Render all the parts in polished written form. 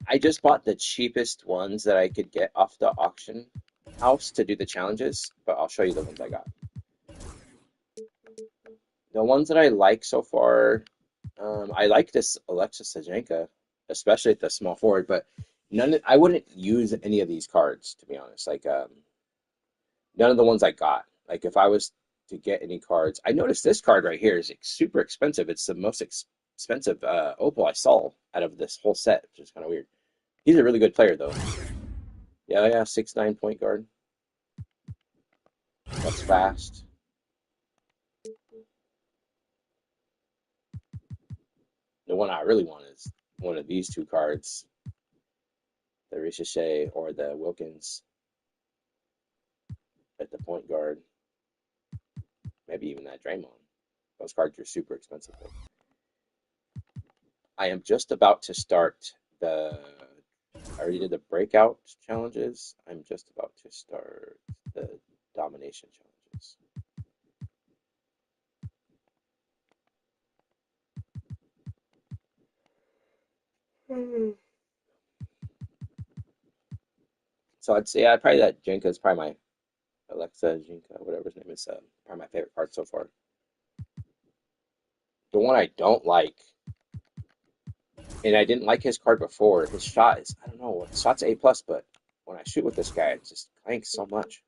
I just bought the cheapest ones that I could get off the auction house to do the challenges, but I'll show you the ones I got. The ones that I like so far, I like this Alexis Sajenka, especially at the small forward, but I wouldn't use any of these cards to be honest. Like none of the ones I got. Like if I was to get any cards, I noticed this card right here is super expensive. It's the most expensive opal I saw out of this whole set, which is kind of weird. He's a really good player though. Yeah, yeah, 6'9" point guard. That's fast. The one I really want is one of these two cards, the Ricochet or the Wilkins at the point guard. Maybe even that Draymond. Those cards are super expensive though. I am just about to start the. I already did the breakout challenges. I'm just about to start the domination challenges. So I'd say probably that Jenka is probably my Alexa Jinka, whatever his name is, probably my favorite card so far. The one I don't like, and I didn't like his card before, his shot is, I don't know, his shot's A plus, but when I shoot with this guy, it just clanks so much.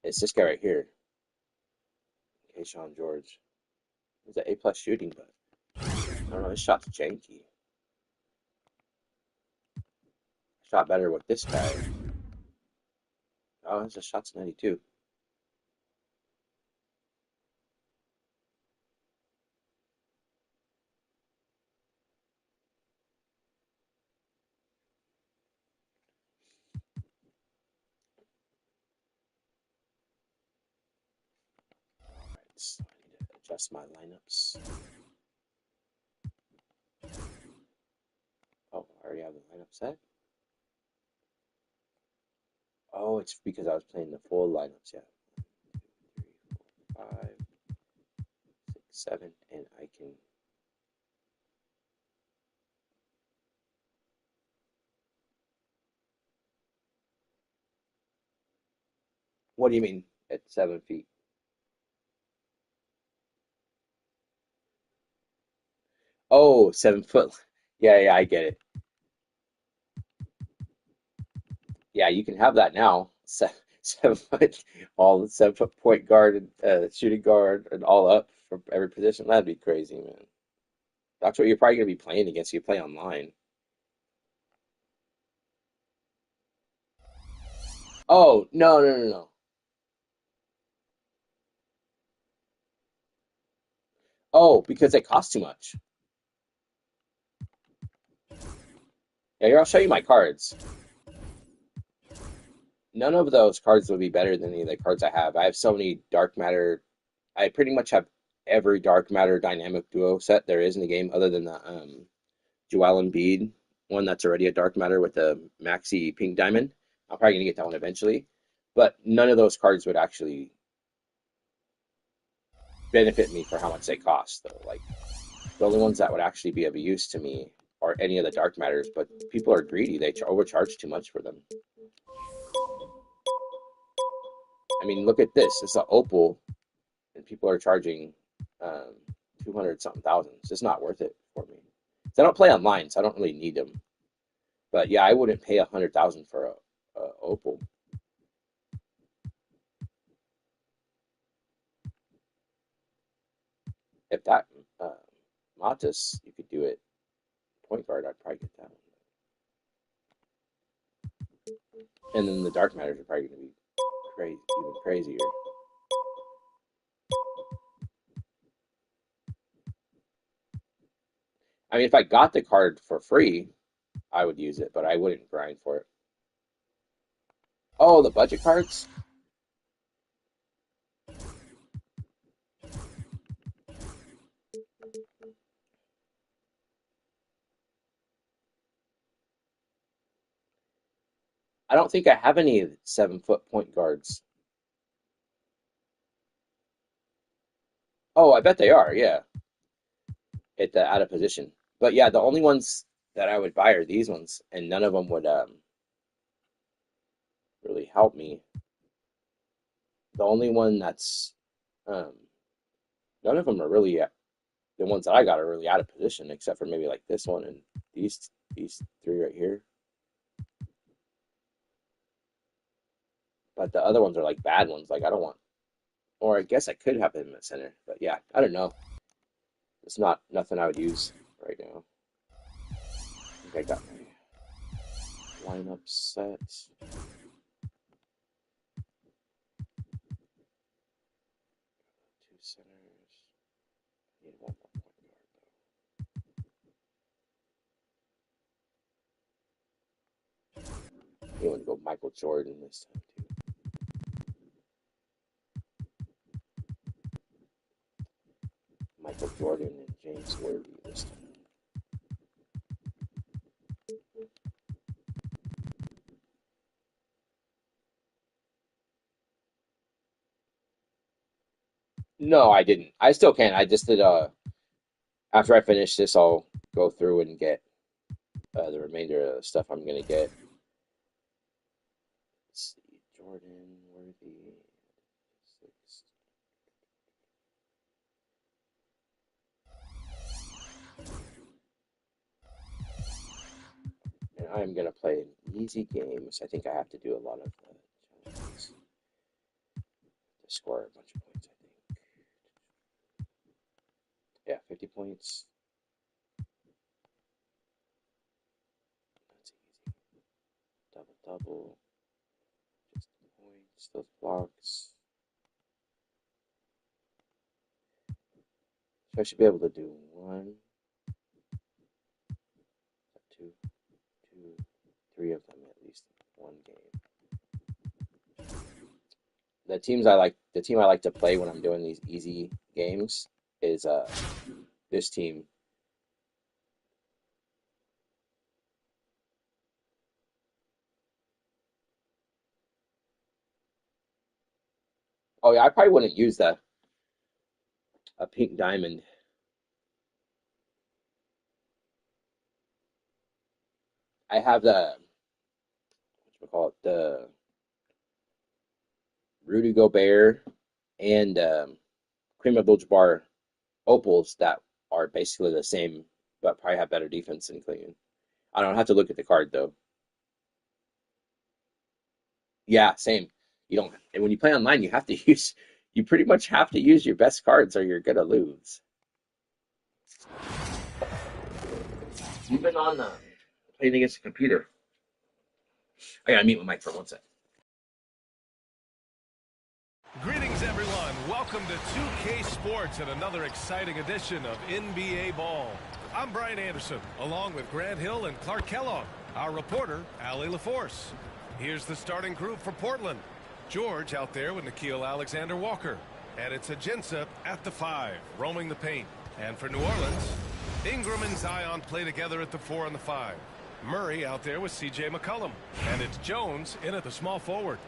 It's this guy right here, Keyshawn George. He's an A plus shooting, but I don't know, his shot's janky. Shot better with this guy. Oh, his shot's 92. Alright, so I need to adjust my lineups. Oh, I already have the lineup set. Oh, it's because I was playing the full lineups, yeah. 1, 2, 3, 4, 5, 6, 7, and I can. What do you mean at 7 feet? Oh, 7 foot. Yeah, yeah, I get it. Yeah, you can have that now. 7 foot, all 7 foot point guard and shooting guard and all up for every position. That'd be crazy, man. That's what you're probably gonna be playing against. You play online. Oh, no, no, no, no. Oh, because they cost too much. Yeah, here, I'll show you my cards. None of those cards would be better than any of the cards I have. I have so many dark matter. I pretty much have every dark matter dynamic duo set there is in the game, other than the Joel Embiid one that's already a dark matter with a maxi pink diamond. I'm probably gonna get that one eventually, but none of those cards would actually benefit me for how much they cost, though. Like the only ones that would actually be of use to me are any of the dark matters, but people are greedy. They overcharge too much for them. I mean, look at this. It's an opal, and people are charging 200 something thousand. It's just not worth it for me. So I don't play online, so I don't really need them. But yeah, I wouldn't pay 100,000 for a opal. If that uh, Matis, you could do it point guard, I'd probably get that one. And then the dark matters are probably going to be crazy, even crazier. I mean, if I got the card for free, I would use it, but I wouldn't grind for it. Oh, the budget cards? I don't think I have any 7 foot point guards. Oh, I bet they are, yeah, at the out of position. But yeah, the only ones that I would buy are these ones, and none of them would really help me. The only one that's none of them are really the ones that I got are really out of position, except for maybe like this one and these three right here. But the other ones are like bad ones. Like I don't want, or I guess I could have them in the center. But yeah, I don't know. It's not nothing I would use right now. I think I got my lineup set. Two centers. Need one more point guard though. You want to go Michael Jordan this time too. Michael Jordan and James Worthy this time. No, I didn't. I still can. I just did after I finish this, I'll go through and get the remainder of the stuff I'm gonna get. Let's see, Jordan, Worthy, 6. And I'm gonna play an easy game, so I think I have to do a lot of challenges to score a bunch of points. I think, yeah, 50 points. That's easy. Double, just points, those blocks. So I should be able to do 1, 2, 3 of them at least in one game. The team I like to play when I'm doing these easy games is this team. Oh yeah, I probably wouldn't use a pink diamond. I have the the Rudy Gobert and Kareem Abdul-Jabbar opals that are basically the same, but probably have better defense than Cleveland. I don't have to look at the card though. Yeah, same. You don't, and when you play online, you have to use, you pretty much have to use your best cards or you're gonna lose. Even on playing against a computer. I gotta meet with Mike for 1 sec. Greetings, everyone. Welcome to 2K Sports and another exciting edition of NBA Ball. I'm Brian Anderson, along with Grant Hill and Clark Kellogg, our reporter, Allie LaForce. Here's the starting group for Portland. George out there with Nickeil Alexander-Walker. And it's Ajinça at the 5, roaming the paint. And for New Orleans, Ingram and Zion play together at the 4 and the 5. Murray out there with C.J. McCollum. And it's Jones in at the small forward.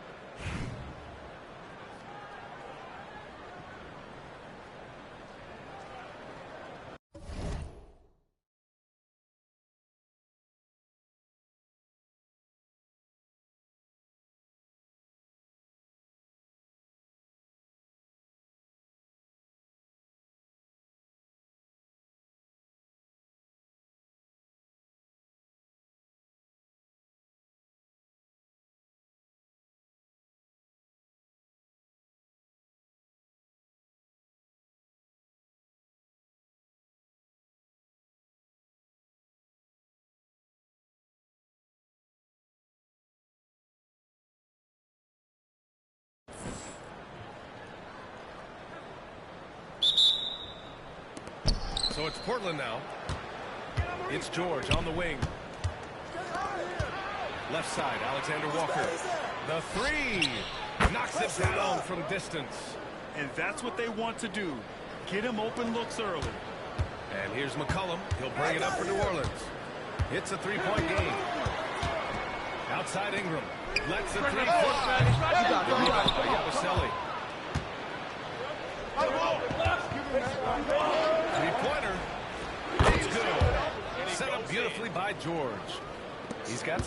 So it's Portland now. It's George on the wing. Left side, Alexander Walker. The 3. Knocks it down from distance. And that's what they want to do. Get him open looks early. And here's McCollum. He'll bring it up for New Orleans. It's a 3-point game. Outside Ingram. Lets the 3 fly. Rebound by Yabusele. Three-pointer. It's good. Set up beautifully beautifully by George. He's got...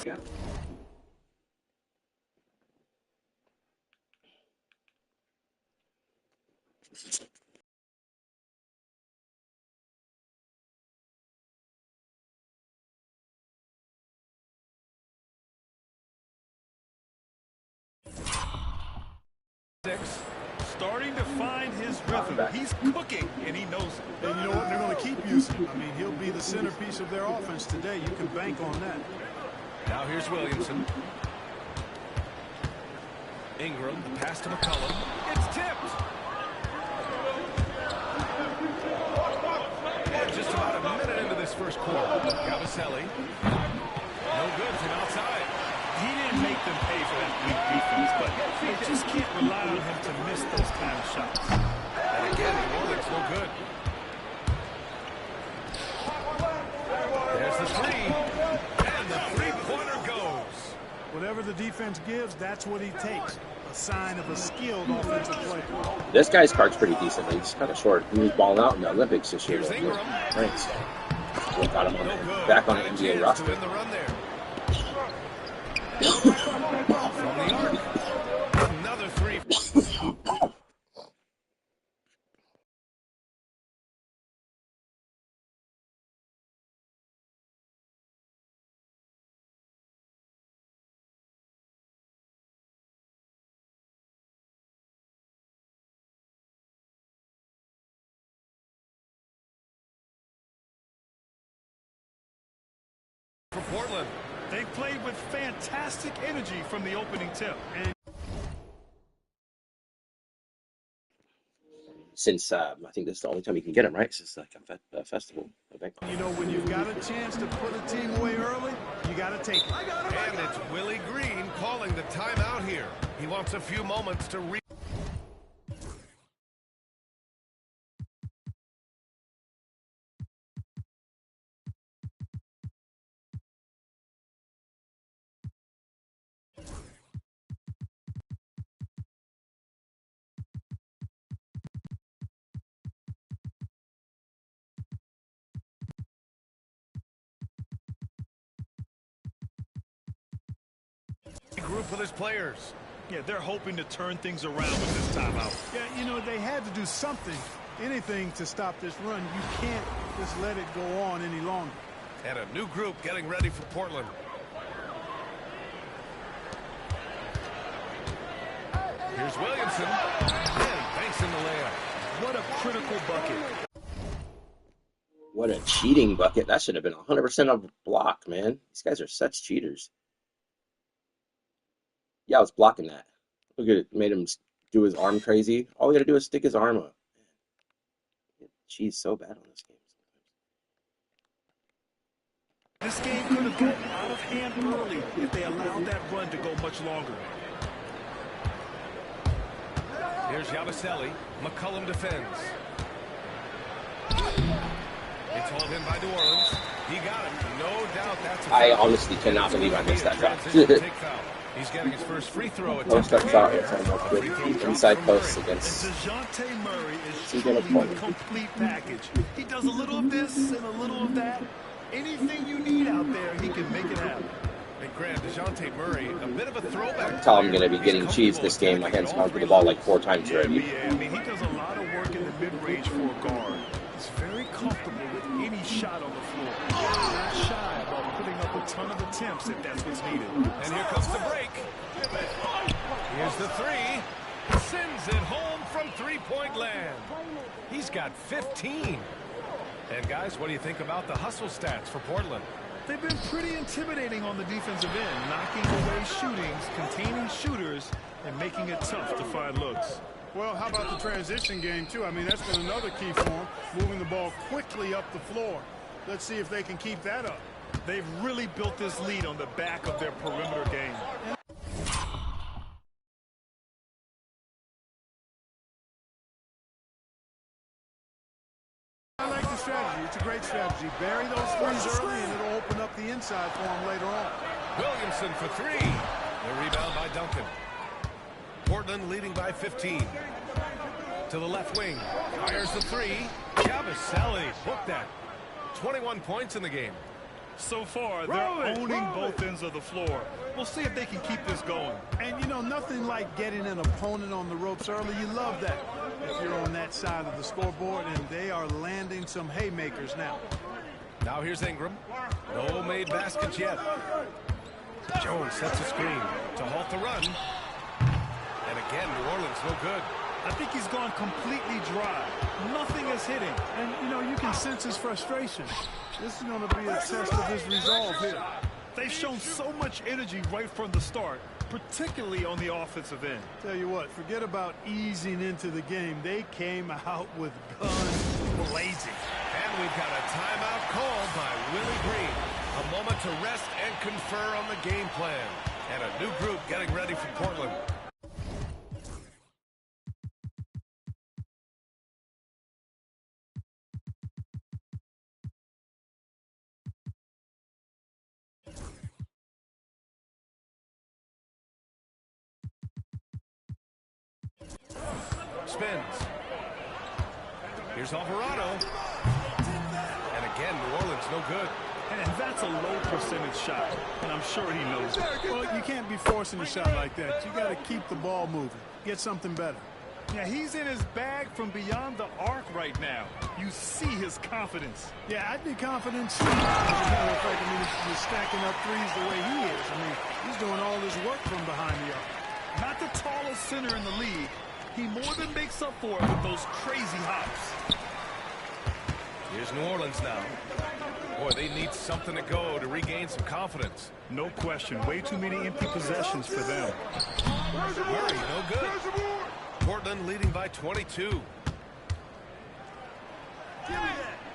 Starting to find his rhythm. He's cooking, and he knows it. And you know what? They're going to keep using him. I mean, he'll be the centerpiece of their offense today. You can bank on that. Now here's Williamson. Ingram, the pass to McCollum. It's tipped. And just about a minute into this first quarter. Yabusele. No good from outside. He didn't make them pay for that weak defense, but they just can't rely on him to miss those kind of shots. And again, New Orleans no good. There's the three. And the three-pointer goes. Whatever the defense gives, that's what he takes. A sign of a skilled offensive player. This guy's card's pretty decent. He's kind of short. He was balling out in the Olympics this year. Thanks. We got him back on the NBA roster. In the run there. From the arc. Another three. For Portland. They played with fantastic energy from the opening tip. And Since I think this is the only time you can get him, right? It's just like a festival event. You know, when you've got a chance to put a team away early, you got to take it. And it's Willie Green calling the timeout here. He wants a few moments to group with his players. yeah, they're hoping to turn things around with this timeout. Yeah, you know, they had to do something, anything to stop this run. You can't just let it go on any longer. And a new group getting ready for Portland. Here's Williamson. And banks in the layup. What a critical bucket. What a cheating bucket. That should have been 100% of block, man. These guys are such cheaters. Yeah, I was blocking that. Look at it. Made him do his arm crazy. All we got to do is stick his arm up. Man, cheese so bad on this game. This game could have gotten out of hand early if they allowed that run to go much longer. Here's Yabusele. McCollum defends. It's hauled in by New Orleans. He got it. No doubt that's a I honestly cannot believe I missed that shot. He's getting his first free throw Post attempt. up shot. It's almost good. Inside post against. DeJounte Murray is He truly did a the complete package. He does a little of this and a little of that. Anything you need out there, he can make it happen. And Grant, DeJounte Murray, a bit of a throwback. That's how I'm going to be getting cheese this game. My hands gone for the ball like 4 times already. Yeah, I mean, he does a lot of work in the mid-range for a guard. He's very comfortable with any shot on the floor. Not shy about putting up a ton of attempts if that's what's needed. And here comes the break. Here's the three. Sends it home from three-point land. He's got 15. And guys, what do you think about the hustle stats for Portland? They've been pretty intimidating on the defensive end, knocking away shootings, containing shooters, and making it tough to find looks. Well, how about the transition game, too? I mean, that's been another key for them, moving the ball quickly up the floor. Let's see if they can keep that up. They've really built this lead on the back of their perimeter game. I like the strategy. It's a great strategy. Bury those threes early, and it'll open up the inside for them later on. Williamson for three. The rebound by Duncan. Portland leading by 15. To the left wing. Fires the three. Yabusele booked that. 21 points in the game. So far, they're owning both ends of the floor. We'll see if they can keep this going. And, you know, nothing like getting an opponent on the ropes early. You love that if you're on that side of the scoreboard, and they are landing some haymakers now. Now here's Ingram. No made baskets yet. Jones sets a screen to halt the run. And again, New Orleans no good. I think he's gone completely dry. Nothing is hitting. And, you know, you can sense his frustration. This is going to be a test of his resolve here. They've shown so much energy right from the start, particularly on the offensive end. Tell you what, forget about easing into the game. They came out with guns blazing. And we've got a timeout called by Willie Green. A moment to rest and confer on the game plan. And a new group getting ready for Portland. Spins. Here's Alvarado. And again, New Orleans no good. And that's a low percentage shot, and I'm sure he knows it. Well, you can't be forcing a shot like that. You got to keep the ball moving. Get something better. Yeah, he's in his bag from beyond the arc right now. You see his confidence. Yeah, I'd be confident too. As a matter of fact, I mean, he's stacking up threes the way he is. I mean, he's doing all his work from behind the arc. Not the tallest center in the league. He more than makes up for it with those crazy hops. Here's New Orleans now. Boy, they need something to go to regain some confidence. No question. Way too many empty possessions for them. Murray, no good. Portland leading by 22.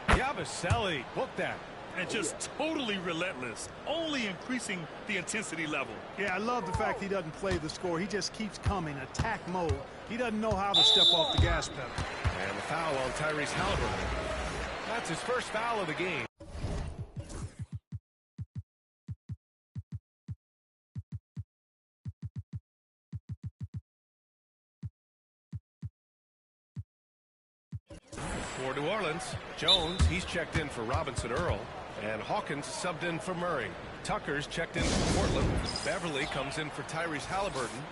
Yabusele, book that. And just totally relentless, only increasing the intensity level. Yeah, I love the fact he doesn't play the score. He just keeps coming, attack mode. He doesn't know how to step off the gas pedal. And the foul on Tyrese Halliburton. That's his first foul of the game. For New Orleans, Jones, he's checked in for Robinson Earl. And Hawkins subbed in for Murray. Tucker's checked in for Portland. Beverly comes in for Tyrese Halliburton.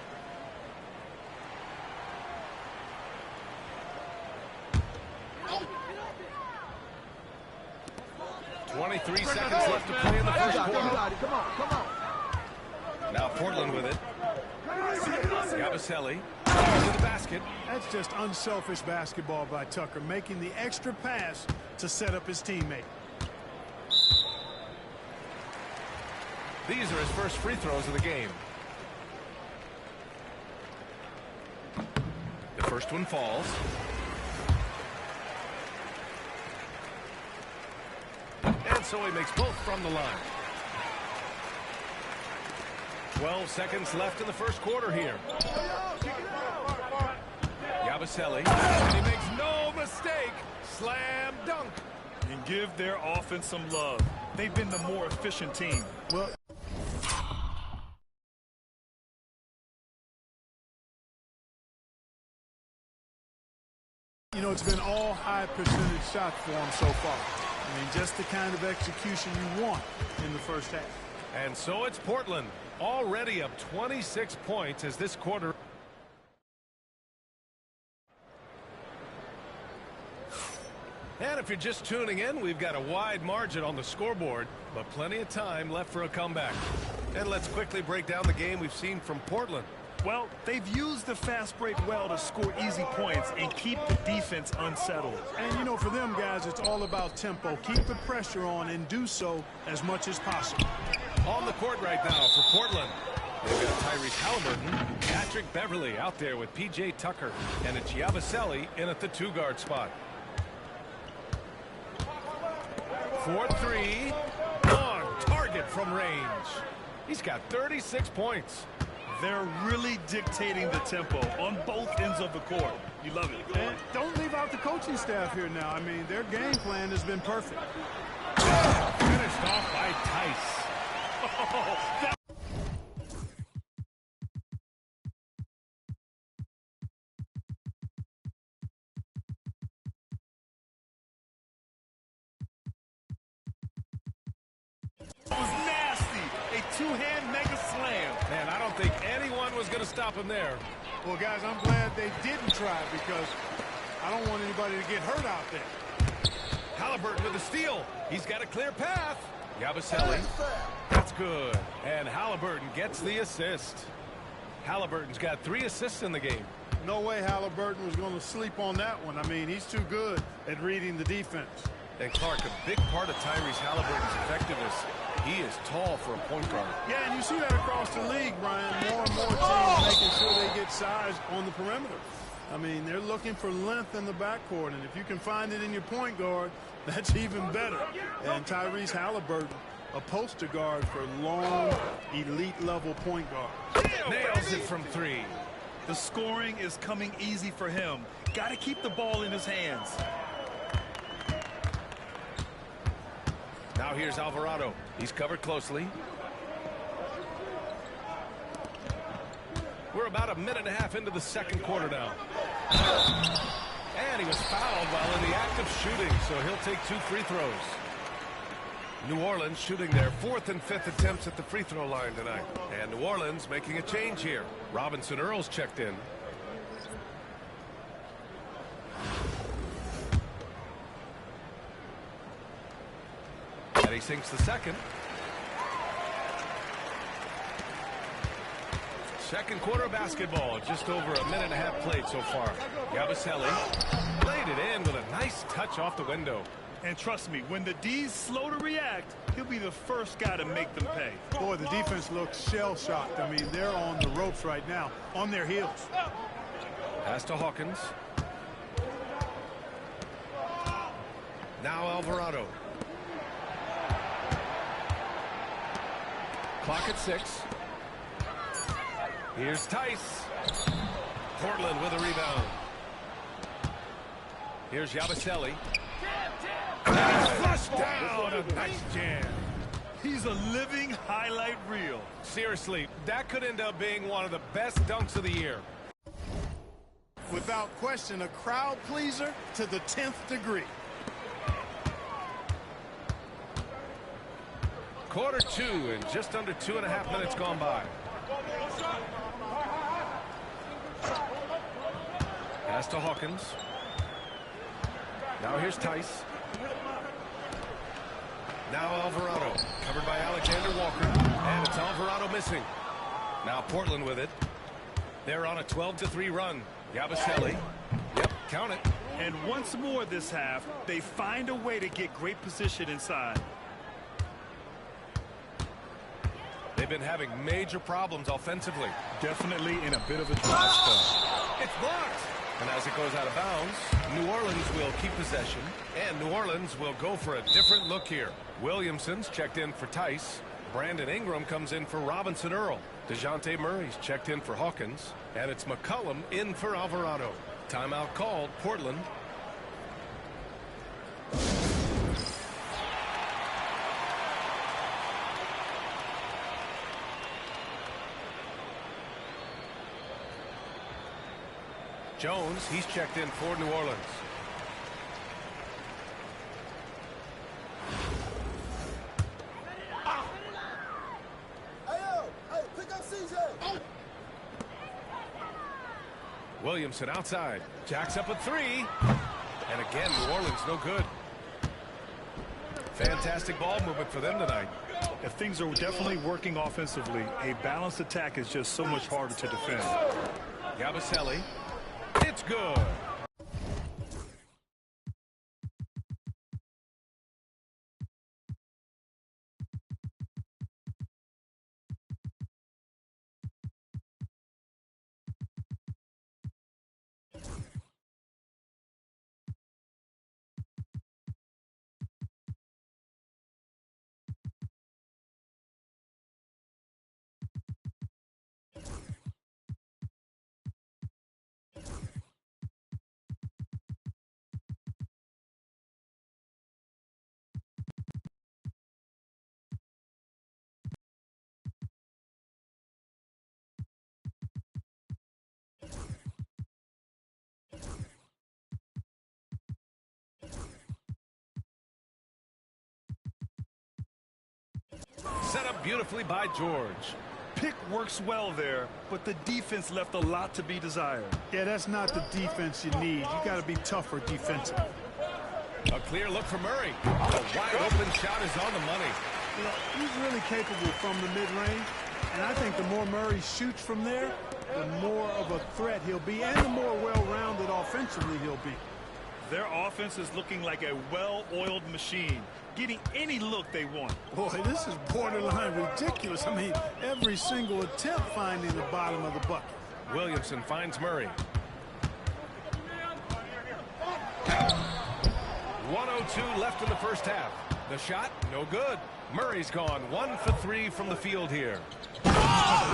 .23 seconds left to play in the first quarter. Come on. Now Portland with it. Yabusele to the basket. That's just unselfish basketball by Tucker, making the extra pass to set up his teammate. These are his first free throws of the game. The first one falls. And so he makes both from the line. 12 seconds left in the first quarter here. Yabusele, and he makes no mistake. Slam dunk. And give their offense some love. They've been the more efficient team. Well, you know, it's been all high percentage shots for him so far. I mean, just the kind of execution you want in the first half. And so it's Portland, already up 26 points as this quarter. And if you're just tuning in, we've got a wide margin on the scoreboard, but plenty of time left for a comeback. And let's quickly break down the game we've seen from Portland. Well, they've used the fast break well to score easy points and keep the defense unsettled. And, you know, for them guys, it's all about tempo. Keep the pressure on and do so as much as possible. On the court right now for Portland. They've got Tyrese Halliburton, Patrick Beverly out there with P.J. Tucker, and it's Yabusele in at the two-guard spot. 4-3, on target from range. He's got 36 points. They're really dictating the tempo on both ends of the court. You love it. And don't leave out the coaching staff here now. I mean, their game plan has been perfect. Finished off by Tice. Oh, was nasty. A two-hand mega slam. Man, I don't think anyone was going to stop him there. Well, guys, I'm glad they didn't try because I don't want anybody to get hurt out there. Halliburton with the steal. He's got a clear path. Yabusele. That's good. And Halliburton gets the assist. Halliburton's got 3 assists in the game. No way Halliburton was going to sleep on that one. I mean, he's too good at reading the defense. And Clark, a big part of Tyrese Halliburton's effectiveness, he is tall for a point guard. Yeah, and you see that across the league, Brian. More and more teams making sure they get size on the perimeter. I mean, they're looking for length in the backcourt, and if you can find it in your point guard, that's even better. And Tyrese Halliburton, a poster guard for long, elite-level point guards. Nails it from 3. The scoring is coming easy for him. Got to keep the ball in his hands. Now here's Alvarado. He's covered closely. We're about a minute and a half into the second quarter now. And he was fouled while in the act of shooting, so he'll take 2 free throws. New Orleans shooting their 4th and 5th attempts at the free throw line tonight. And New Orleans making a change here. Robinson Earl's checked in. And he sinks the second. Second quarter basketball, just over a minute and a half played so far. Yabusele played it in with a nice touch off the window. And trust me, when the D's slow to react, he'll be the first guy to make them pay. Boy, the defense looks shell-shocked. I mean, they're on the ropes right now, on their heels. Pass to Hawkins. Now Alvarado. Clock at 6. Here's Tice. Portland with a rebound. Here's Yabusele. Flushed down. A nice jam. He's a living highlight reel. Seriously, that could end up being one of the best dunks of the year. Without question, a crowd pleaser to the 10th degree. Quarter 2 and just under 2.5 minutes gone by. Pass to Hawkins. Now here's Tice. Now Alvarado. Covered by Alexander Walker. And it's Alvarado missing. Now Portland with it. They're on a 12-3 run. Yabusele. Yep, count it. And once more this half, they find a way to get great position inside. They've been having major problems offensively. Definitely in a bit of a dry spell. It's blocked. And as it goes out of bounds, New Orleans will keep possession. And New Orleans will go for a different look here. Williamson's checked in for Tice. Brandon Ingram comes in for Robinson Earl. DeJounte Murray's checked in for Hawkins. And it's McCollum in for Alvarado. Timeout called, Portland. Jones, he's checked in for New Orleans. Hey, pick up CJ. Williamson outside. Jacks up a 3. And again, New Orleans no good. Fantastic ball movement for them tonight. If things are definitely working offensively, a balanced attack is just so much harder to defend. Yabusele. It's good. Set up beautifully by George. Pick works well there, but the defense left a lot to be desired. Yeah, that's not the defense you need. You got to be tougher defensively. A clear look for Murray. A wide open shot is on the money. You know, he's really capable from the mid-range, and I think the more Murray shoots from there, the more of a threat he'll be, and the more well-rounded offensively he'll be. Their offense is looking like a well-oiled machine, getting any look they want. Boy, this is borderline ridiculous. I mean, every single attempt finding the bottom of the bucket. Williamson finds Murray. 1:02 left in the first half. The shot, no good. Murray's gone 1 for 3 from the field here.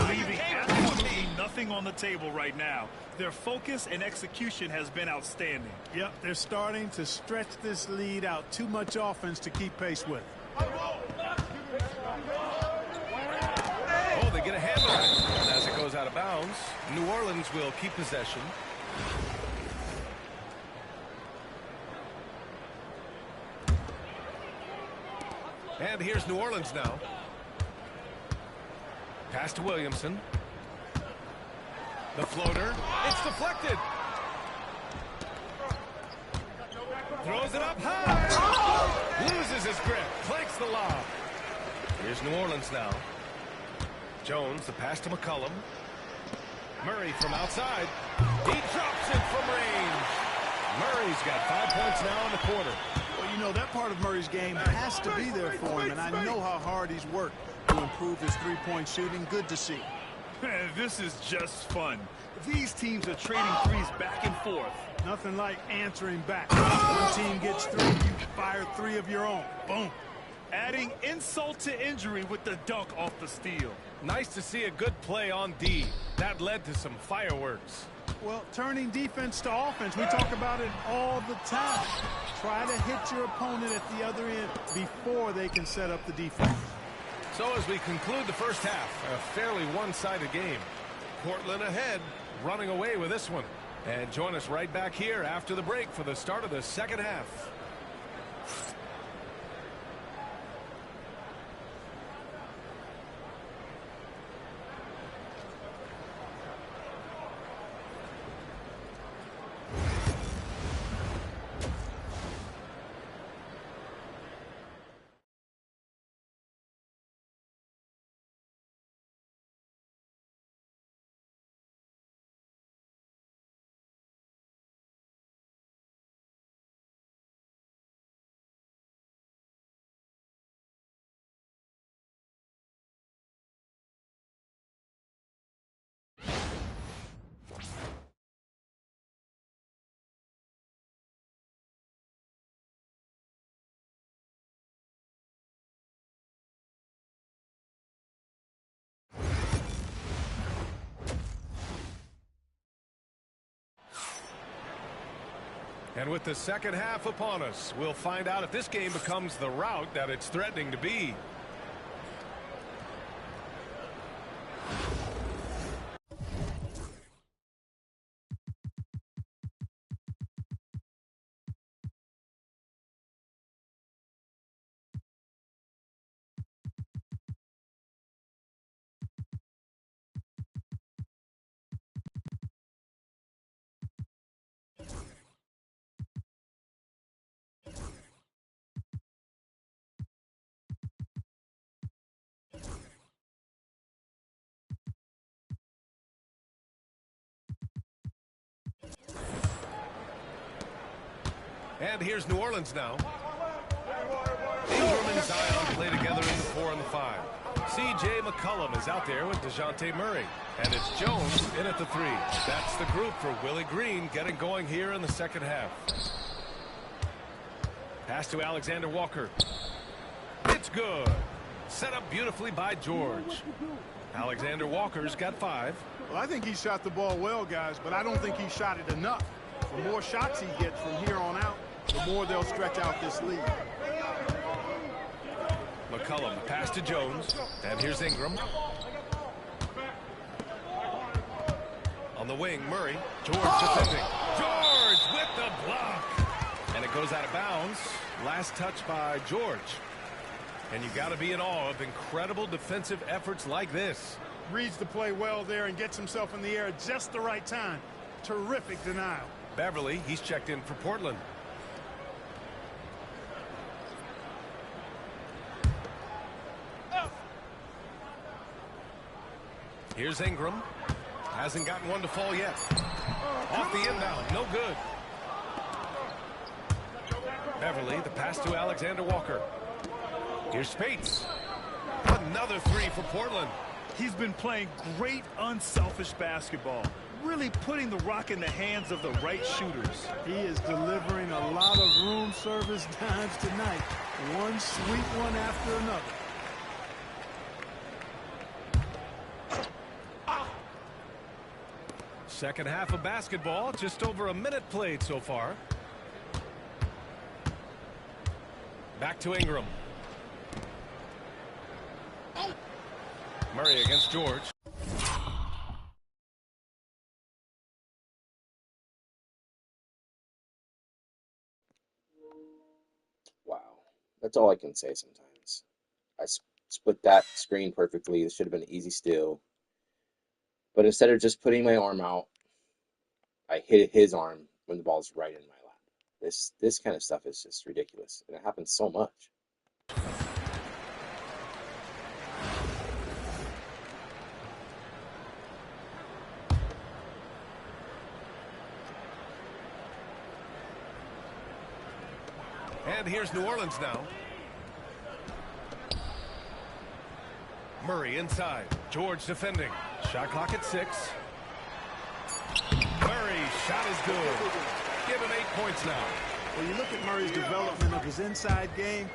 Leaving absolutely nothing on the table right now. Their focus and execution has been outstanding. Yep, they're starting to stretch this lead out. Too much offense to keep pace with. Oh, they get a handle on it. And as it goes out of bounds, New Orleans will keep possession. And here's New Orleans now. Pass to Williamson. The floater. It's deflected. Throws it up high. Loses his grip. Clanks the lob. Here's New Orleans now. Jones, the pass to McCollum. Murray from outside. He drops it from range. Murray's got 5 points now in the quarter. Well, you know, that part of Murray's game has to be there for him, and I know how hard he's worked to improve his three-point shooting. Good to see. This is just fun. These teams are trading threes back and forth. Nothing like answering back. One team gets three, you fire three of your own. Boom. Adding insult to injury with the dunk off the steal. Nice to see a good play on D. That led to some fireworks. Well, turning defense to offense, we talk about it all the time. Try to hit your opponent at the other end before they can set up the defense. So as we conclude the first half, a fairly one-sided game. Portland ahead, running away with this one. And join us right back here after the break for the start of the second half. And with the second half upon us, we'll find out if this game becomes the rout that it's threatening to be. And here's New Orleans now. Ingram and Zion play together in the 4 and the 5. C.J. McCollum is out there with DeJounte Murray. And it's Jones in at the 3. That's the group for Willie Green getting going here in the second half. Pass to Alexander Walker. It's good. Set up beautifully by George. Alexander Walker's got 5. Well, I think he shot the ball well, guys, but I don't think he shot it enough. The more shots he gets from here on out, the more they'll stretch out this lead. McCollum, pass to Jones. And here's Ingram. On the wing, Murray. George defending. George with the block. And it goes out of bounds. Last touch by George. And you got to be in awe of incredible defensive efforts like this. Reads the play well there and gets himself in the air at just the right time. Terrific denial. Beverly, he's checked in for Portland. Here's Ingram. Hasn't gotten one to fall yet. Off the inbound, no good. Beverly, the pass to Alexander Walker. Here's Spates. Another three for Portland. He's been playing great unselfish basketball, really putting the rock in the hands of the right shooters. He is delivering a lot of room service dimes tonight. One sweet one after another. Second half of basketball, just over a minute played so far. Back to Ingram. Murray against George. Wow. That's all I can say sometimes. I split that screen perfectly. This should have been an easy steal. But instead of just putting my arm out, I hit his arm when the ball's right in my lap. This kind of stuff is just ridiculous. And it happens so much. And here's New Orleans now. Murray inside. George defending. Shot clock at 6. Murray, shot is good. Give him 8 points now. When you look at Murray's development of his inside game,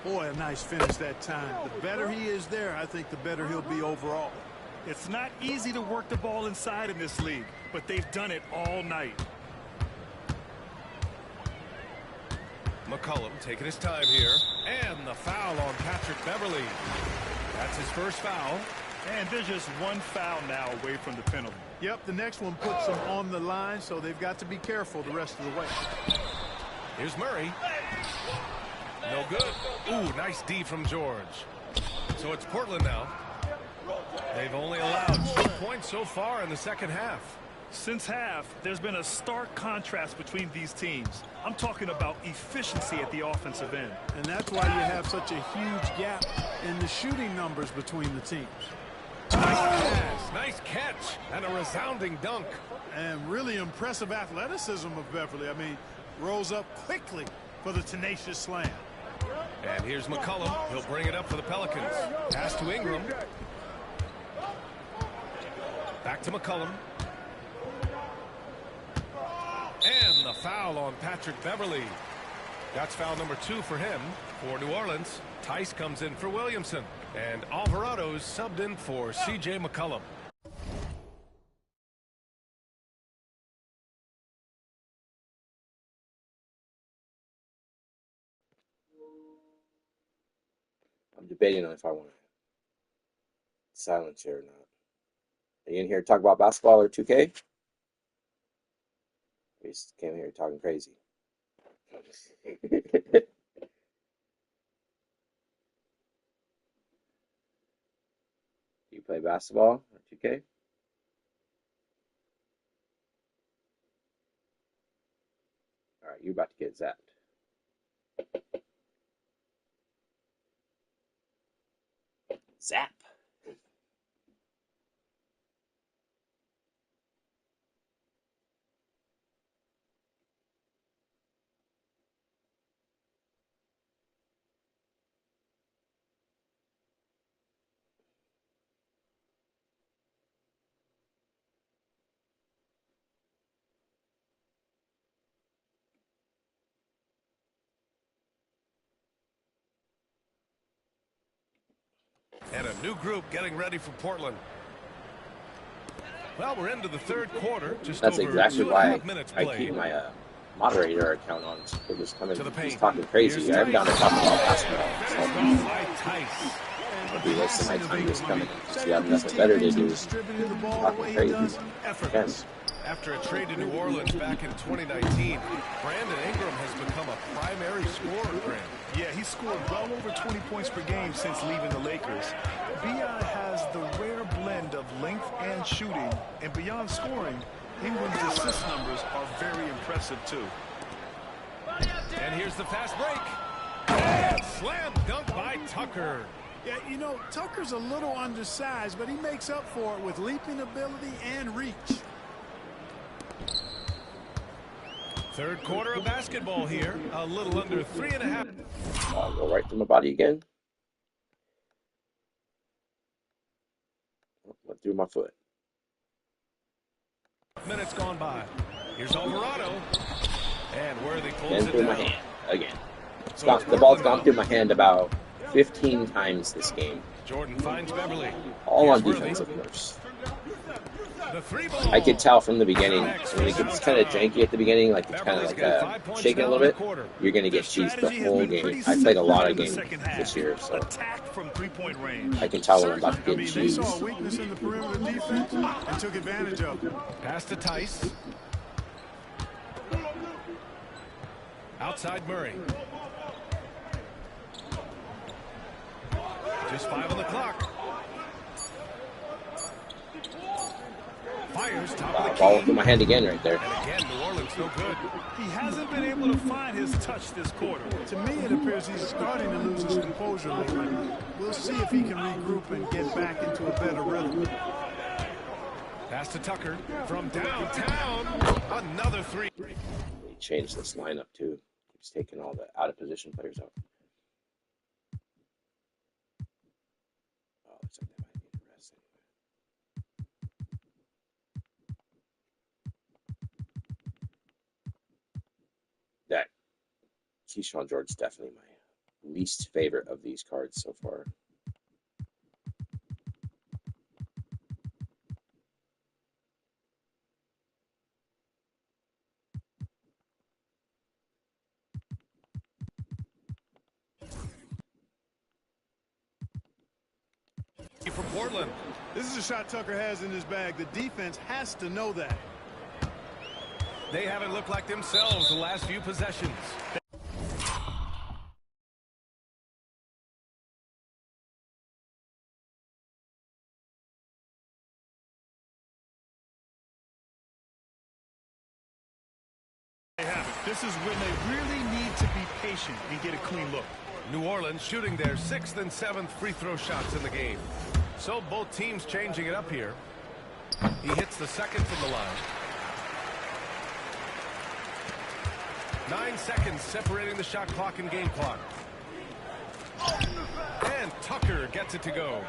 boy, a nice finish that time. The better he is there, I think the better he'll be overall. It's not easy to work the ball inside in this league, but they've done it all night. McCollum taking his time here. And the foul on Patrick Beverly. That's his first foul. And they're just one foul now away from the penalty. Yep, the next one puts them on the line, so they've got to be careful the rest of the way. Here's Murray. No good. Ooh, nice D from George. So it's Portland now. They've only allowed 2 points so far in the second half. Since half, there's been a stark contrast between these teams. I'm talking about efficiency at the offensive end. And that's why you have such a huge gap in the shooting numbers between the teams. Nice pass, nice catch, and a resounding dunk. And really impressive athleticism of Beverly. I mean, rose up quickly for the tenacious slam. And here's McCollum. He'll bring it up for the Pelicans. Pass to Ingram. Back to McCollum. And the foul on Patrick Beverly. That's foul number 2 for him. For New Orleans, Tice comes in for Williamson. And Alvarado's subbed in for C.J. McCollum. I'm debating on if I want to silence you or not. Are you in here to talk about basketball or 2K? We just came here talking crazy. You play basketball or 2K? All right, you're about to get zapped. Zap. And a new group getting ready for Portland. Well, we're into the third quarter. Just That's over exactly 2.5 why minutes I played. keep my moderator account on. It was coming, To the paint. he's talking crazy. Here's I'm down to talk about basketball. Finished So off by Tice. I'll be wasting my time just coming. So you have nothing better to do. Distributing the ball the Talking way he crazy. does, effortless. After a trade to New Orleans back in 2019, Brandon Ingram has become a primary scorer, Grant. Yeah, he scored well over 20 points per game since leaving the Lakers. B.I. has the rare blend of length and shooting, and beyond scoring, Ingram's assist numbers are very impressive too. And here's the fast break. And slam dunk by Tucker. Yeah, you know, Tucker's a little undersized, but he makes up for it with leaping ability and reach. Third quarter of basketball here. A little under 3.5. Go right through my body again. Went through my foot. Minutes gone by. Here's Alvarado. And Worthy pulls And it through down. my hand again. So The ball's gone through my hand about 15 times this game. Jordan finds Beverly. All on Here's defense, Worthy. of course. The three ball. I could tell from the beginning, when it gets kind of janky at the beginning, like it's kind of like shaking a little bit, you're going to get cheesed the whole game. I played a lot of games this year, so Attack from three-point range. I can tell when I'm about to I get mean, they saw a cheesed. weakness in the perimeter defense and took advantage of it. Pass to Tice. Outside Murray. Just 5 on the clock. Fires top of the Ball key. went through my hand again right there. And again, New Orleans no good. He hasn't been able to find his touch this quarter. To me, it appears he's starting to lose his composure lately. We'll see if he can regroup and get back into a better rhythm. Pass to Tucker from downtown. Another three. He changed this lineup too. He's taking all the out of position players out. Oh, looks like they might need a rest anyway. That Keyshawn George's definitely my least favorite of these cards so far. For Portland. This is a shot Tucker has in his bag. The defense has to know that. They haven't looked like themselves the last few possessions. This is when they really need to be patient and get a clean look. New Orleans shooting their 6th and 7th free throw shots in the game. So both teams changing it up here. He hits the second from the line. 9 seconds separating the shot clock and game clock. And Tucker gets it to go.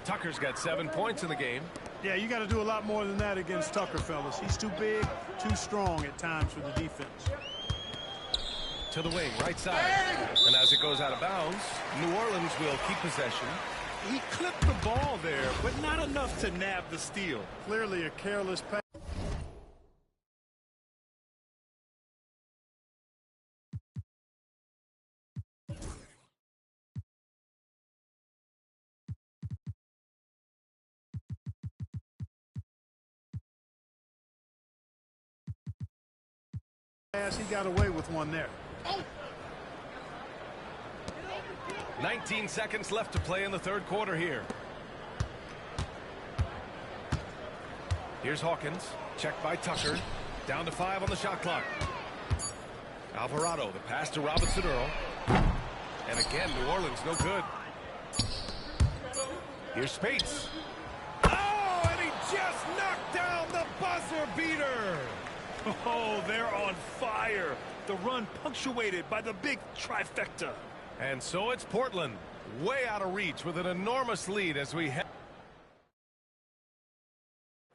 Tucker's got 7 points in the game. Yeah, you got to do a lot more than that against Tucker, fellas. He's too big, too strong at times for the defense. To the wing, right side. And as it goes out of bounds, New Orleans will keep possession. He clipped the ball there, but not enough to nab the steal. Clearly a careless pass. He got away with one there. 19 seconds left to play in the third quarter here. Here's Hawkins. Checked by Tucker. Down to 5 on the shot clock. Alvarado, the pass to Robinson Earl. And again, New Orleans no good. Here's Spates. Oh, and he just knocked down the buzzer beater. Oh, they're on fire. The run punctuated by the big trifecta. And so it's Portland, way out of reach with an enormous lead as we head.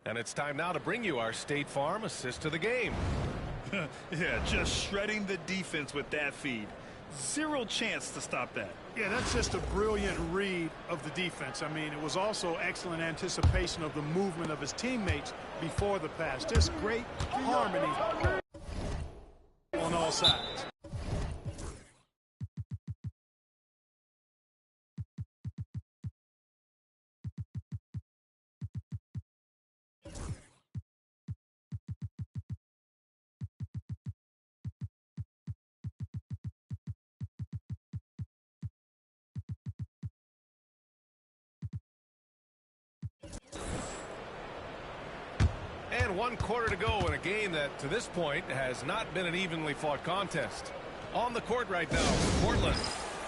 And it's time now to bring you our State Farm assist to the game. Yeah, just shredding the defense with that feed. Zero chance to stop that. Yeah, that's just a brilliant read of the defense. I mean, it was also excellent anticipation of the movement of his teammates before the pass. Just great harmony on all sides. And 1 quarter to go in a game that, to this point, has not been an evenly fought contest. On the court right now for Portland,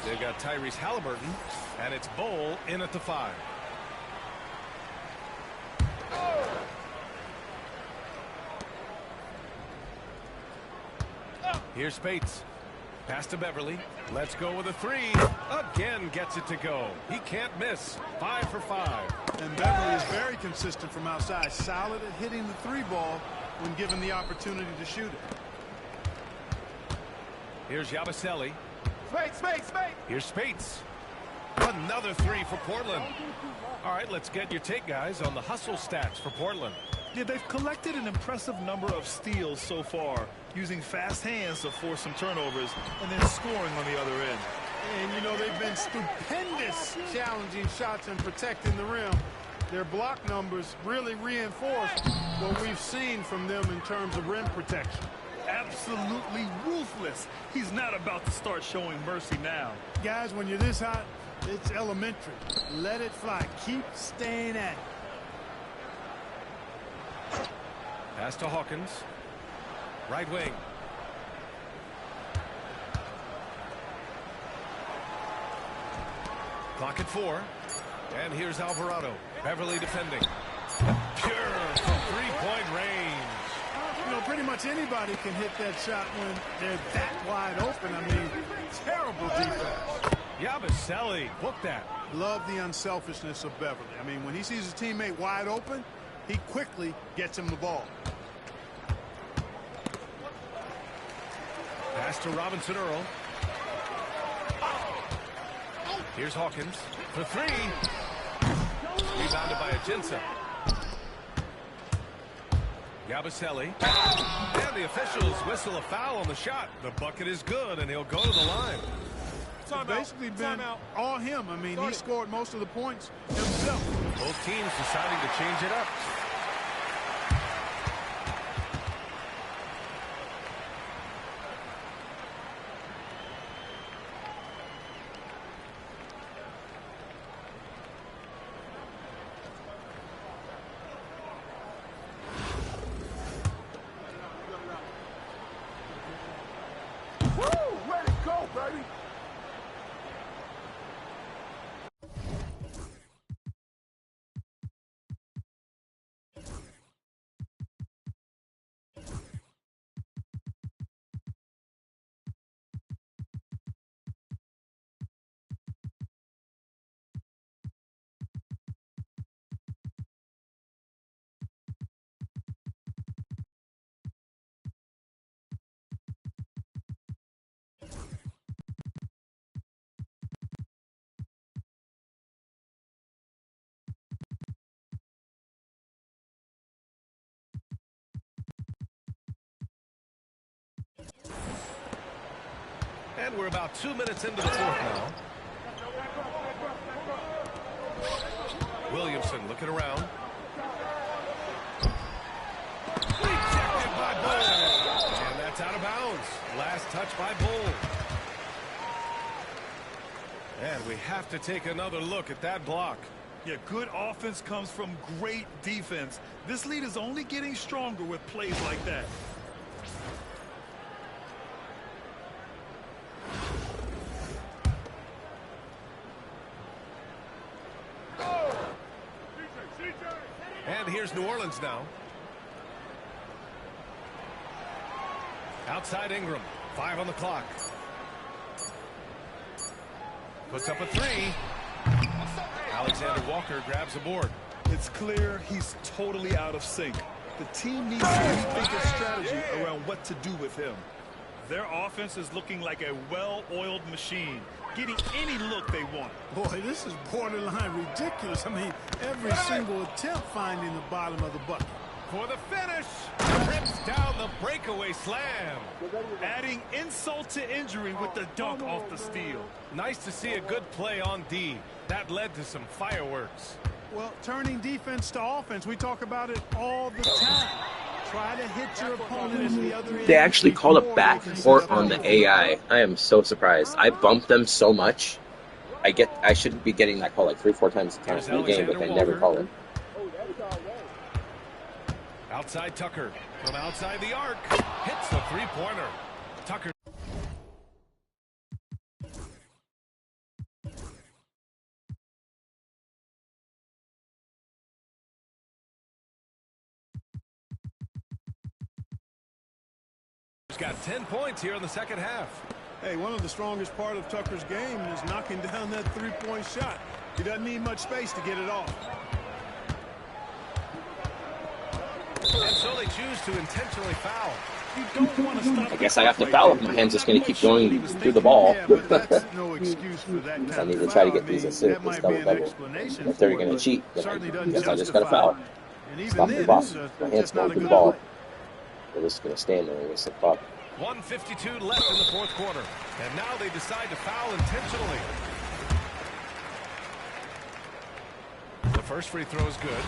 they've got Tyrese Halliburton, and it's Bol in at the 5. Here's Spates. Pass to Beverly. Let's go with a 3. Again gets it to go. He can't miss. 5 for 5. And Beverly is very consistent from outside. Solid at hitting the 3 ball when given the opportunity to shoot it. Here's Yabusele. Spates. Here's Spates. Another 3 for Portland. All right, let's get your take, guys, on the hustle stats for Portland. Yeah, they've collected an impressive number of steals so far, using fast hands to force some turnovers and then scoring on the other end. And, you know, they've been stupendous challenging shots and protecting the rim. Their block numbers really reinforce what we've seen from them in terms of rim protection. Absolutely ruthless. He's not about to start showing mercy now. Guys, when you're this hot, it's elementary. Let it fly. Keep staying at it. Pass to Hawkins. Right wing. Clock at 4. And here's Alvarado. Beverly defending. Pure from 3-point range. You know, pretty much anybody can hit that shot when they're that wide open. I mean, terrible defense. Yabusele, book that. Love the unselfishness of Beverly. I mean, when he sees his teammate wide open, he quickly gets him the ball. Pass to Robinson Earl. Here's Hawkins for 3. Rebounded by Ajinça. Yabusele. And the officials whistle a foul on the shot. The bucket is good, and he'll go to the line. It's basically been all him. I mean, he scored most of the points himself. Both teams deciding to change it up. And we're about 2 minutes into the 4th now. Williamson looking around. Rejected by Bol. And that's out of bounds. Last touch by Bol. And we have to take another look at that block. Yeah, good offense comes from great defense. This lead is only getting stronger with plays like that. And here's New Orleans now. Outside Ingram. 5 on the clock. Puts up a 3. Alexander Walker grabs the board. It's clear he's totally out of sync. The team needs to rethink its strategy around what to do with him. Their offense is looking like a well-oiled machine, getting any look they want. Boy, this is borderline ridiculous. I mean, every single attempt finding the bottom of the bucket. For the finish, rips down the breakaway slam. Adding insult to injury with the dunk off the steal. Nice to see a good play on D. That led to some fireworks. Well, turning defense to offense, we talk about it all the time. Try to hit your opponent at the other end. They actually called a backcourt on the AI. I am so surprised. I bumped them so much. I should be getting that call like 3-4 times a game, but they never call it. Outside Tucker. From outside the arc. Hits the three-pointer. Tucker. He's got 10 points here in the second half. Hey, one of the strongest part of Tucker's game is knocking down that three-point shot. He doesn't need much space to get it off. And so they choose to intentionally foul. You don't want to stop. I guess I have to foul if my hand's just going to keep going through the ball. Yeah, but that's no excuse for that kind I need of to try to foul. get these I mean, assists, that this might be an double-double. explanation If they're for it, going to but cheat, then certainly I doesn't guess I just got to justify foul. it. And even Stop the then, ball. it's, My hand's just going not a through the good ball. play. They're just going to stand there and get slip up. 1:52 left in the fourth quarter. And now they decide to foul intentionally. The first free throw is good.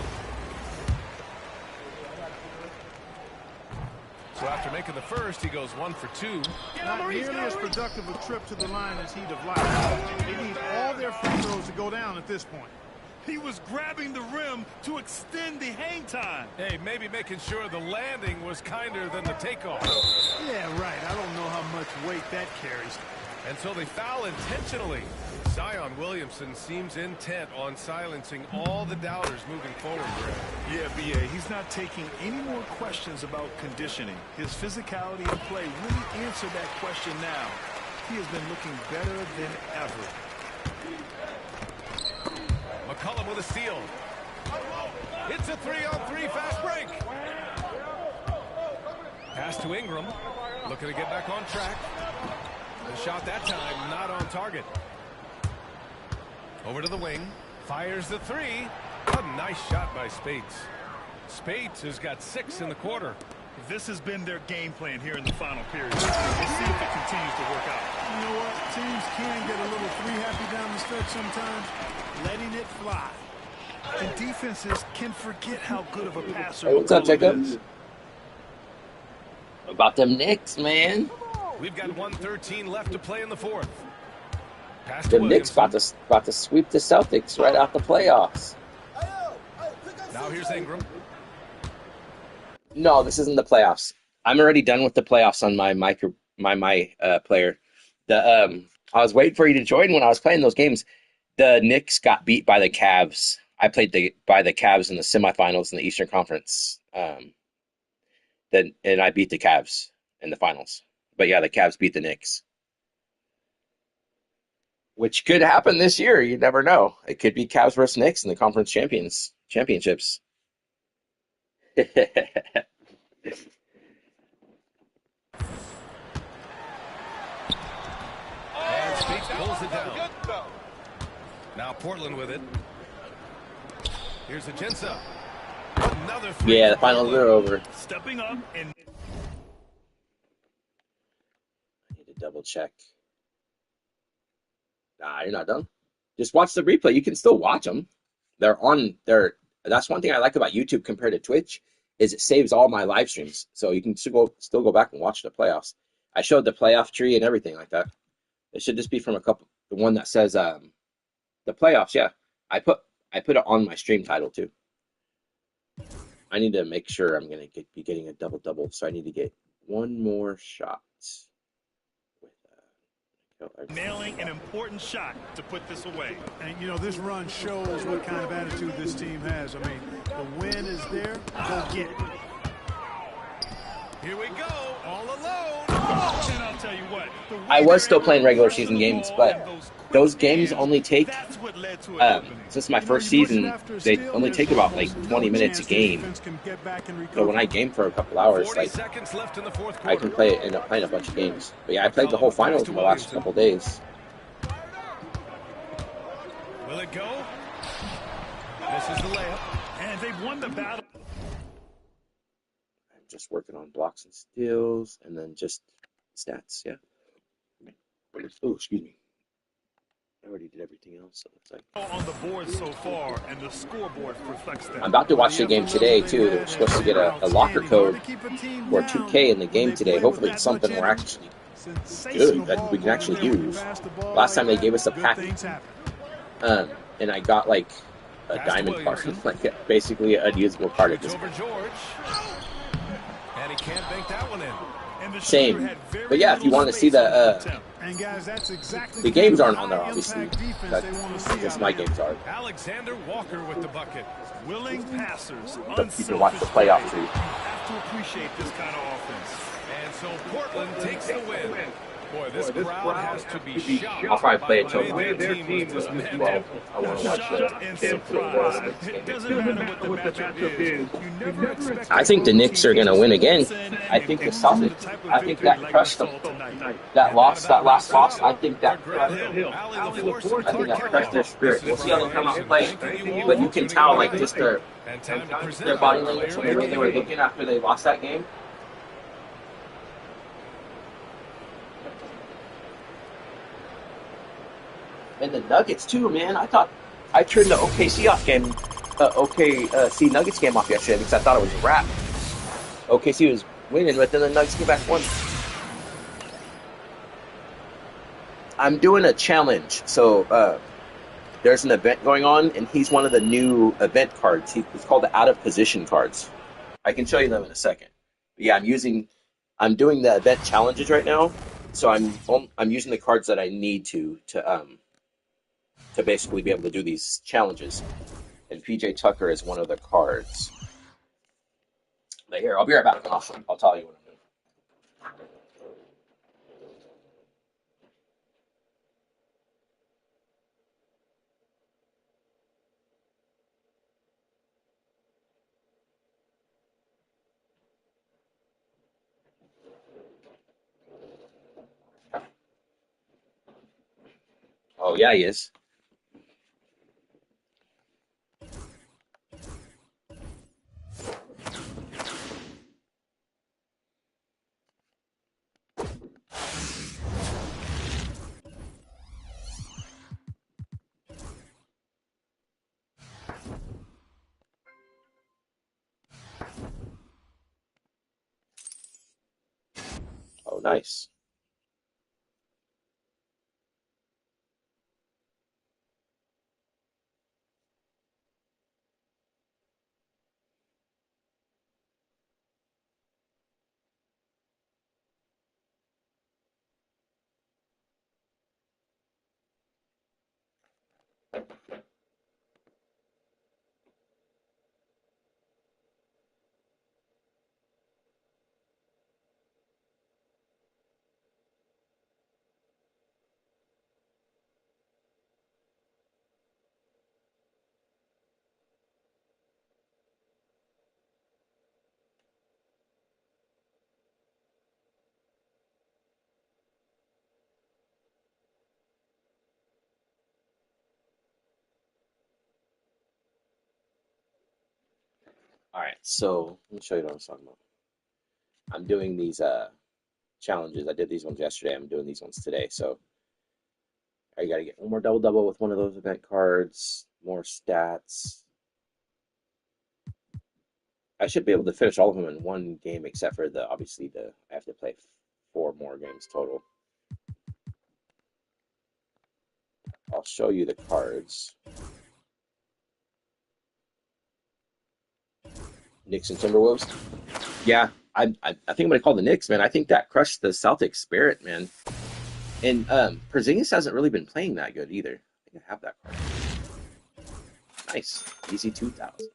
So after making the first, he goes 1 for 2. Not nearly as productive a trip to the line as he'd have liked. They need all their free throws to go down at this point. He was grabbing the rim to extend the hang time. Hey, maybe making sure the landing was kinder than the takeoff. Yeah, right. I don't know how much weight that carries. And so they foul intentionally. Zion Williamson seems intent on silencing all the doubters moving forward, Greg. Yeah, B.A., he's not taking any more questions about conditioning. His physicality and play really answer that question now. He has been looking better than ever. McCollum with a steal. It's a 3-on-3 fast break. Pass to Ingram. Looking to get back on track. The shot that time not on target. Over to the wing. Fires the three. A nice shot by Spates. Spates has got 6 in the quarter. This has been their game plan here in the final period. We'll see if it continues to work out. You know what? Teams can get a little three-happy down the stretch sometimes. Letting it fly. And defenses can forget how good of a passer Hey, what's up, McCollum Jacob? is. About them Knicks, man. We've got 1:13 left to play in the fourth. Pass to The Knicks Williamson. about to sweep the Celtics right out the playoffs. Now here's Ingram. No, this isn't the playoffs. I'm already done with the playoffs on my player. I was waiting for you to join when I was playing those games. The Knicks got beat by the Cavs. I played by the Cavs in the semifinals in the Eastern Conference. And I beat the Cavs in the finals. But yeah, the Cavs beat the Knicks. Which could happen this year. You never know. It could be Cavs versus Knicks in the conference championships. And Spates pulls it down. Now Portland with it. Here's Agenza. Another three. Yeah, the finals are over. Stepping up and I need to double check. Nah, you're not done. Just watch the replay. You can still watch them. They're on there. That's one thing I like about YouTube compared to Twitch is it saves all my live streams. So you can still go back and watch the playoffs. I showed the playoff tree and everything like that. It should just be from the one that says the playoffs. Yeah, I put it on my stream title too. I need to make sure I'm gonna be getting a double, so I need to get one more shot. nailing an important shot to put this away. And, you know, this run shows what kind of attitude this team has. I mean, the win is there. Go get it. Here we go, all alone. And I'll tell you what. I was still playing regular season games, but those games only take, since my first season, they only take about like 20 minutes a game. So when I game for a couple hours, 40 like seconds left in the fourth I quarter. can end up playing a bunch of games. But yeah, I played the whole finals in the last couple days. Will it go? This is the layup. And they've won the battle. I'm just working on blocks and steals, and then just stats. Yeah. Oh, excuse me. I already did everything else. So it's like On the board so far, and the scoreboard reflects that. I'm about to watch the game today too. They're supposed to get a locker code for 2K in the game today. Hopefully it's something we're actually good that we can actually use. Last time they gave us a pack, and I got like a diamond card, like basically an unusable card at It's this over point. George. he can't bank that one in. And the shooter Same. had very But yeah, if you little want to see space on the attempt. And guys, that's exactly the games kind of aren't on there, obviously. high-impact defense That, they want to see just out my of him. games are. Alexander Walker with the bucket. Willing passers, But you can watch the unselfish playoff play. too. You have to appreciate this kind of offense. And so Portland takes the win. Boy, this crowd has to be shocked I'll probably play it by till the way their team was dismantled. I want to watch Shocked and surprised. It doesn't matter what the matchup is. You never expect I think the Knicks are going to win again. I think the Celtics, I think that crushed them. That last loss, I think that crushed them. I think that crushed their spirit. We'll see how they come out and play. But you can tell, like, just their body language, the way they were looking after they lost that game. And the Nuggets too, man. I thought I turned the OKC off game, OKC Nuggets game off yesterday because I thought it was a wrap. OKC was winning, but then the Nuggets came back and won. I'm doing a challenge, so there's an event going on, and he's one of the new event cards. It's called the out of position cards. I can show you them in a second. But yeah, I'm doing the event challenges right now, so I'm using the cards that I need to basically be able to do these challenges. And PJ Tucker is one of the cards. But here, I'll be right back. I'll tell you what I'm doing. Oh, yeah, he is. Oh, nice. All right, so let me show you what I'm talking about. I'm doing these challenges. I did these ones yesterday. I'm doing these ones today. So I got to get one more double with one of those event cards, more stats. I should be able to finish all of them in one game, except for obviously I have to play 4 more games total. I'll show you the cards. Knicks and Timberwolves. Yeah, I think I'm gonna call the Knicks, man. I think that crushed the Celtics spirit, man. And Porzingis hasn't really been playing that good either. I think I have that card. Nice, easy 2000.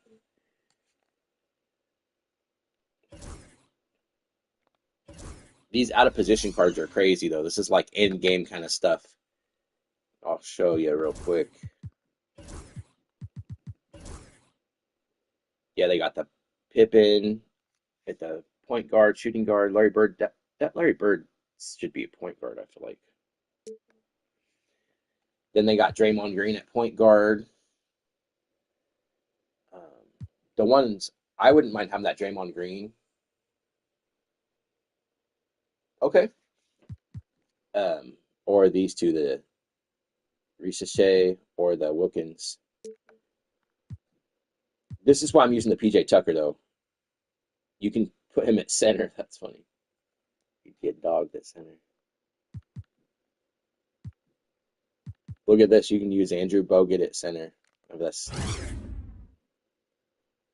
These out of position cards are crazy though. This is like in game kind of stuff. I'll show you real quick. Yeah, they got the Pippen at the point guard, shooting guard, Larry Bird. That Larry Bird should be a point guard, I feel like. Then they got Draymond Green at point guard. The ones I wouldn't mind having that Draymond Green. Okay. Or these two, the JAZZY-J or the Wilkins. This is why I'm using the PJ Tucker though. You can put him at center. That's funny. He'd get dogged at center. Look at this. You can use Andrew Bogut at center. That's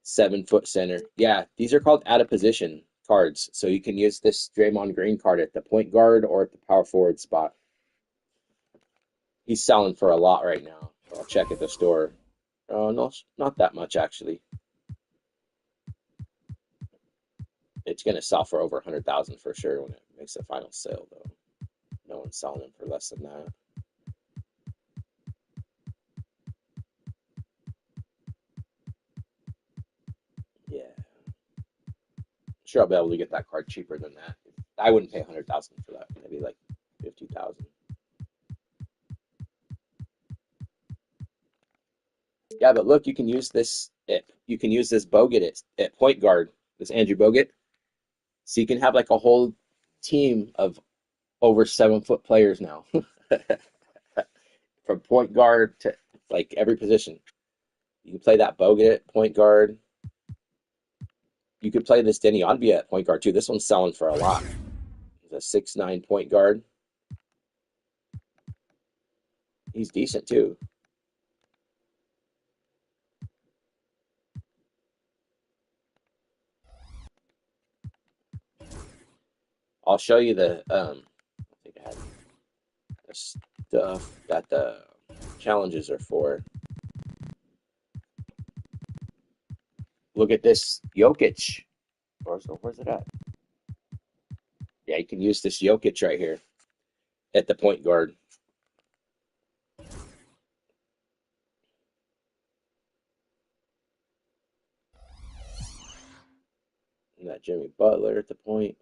7-foot center. Yeah, these are called out of position. cards. So you can use this Draymond Green card at the point guard or at the power forward spot. He's selling for a lot right now. I'll check at the store. Oh, no, not that much actually. It's gonna sell for over 100,000 for sure when it makes a final sale, though. No one's selling them for less than that. Yeah, sure I'll be able to get that card cheaper than that. I wouldn't pay 100,000 for that. Maybe like 50,000. Yeah, but look, you can use this. You can use this Bogut at point guard. This Andrew Bogut. So you can have like a whole team of over 7-foot players now, from point guard to like every position. You can play that Bogut at point guard. You could play this Denny Onvia at point guard too. This one's selling for a lot. He's a 6'9" point guard. He's decent too. I'll show you the I think I had the stuff that the challenges are for. Look at this Jokic. Where's it at? Yeah, you can use this Jokic right here at the point guard. And that Jimmy Butler at the point.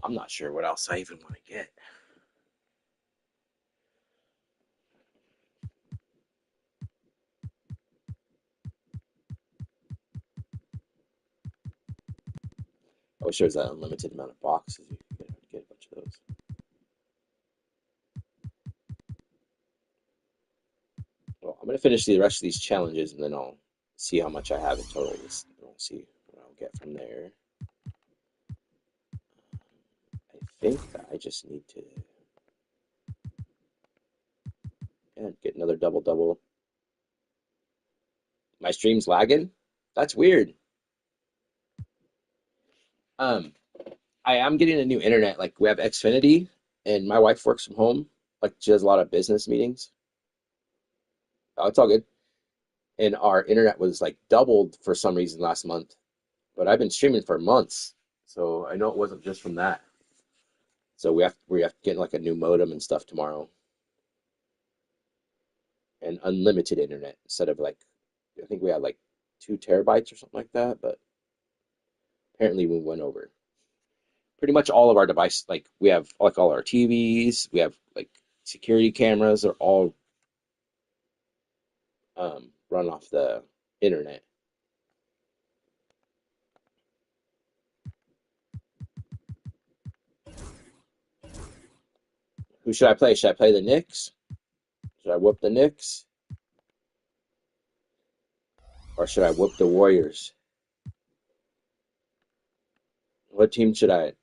I'm not sure what else I even want to get. I wish there was an unlimited amount of boxes. You could get a bunch of those. Well, I'm going to finish the rest of these challenges, and then I'll see how much I have in total. We'll see what I'll get from there. I think that I just need to get another double-double. My stream's lagging? That's weird. I am getting a new internet. Like, we have Xfinity, and my wife works from home. Like, she has a lot of business meetings. Oh, it's all good. And our internet was like doubled for some reason last month. But I've been streaming for months, so I know it wasn't just from that. So we have to get like a new modem and stuff tomorrow. And unlimited internet instead of like, I think we had like 2 terabytes or something like that, but apparently we went over. Pretty much all of our devices, like we have like all our TVs, we have like security cameras, are all run off the internet. Who should I play? Should I play the Knicks? Should I whoop the Knicks? Or should I whoop the Warriors? What team should I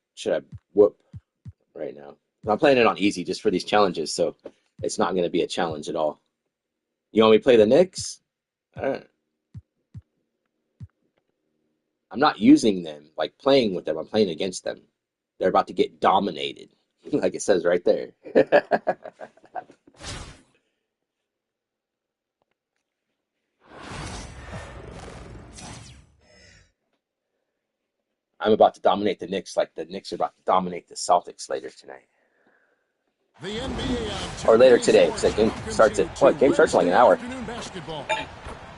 whoop right now? I'm playing it on easy just for these challenges, so it's not going to be a challenge at all. You want me to play the Knicks? All right. I'm not using them, like playing with them. I'm playing against them. They're about to get dominated, like it says right there. I'm about to dominate the Knicks like the Knicks are about to dominate the Celtics later tonight. The NBA or later today, because the game starts at, what, game starts in like an hour.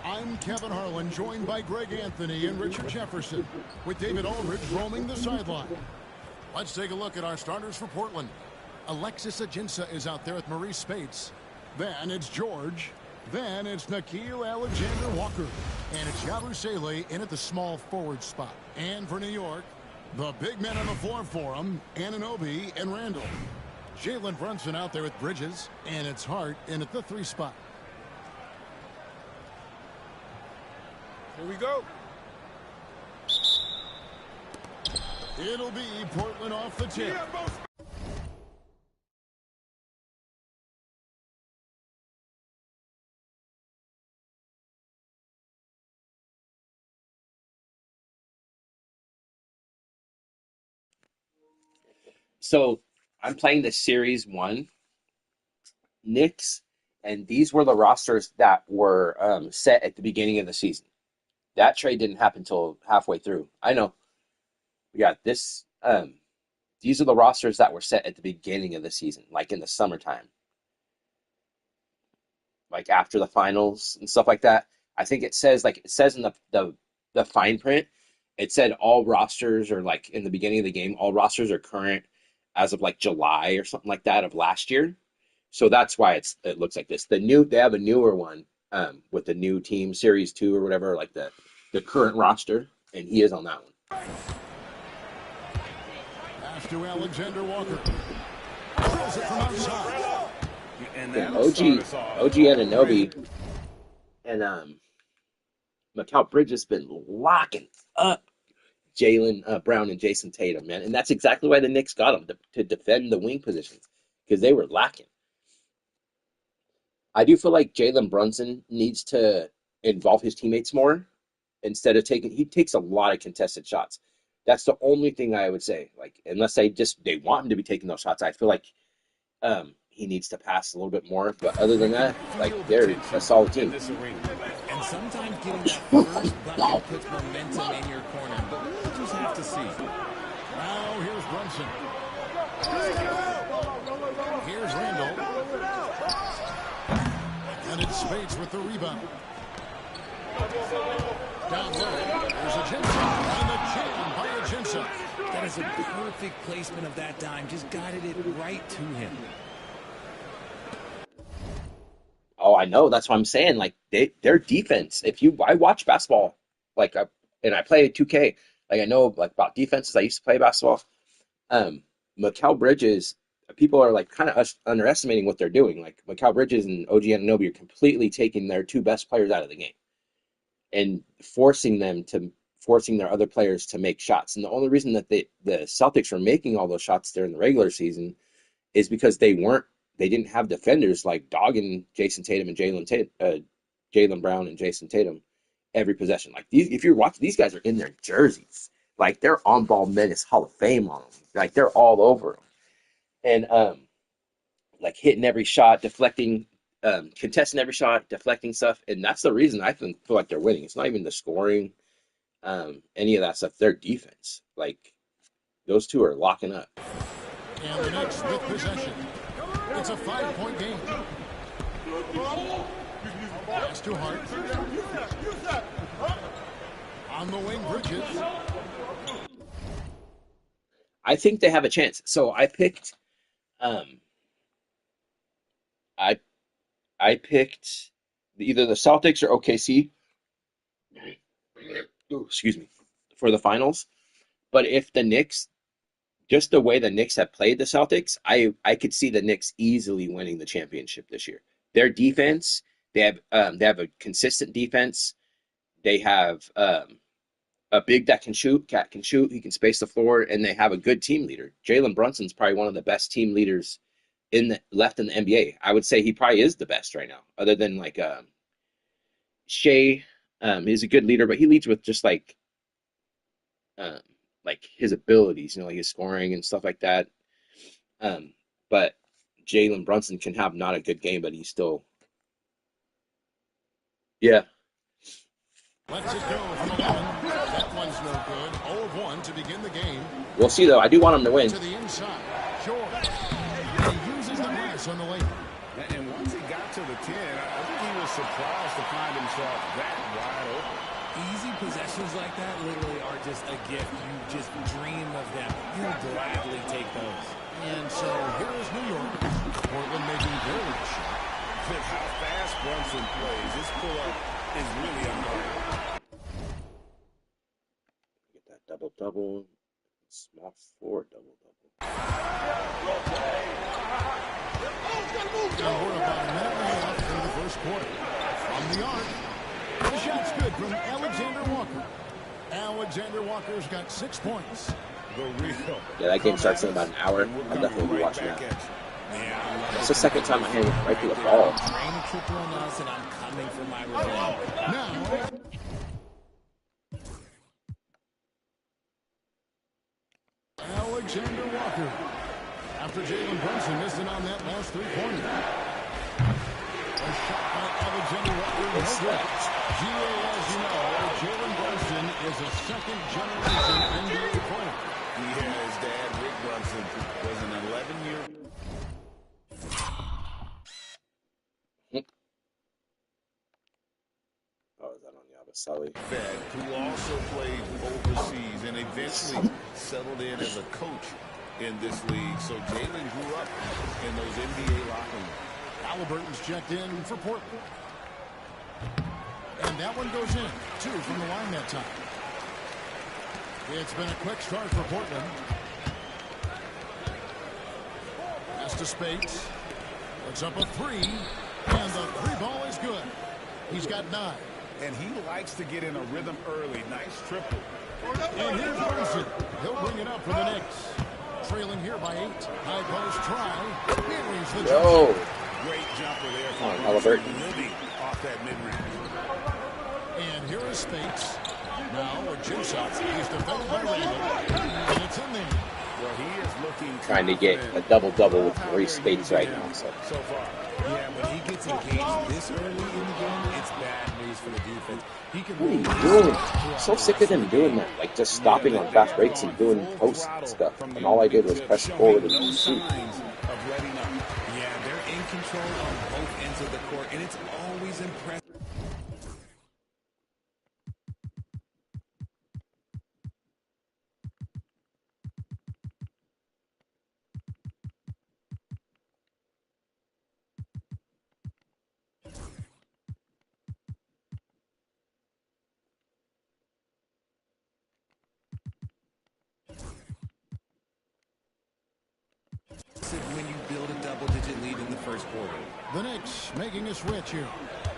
I'm Kevin Harlan, joined by Greg Anthony and Richard Jefferson, with David Aldridge roaming the sideline. Let's take a look at our starters for Portland. Alexis Ajinça is out there with Maurice Spates. Then it's George. Then it's Nickeil Alexander-Walker. And it's Yabusele in at the small forward spot. And for New York, the big men on the floor for him, Anunoby and Randall. Jalen Brunson out there with Bridges. And it's Hart in at the 3 spot. Here we go. It'll be Portland off the tip. So I'm playing the Series 1 Knicks, and these were the rosters that were set at the beginning of the season. That trade didn't happen until halfway through. I know. Yeah, these are the rosters that were set at the beginning of the season, like in the summertime, like after the finals and stuff like that. I think it says in the fine print, it said all rosters are like in the beginning of the game, all rosters are current as of like July or something like that of last year. So that's why it looks like this. They have a newer one with the new team Series 2 or whatever, like the current roster, and he is on that one. Pass to Alexander Walker. Throws it from outside. And Yeah, OG Anunoby and Mikal Bridges been locking up Jaylen Brown and Jason Tatum, man, and that's exactly why the Knicks got them to defend the wing positions because they were lacking. I do feel like Jalen Brunson needs to involve his teammates more instead of he takes a lot of contested shots. That's the only thing I would say. Like, unless they want him to be taking those shots, I feel like he needs to pass a little bit more. But other than that, like, they're a solid team. And sometimes getting that first bucket puts momentum in your corner, but we'll just have to see. Now here's Brunson. Here's Randall. And it's Spades with the rebound. Down low. There's a Jensen. And the jam by a Jensen. That is a perfect placement of that dime. Just guided it right to him. Oh, I know. That's what I'm saying. Like, their defense. I watch basketball, like, and I play 2K. Like, I know like about defenses. I used to play basketball. Mikal Bridges, people are like kind of underestimating what they're doing. Like, Mikal Bridges and OG Anunoby are completely taking their two best players out of the game and forcing their other players to make shots. And the only reason that the Celtics were making all those shots during the regular season is because they didn't have defenders like dogging Jason Tatum and Jaylen Brown and Jason Tatum every possession. Like, if you're watching, these guys are in their jerseys. Like, they're on-ball menace Hall of Fame on them. Like, they're all over them. And like hitting every shot, deflecting, contesting every shot, deflecting stuff. And that's the reason I feel like they're winning. It's not even the scoring, any of that stuff. Their defense. Like, those two are locking up. And the Knicks with possession. It's a 5-point game. Pass to Hart. On the wing, Bridges. I think they have a chance. So I picked I picked either the Celtics or OKC. Ooh, excuse me, for the finals. But if the Knicks, just the way the Knicks have played the Celtics, I could see the Knicks easily winning the championship this year. Their defense, they have a consistent defense. They have a big that can shoot. Cat can shoot. He can space the floor, and they have a good team leader. Jalen Brunson's probably one of the best team leaders left in the NBA. I would say he probably is the best right now, other than like Shea. He's a good leader, but he leads with just like his abilities, like his scoring and stuff like that. But Jalen Brunson can have not a good game, but he's still, yeah. Let's it go from 11. That one's no good. 0 of 1 to begin the game. We'll see, though. I do want him to win. To the inside. George. He uses the brass on the lane. And once he got to the 10, I think he was surprised to find himself that wide open. Easy possessions like that literally are just a gift. You just dream of them. You gladly take those. And so here is New York. Portland making their lead shot. With how fast Brunson plays, his pull-up is really unbelievable. Get that double-double. Small forward double-double. Now we're about a minute and a half into the first quarter. From the arc. The shot's good from Alexander Walker. Alexander Walker's got 6 points. Yeah, that game starts in about an hour. I'll definitely be watching that. It's the second time I hit it right through the ball. Drain a triple on us, and I'm coming for my revenge. Now, Alexander Walker. After Jalen Brunson missing on that last three-pointer. A shot by Alexander Walker. What's that? As you know, Jalen Brunson is a second-generation NBA player. Yeah, his dad, Rick Brunson, was an 11-year... Oh, is that on Yabusele? Fed, who also played overseas and eventually settled in as a coach in this league. So Jalen grew up in those NBA locker rooms. Halliburton's checked in for Portland. And that one goes in. 2 from the line that time. It's been a quick start for Portland. Pass to Spates. Puts up a 3. And the 3-ball is good. He's got 9. And he likes to get in a rhythm early. Nice triple. And here's Brunson. He'll bring it up for the Knicks. Trailing here by 8. High post try. Buries the Yo! Great jumper there Come on, from Halliburton. living off that mid-range. And here is Spates. Now a jump shot. He's defended by Randall. And it's in there. Well, he is looking Trying to get a double-double with Maurice Spates right now. So far. Yeah, when he gets engaged this early in the game, it's bad news for the defense. He can what are you doing? So sick of them doing that. Like just stopping on fast breaks and doing post stuff. And all I did was press forward and No shoot. signs of letting up. Yeah, they're in control on both ends of the court, and it's always impressive. When you build a double-digit lead in the first quarter. The Knicks making a switch here.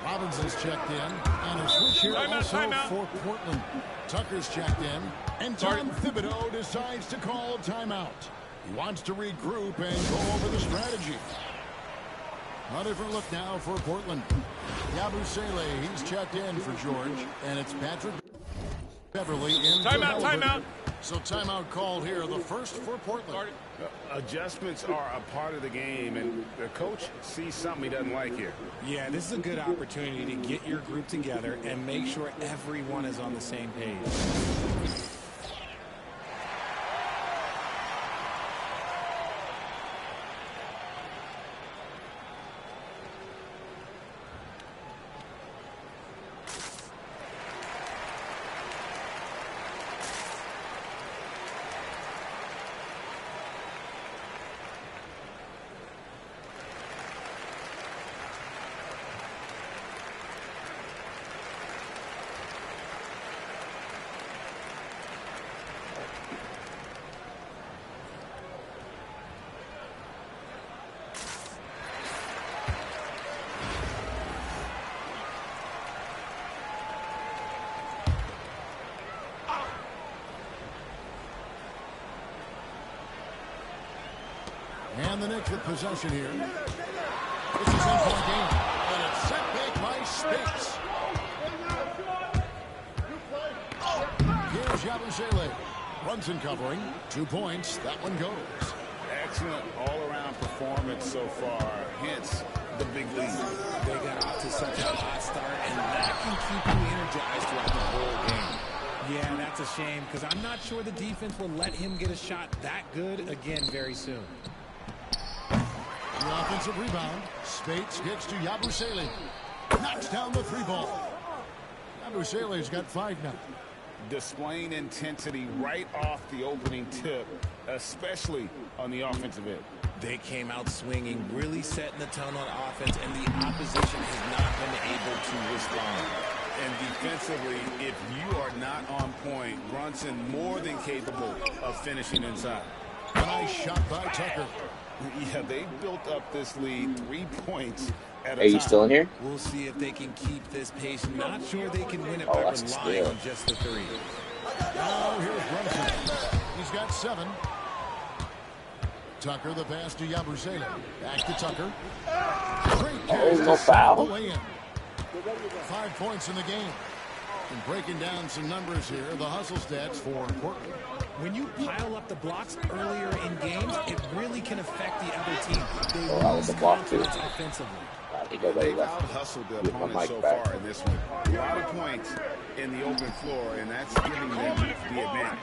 Robinson's checked in. And a switch here also for Portland. Tucker's checked in. And Tom Thibodeau decides to call a timeout. He wants to regroup and go over the strategy. A different look now for Portland. Yabusele, he's checked in for George. And it's Patrick Beverly in. Timeout. So timeout called here, the first for Portland. Adjustments are a part of the game, and the coach sees something he doesn't like here. Yeah, this is a good opportunity to get your group together and make sure everyone is on the same page. And the Knicks with possession here. This is in for a game. And it's set back by Spates. Here's Yabusele. Brunson covering. 2 points. That one goes. Excellent all-around performance so far, hence the big lead. They got off to such a hot start, and that can keep you energized throughout the whole game. Yeah, that's a shame, because I'm not sure the defense will let him get a shot that good again very soon. The offensive rebound. Spates gets to Yabusele. Knocks down the 3-ball. Yabusele's got 5 now. Displaying intensity right off the opening tip, especially on the offensive end. They came out swinging, really setting the tone on offense, and the opposition has not been able to respond. And defensively, if you are not on point, Brunson more than capable of finishing inside. Nice shot by Tucker. Yeah, they built up this lead 3 points at Are a you time. still in here? We'll see if they can keep this pace. Not sure they can win it Oh, by that's a relying steal. on just the three. Now here's Brunson. He's got 7. Tucker, the pass to Yabusele. Back to Tucker. Great catch. Oh, no foul. The lay-in. 5 points in the game. And breaking down some numbers here, the hustle stats for Portland. When you pile up the blocks earlier in games, it really can affect the other team. They Oh, that was a block, too. confidence offensively. I think nobody They've left. out-hustled the Get my opponent mic so back. far in this one. A lot of points in the open floor, and that's giving them the advantage.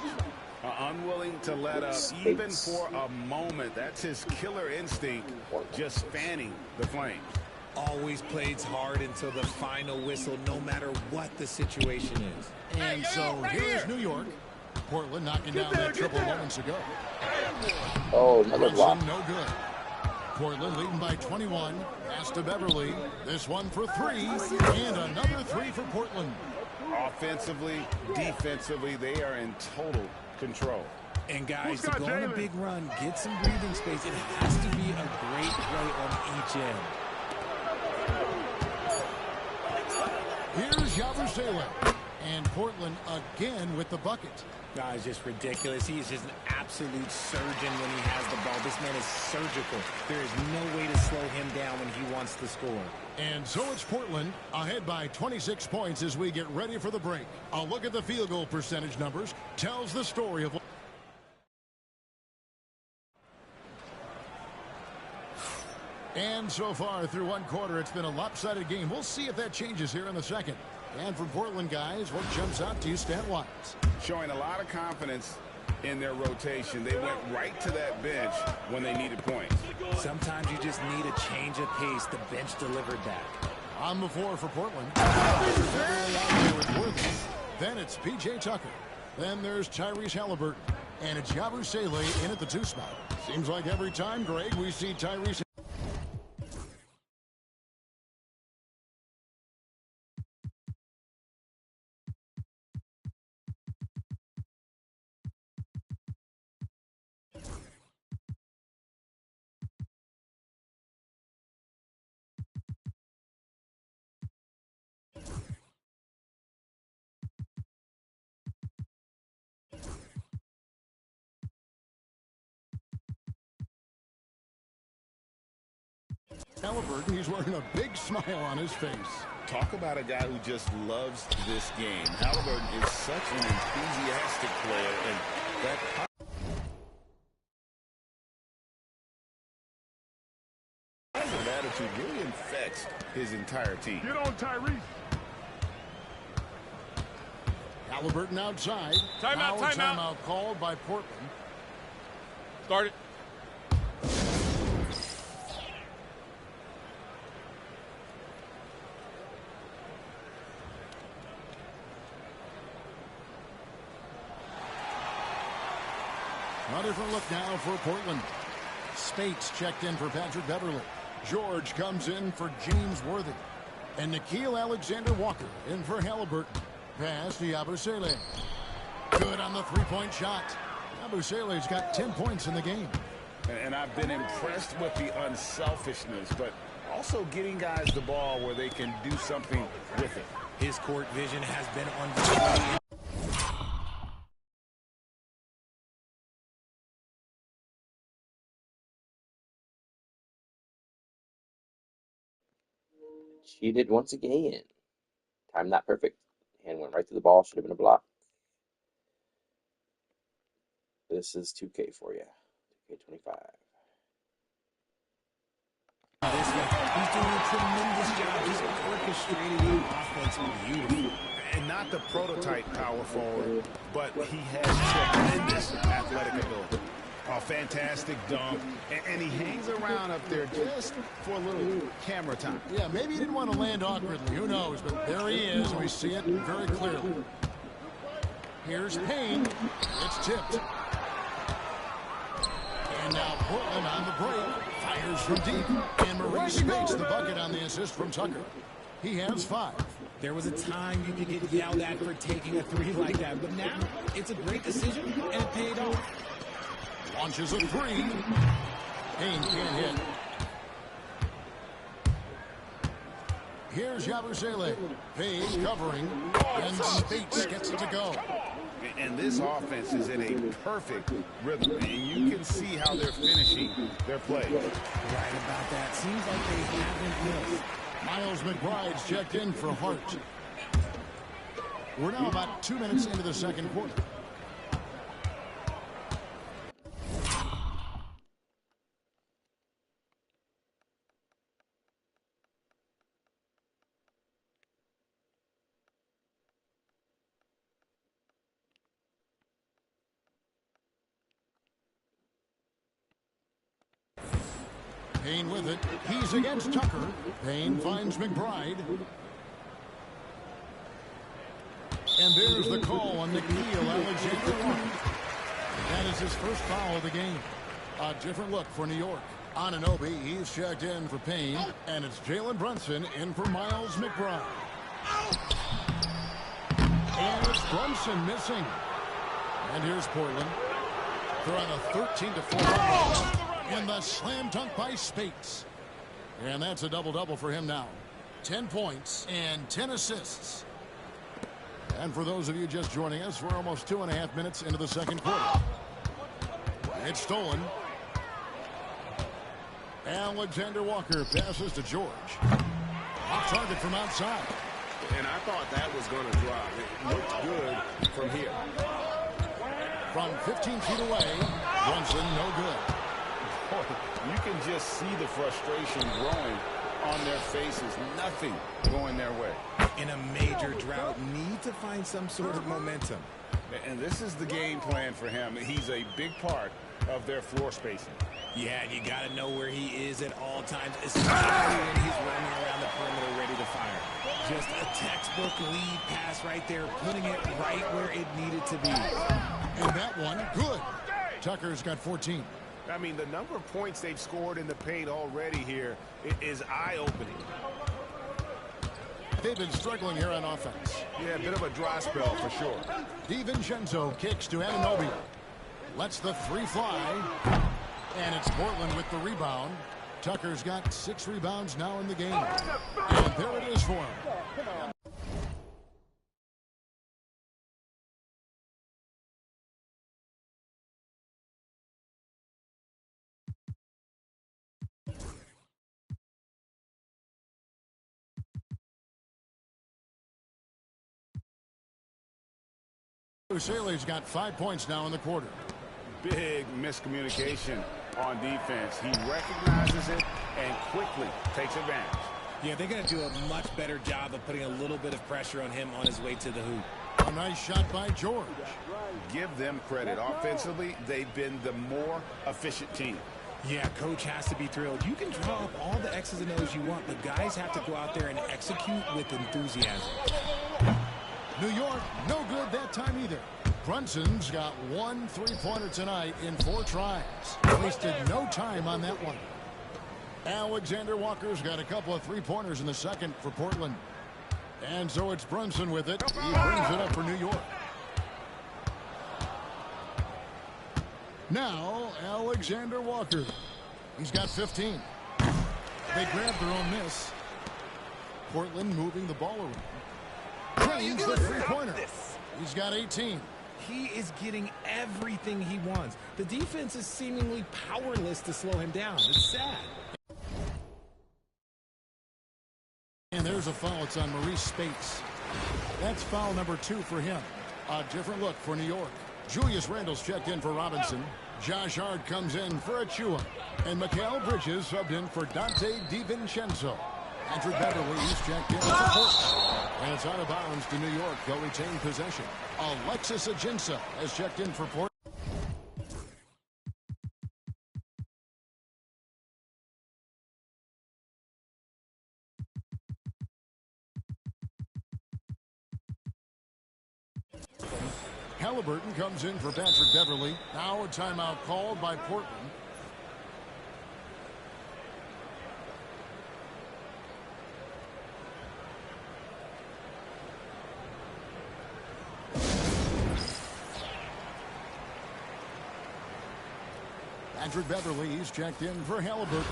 Unwilling to let up even for a moment. That's his killer instinct, just fanning the flames. Always plays hard until the final whistle, no matter what the situation is. And so here's New York. Portland knocking down that triple moments ago. Oh, another block. Brunson, no good. Portland leading by 21. Pass to Beverly. This one for 3. And another 3 for Portland. Offensively, defensively, they are in total control. And guys, to go on a big run, get some breathing space, it has to be a great play on each end. Here's Yabusele. And Portland again with the bucket. Guys, just ridiculous. He is just an absolute surgeon when he has the ball. This man is surgical. There is no way to slow him down when he wants to score. And so it's Portland ahead by 26 points as we get ready for the break. A look at the field goal percentage numbers tells the story of... And so far through one quarter, it's been a lopsided game. We'll see if that changes here in the second. And from Portland, guys, what jumps out to you stat-wise? Showing a lot of confidence in their rotation. They went right to that bench when they needed points. Sometimes you just need a change of pace. The bench delivered that. On the floor for Portland. Then it's P.J. Tucker. Then there's Tyrese Halliburton. And it's Yabusele in at the 2 spot. Seems like every time, Greg, we see Tyrese. Halliburton, he's wearing a big smile on his face. Talk about a guy who just loves this game. Halliburton is such an enthusiastic player, and that positive attitude really infects his entire team. Get on, Tyrese. Halliburton outside. Timeout, Now a timeout. timeout called by Portland. Start it. A different look now for Portland. Spates checked in for Patrick Beverly. George comes in for James Worthy. And Nickeil Alexander-Walker in for Halliburton. Pass to Yabusele. Good on the three-point shot. Yabusele's got 10 points in the game. And I've been impressed with the unselfishness, but also getting guys the ball where they can do something with it. His court vision has been on display. Cheated once again. Time not perfect. Hand went right to the ball. Should have been a block. This is 2K for you. 2K25. This one, he's doing a tremendous job just orchestrating the offense beautifully. And not the prototype power forward, but he has tremendous athletic ability. A fantastic dunk, and he hangs around up there just for a little camera time. Yeah, maybe he didn't want to land awkwardly. Who knows? But there he is. We see it very clearly. Here's Payne. It's tipped. And now Portland on the break. Fires from deep. And Maurice Spates the bucket on the assist from Tucker. He has 5. There was a time you could get yelled at for taking a three like that, but now it's a great decision, and it paid off. Launches a 3. Payne can't hit. Here's JAZZY-J. Payne covering, and Spates gets it to go. And this offense is in a perfect rhythm, and you can see how they're finishing their play. Right about that. Seems like they haven't missed. Miles McBride's checked in for Hart. We're now about 2 minutes into the second quarter. Payne with it. He's against Tucker. Payne finds McBride. And there's the call on Nickeil Alexander-Walker. That is his first foul of the game. A different look for New York. Anunoby, he's checked in for Payne. And it's Jalen Brunson in for Miles McBride. And it's Brunson missing. And here's Portland. They're on a 13-4. And the slam dunk by Spates. And that's a double-double for him now. 10 points and 10 assists. And for those of you just joining us, we're almost 2.5 minutes into the second quarter. It's stolen. Alexander Walker passes to George. Off target from outside. And I thought that was going to drop. It looked good from here. From 15 feet away, Brunson no good. You can just see the frustration growing on their faces. Nothing going their way. In a major drought, need to find some sort of momentum. And this is the game plan for him. He's a big part of their floor spacing. Yeah, and you got to know where he is at all times, especially when he's running around the perimeter ready to fire. Just a textbook lead pass right there, putting it right where it needed to be. And that one, good. Tucker's got 14. I mean, the number of points they've scored in the paint already here is eye-opening. They've been struggling here on offense. Yeah, a bit of a dry spell for sure. DiVincenzo kicks to Anunoby. Lets the three fly. And it's Portland with the rebound. Tucker's got 6 rebounds now in the game. And there it is for him. Saley's got 5 points now in the quarter. Big miscommunication on defense. He recognizes it and quickly takes advantage. Yeah, they're going to do a much better job of putting a little bit of pressure on him on his way to the hoop. A nice shot by George. Give them credit. Offensively, they've been the more efficient team. Yeah, coach has to be thrilled. You can draw up all the X's and O's you want, but guys have to go out there and execute with enthusiasm. New York, no good that time either. Brunson's got 1 3-pointer tonight in 4 tries. Wasted no time on that one. Alexander Walker's got a couple of 3-pointers in the second for Portland. And so it's Brunson with it. He brings it up for New York. Now, Alexander Walker. He's got 15. They grabbed their own miss. Portland moving the ball around. Drains the 3-pointer. He's got 18. He is getting everything he wants. The defense is seemingly powerless to slow him down. It's sad. And there's a foul. It's on Maurice Spates. That's foul number 2 for him. A different look for New York. Julius Randle's checked in for Robinson. Josh Hart comes in for Achua. And Mikal Bridges subbed in for Dante DiVincenzo. Andrew Beverly is checked in for Portland. And it's out of bounds to New York. They'll retain possession. Alexis Ajinça has checked in for Portland. Halliburton comes in for Patrick Beverly. Now a timeout called by Portland. Patrick Beverly, he's checked in for Halliburton.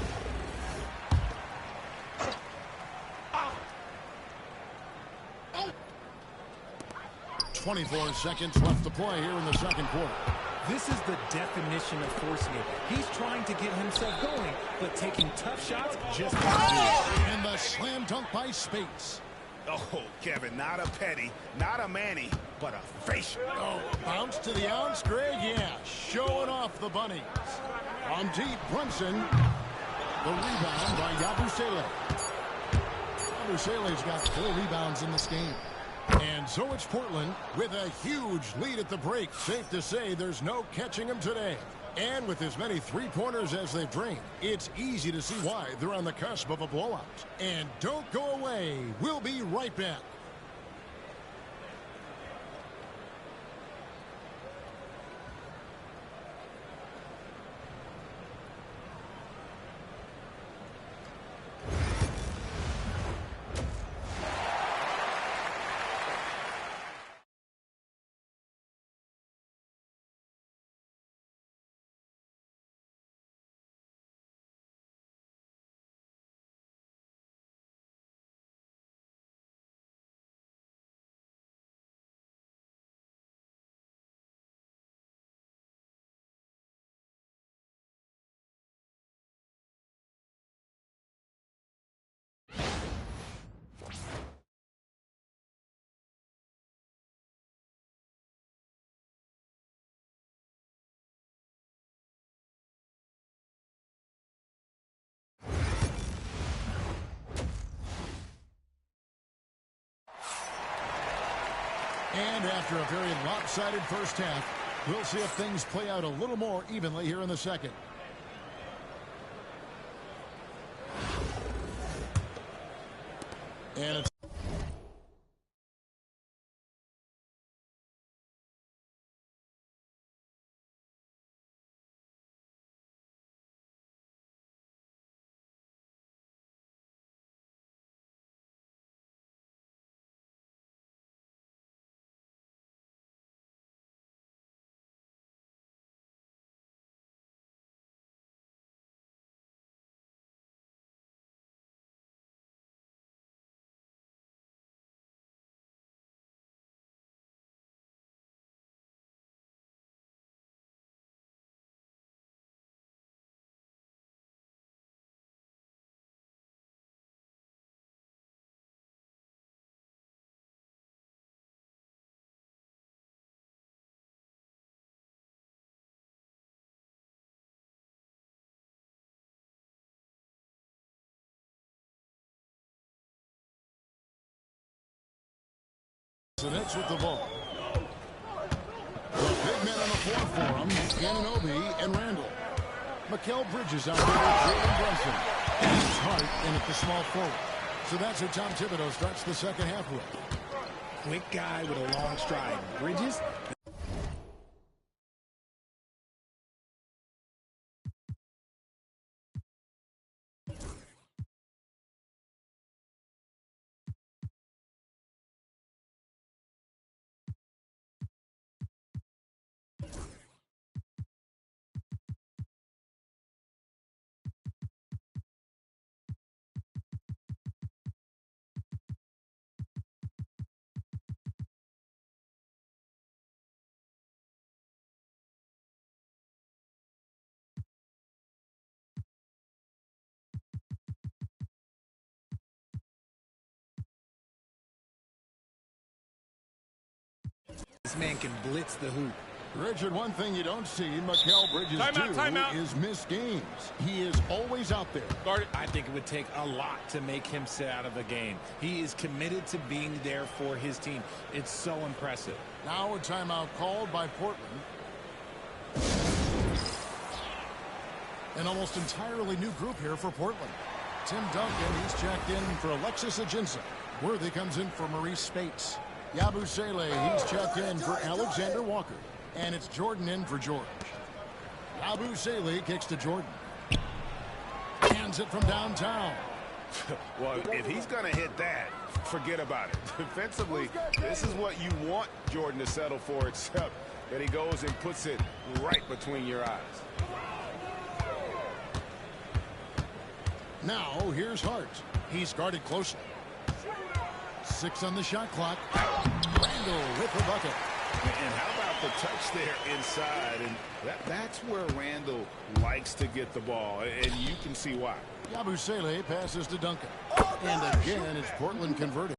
24 seconds left to play here in the second quarter. This is the definition of forcing it. He's trying to get himself going, but taking tough shots just won't do it. And the slam dunk by Spates. Oh, Kevin, not a petty, not a Manny, but a facial. Oh, bounce to the ounce, Greg. Yeah, showing off the bunnies. From deep, Brunson. The rebound by Yabusele. Yabusele's got 4 rebounds in this game. And so it's Portland with a huge lead at the break. Safe to say there's no catching them today. And with as many three-pointers as they've drained, it's easy to see why they're on the cusp of a blowout. And don't go away. We'll be right back. And after a very lopsided first half, we'll see if things play out a little more evenly here in the second. And it's the Knicks with the ball. The big men on the floor for them, Anunoby and Randall. Mikal Bridges out there with Jalen Brunson. And it's Hart in at the small forward. So that's who Tom Thibodeau starts the second half with. Quick guy with a long stride. Bridges. This man can blitz the hoop. Richard, one thing you don't see Mikal Bridges do is miss games. He is always out there. I think it would take a lot to make him sit out of a game. He is committed to being there for his team. It's so impressive. Now a timeout called by Portland. An almost entirely new group here for Portland. Tim Duncan, he's checked in for Alexis Ajinça. Worthy comes in for Maurice Spates. Yabusele, he's checked in for Alexander Walker. And it's Jordan in for George. Yabusele kicks to Jordan. Hands it from downtown. Well, if he's going to hit that, forget about it. Defensively, this is what you want Jordan to settle for, except that he goes and puts it right between your eyes. Now, here's Hart. He's guarded closely. 6 on the shot clock. Randall with the bucket. And how about the touch there inside? And that's where Randall likes to get the ball, and you can see why. JAZZY-J passes to Duncan. And again, it's Portland converted.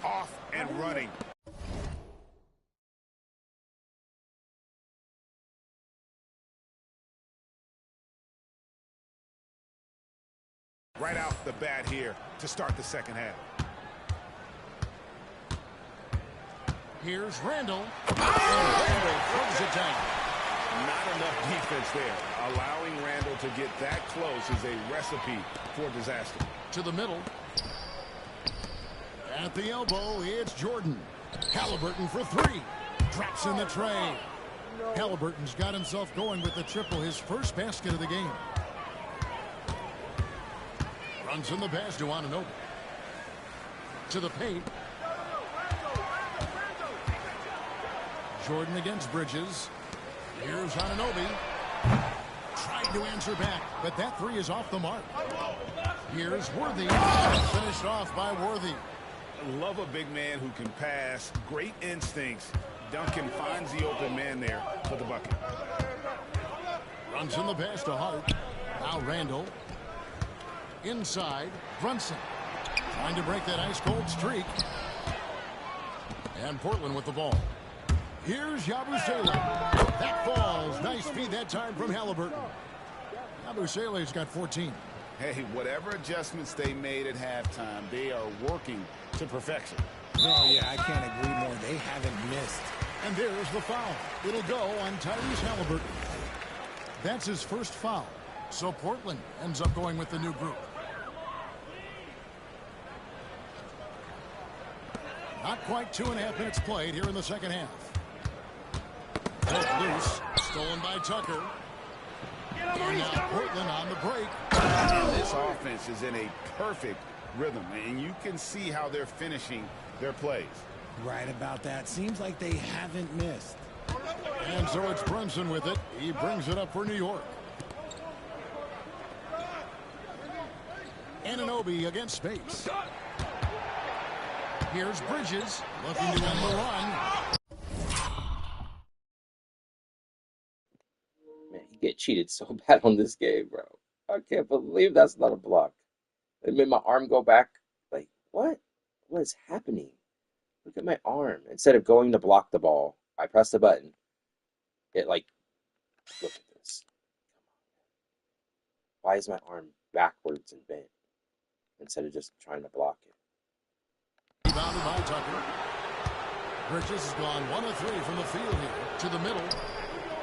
Off and running. Right out the bat here to start the second half. Here's Randall. And Randall throws it down. Not enough defense there. Allowing Randall to get that close is a recipe for disaster. To the middle. At the elbow, it's Jordan. Halliburton for three. Drops in the tray. Halliburton's got himself going with the triple, his first basket of the game. Runs in the pass to Anunoby. To the paint. Jordan against Bridges. Here's Anunoby. Tried to answer back, but that three is off the mark. Here's Worthy. Finished off by Worthy. Love a big man who can pass. Great instincts. Duncan finds the open man there for the bucket. Runs in the pass to Hart. Now Randall. Inside, Brunson. Trying to break that ice-cold streak. And Portland with the ball. Here's JAZZY-J. That falls. Nice feed that time from Halliburton. JAZZY-J's got 14. Hey, whatever adjustments they made at halftime, they are working to perfection. Oh, yeah, I can't agree more. They haven't missed. And there's the foul. It'll go on Tyrese Halliburton. That's his first foul. So Portland ends up going with the new group. Not quite 2.5 minutes played here in the second half. Pulled loose. Stolen by Tucker. And now Portland on the break. And this offense is in a perfect rhythm, and you can see how they're finishing their plays. Right about that. Seems like they haven't missed. And so it's Brunson with it. He brings it up for New York. Anunoby against space. Here's Bridges looking to end the run. Man, you get cheated so bad on this game, bro. I can't believe that's not a block. It made my arm go back. Like, what? What is happening? Look at my arm. Instead of going to block the ball, I press the button. It, like, look at this. Why is my arm backwards and bent instead of just trying to block it? Rebounded by Tucker. Bridges has gone 1 of 3 from the field here. To the middle.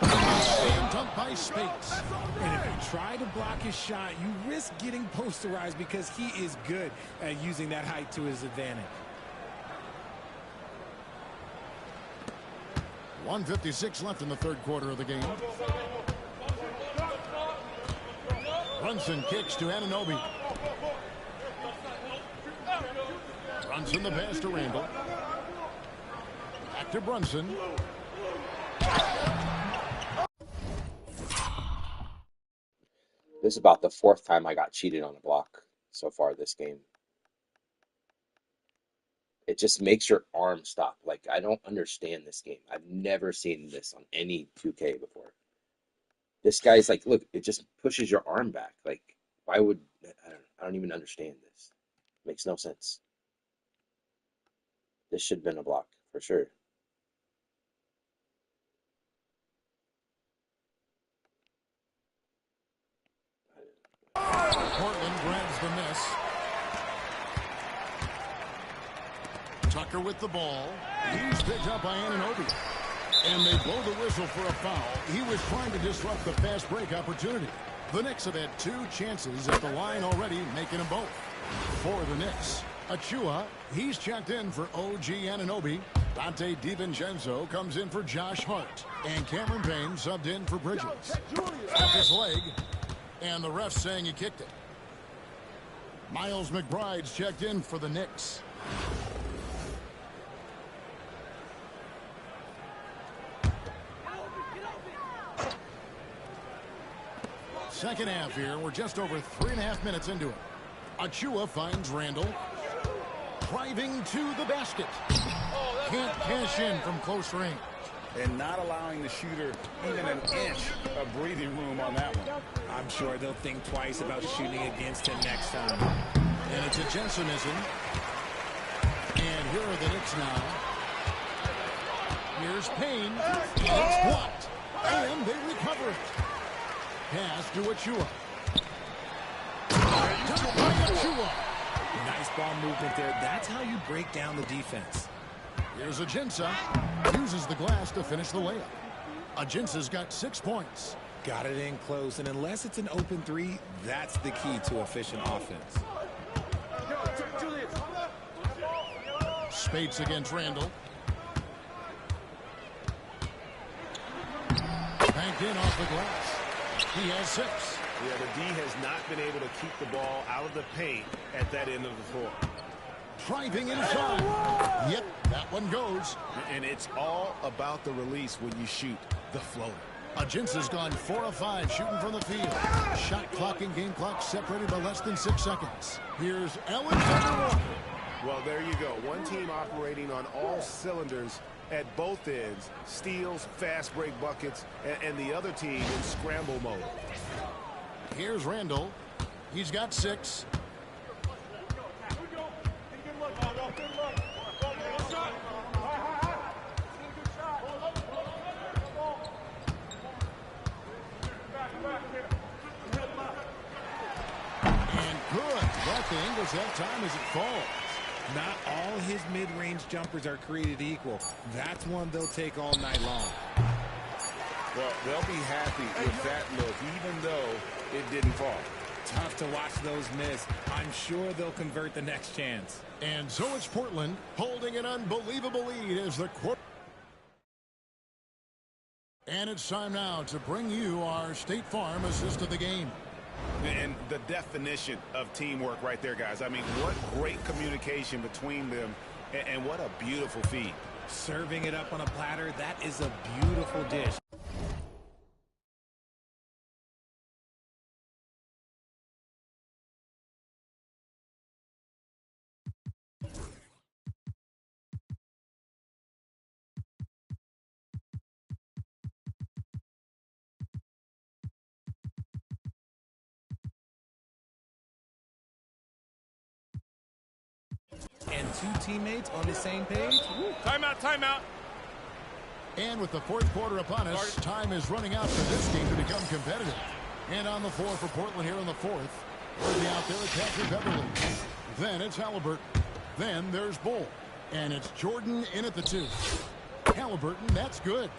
And dunked by Spates. And if you try to block his shot, you risk getting posterized because he is good at using that height to his advantage. 1:56 left in the third quarter of the game. Brunson kicks to Anunoby. Brunson the pass to Randall. Back to Brunson. This is about the 4th time I got cheated on a block so far this game. It just makes your arm stop. Like, I don't understand this game. I've never seen this on any 2K before. This guy's like, look, it just pushes your arm back. Like, why would, I don't even understand this. Makes no sense. This should have been a block, for sure. Portland grabs the miss. Tucker with the ball. He's picked up by Anunoby. And they blow the whistle for a foul. He was trying to disrupt the fast break opportunity. The Knicks have had 2 chances at the line already, making them both. For the Knicks, Achua, he's checked in for OG Anunoby. Dante DiVincenzo comes in for Josh Hart. And Cameron Payne subbed in for Bridges. Off his leg. And the ref saying he kicked it. Miles McBride's checked in for the Knicks. Second half here. We're just over 3.5 minutes into it. Achua finds Randall. Driving to the basket. Can't cash in from close range. And not allowing the shooter even an inch of breathing room on that one. I'm sure they'll think twice about shooting against him next time. And it's a Jensenism. And here are the Knicks now. Here's Payne. It's blocked. And they recover it. Pass to Achua. Achua. Nice ball movement there. That's how you break down the defense. Here's Ajinça. Uses the glass to finish the layup. Ajinça's got 6 points. Got it in close, and unless it's an open three, that's the key to efficient offense. Spates against Randall. Banked in off the glass. He has 6. Yeah, the D has not been able to keep the ball out of the paint at that end of the floor. Driving inside. Yep, that one goes. And it's all about the release when you shoot the floater. Ajinça's gone 4 of 5 shooting from the field. Shot clock and game clock separated by less than 6 seconds. Here's Alexander Walker. Well, there you go. One team operating on all cylinders at both ends. Steals, fast break buckets, and the other team in scramble mode. Here's Randall. He's got 6. The Ingles have time as it falls. Not all his mid-range jumpers are created equal. That's one they'll take all night long. Well, they'll be happy with that look, even though it didn't fall. Tough to watch those miss. I'm sure they'll convert the next chance. And so it's Portland holding an unbelievable lead as the quarter. And it's time now to bring you our State Farm assist of the game. And the definition of teamwork right there, guys. I mean, what great communication between them, and what a beautiful feed. Serving it up on a platter, that is a beautiful dish. And 2 teammates on the same page. Timeout, timeout. And with the 4th quarter upon us, time is running out for this game to become competitive. And on the floor for Portland here in the 4th. Worthy out there at Patrick Beverly. Then it's Halliburton. Then there's Bull. And it's Jordan in at the 2. Halliburton, that's good.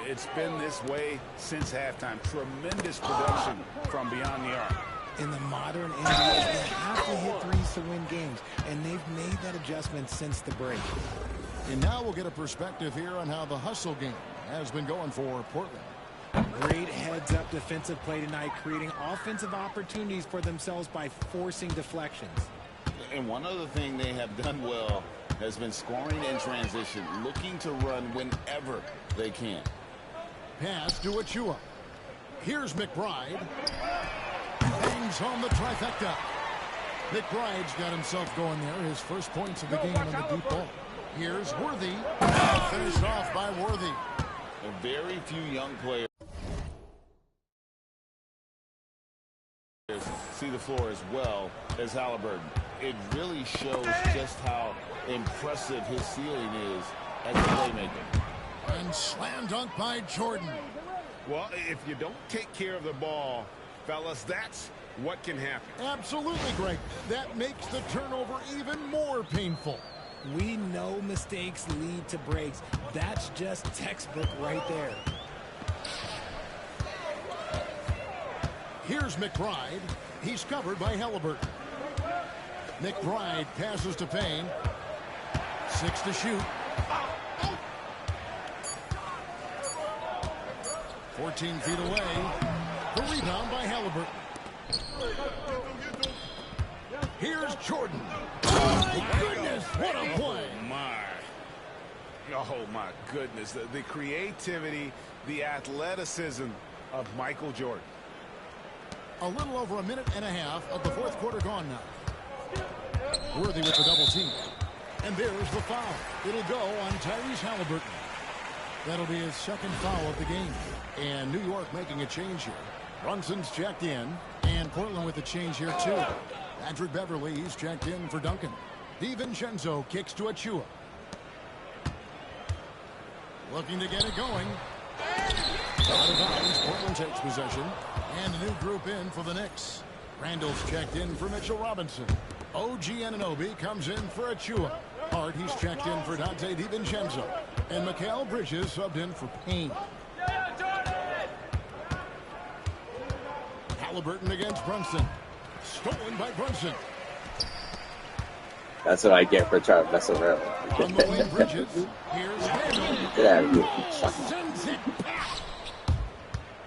It's been this way since halftime. Tremendous production from beyond the arc. In the modern NBA, they have to hit threes to win games, and they've made that adjustment since the break. And now we'll get a perspective here on how the hustle game has been going for Portland. Great heads-up defensive play tonight, creating offensive opportunities for themselves by forcing deflections. And one other thing they have done well has been scoring in transition, looking to run whenever they can. Pass to Achua. Here's McBride. Bangs home the trifecta. McBride's got himself going there. His first points of the game on the deep ball. Here's Worthy. Finished off by Worthy. Very few young players see the floor as well as Halliburton. It really shows just how impressive his ceiling is as a playmaker. And slam dunk by Jordan. Well, if you don't take care of the ball, fellas, that's what can happen. Absolutely, Greg. That makes the turnover even more painful. We know mistakes lead to breaks. That's just textbook right there. Here's McBride. He's covered by Halliburton. McBride passes to Payne. 6 to shoot. 14 feet away. The rebound by Halliburton. Here's Jordan. Oh, my goodness, what a play. Oh, my goodness. The creativity, the athleticism of Michael Jordan. A little over a minute and a half of the fourth quarter gone now. Worthy with the double team. And there's the foul. It'll go on Tyrese Halliburton. That'll be his second foul of the game. And New York making a change here. Brunson's checked in. And Portland with a change here, too. Patrick Beverley's checked in for Duncan. DiVincenzo kicks to Achua. Looking to get it going. Out of bounds, Portland takes possession. And a new group in for the Knicks. Randall's checked in for Mitchell Robinson. OG Anunoby comes in for Achua. Hart, he's checked in for Dante DiVincenzo. And Mikal Bridges subbed in for Payne. Halliburton against Brunson. Stolen by Brunson. That's what I get for trying to mess around. On the way, Bridges. Here's Randall. Get out of here. Sends it back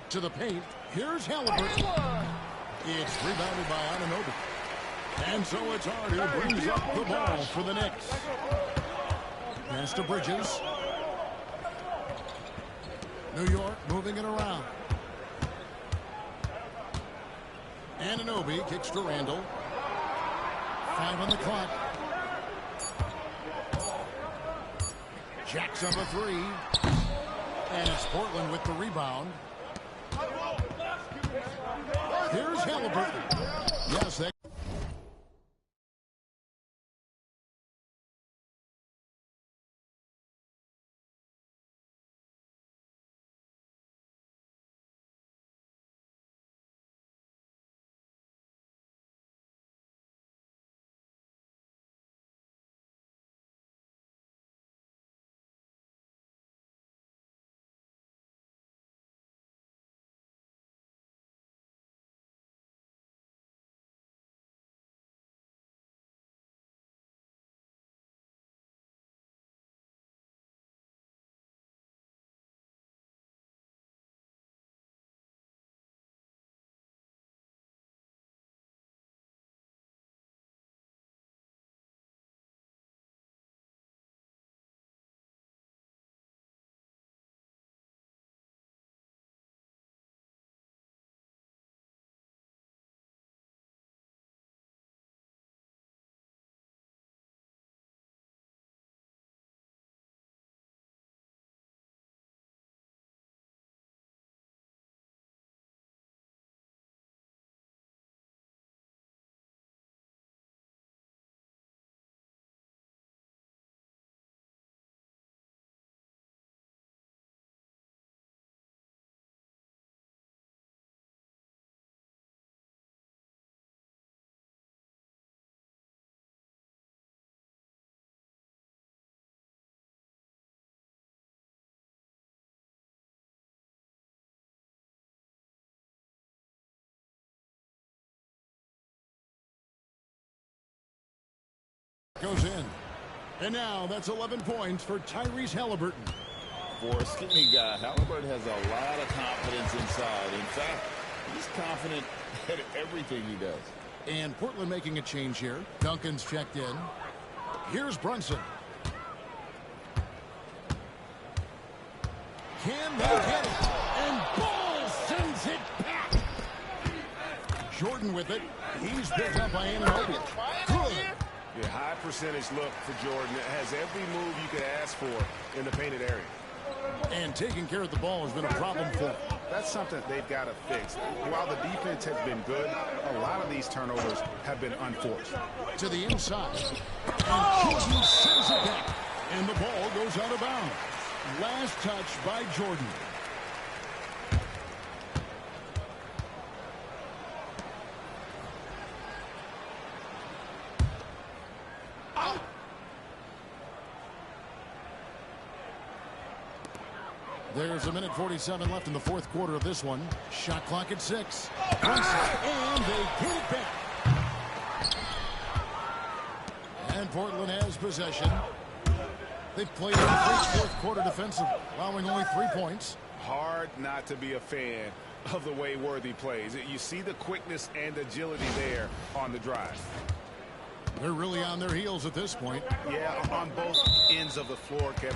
to the paint. Here's Halliburton. It's rebounded by Anunoby. And so it's Hart who brings up the ball for the Knicks. Pass to Bridges. New York moving it around. Anunoby kicks to Randall. 5 on the clock. Jacks up a 3. And it's Portland with the rebound. Here's Halliburton. Yes, they goes in. And now that's 11 points for Tyrese Halliburton. For a skinny guy, Halliburton has a lot of confidence inside. In fact, he's confident at everything he does. And Portland making a change here. Duncan's checked in. Here's Brunson. Can they get it? And Ball sends it back. Jordan with it. He's picked up by Anunoby. Good. Yeah, high percentage look for Jordan. It has every move you could ask for in the painted area. And taking care of the ball has been a problem for him. That's something they've got to fix. While the defense has been good, a lot of these turnovers have been unforced. To the inside. And Jordan sends it back. And the ball goes out of bounds. Last touch by Jordan. There's a minute 47 left in the fourth quarter of this one. Shot clock at 6. And they get it back. And Portland has possession. They've played a great fourth quarter defensively, allowing only 3 points. Hard not to be a fan of the way Worthy plays. You see the quickness and agility there on the drive. They're really on their heels at this point. Yeah, on both ends of the floor, Kevin.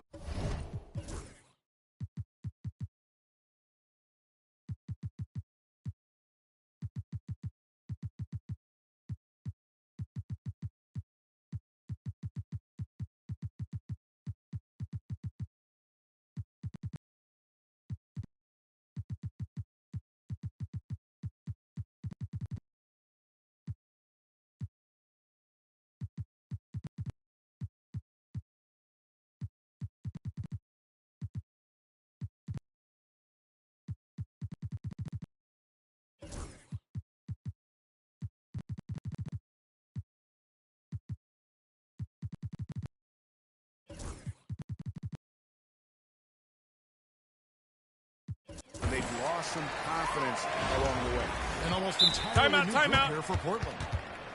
They've lost some confidence along the way. An almost entirely new group here for Portland.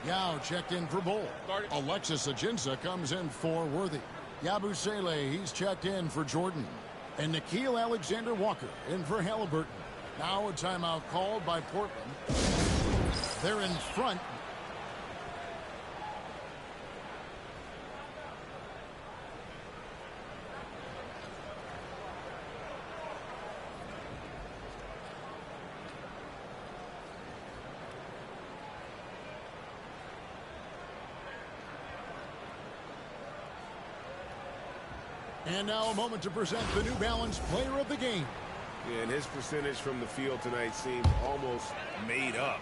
Yao checked in for Bull. Alexis Ajinça comes in for Worthy. Yabusele, he's checked in for Jordan. And Nikhil Alexander-Walker in for Halliburton. Now a timeout called by Portland. They're in front. And now a moment to present the New Balance Player of the Game. Yeah, and his percentage from the field tonight seems almost made up.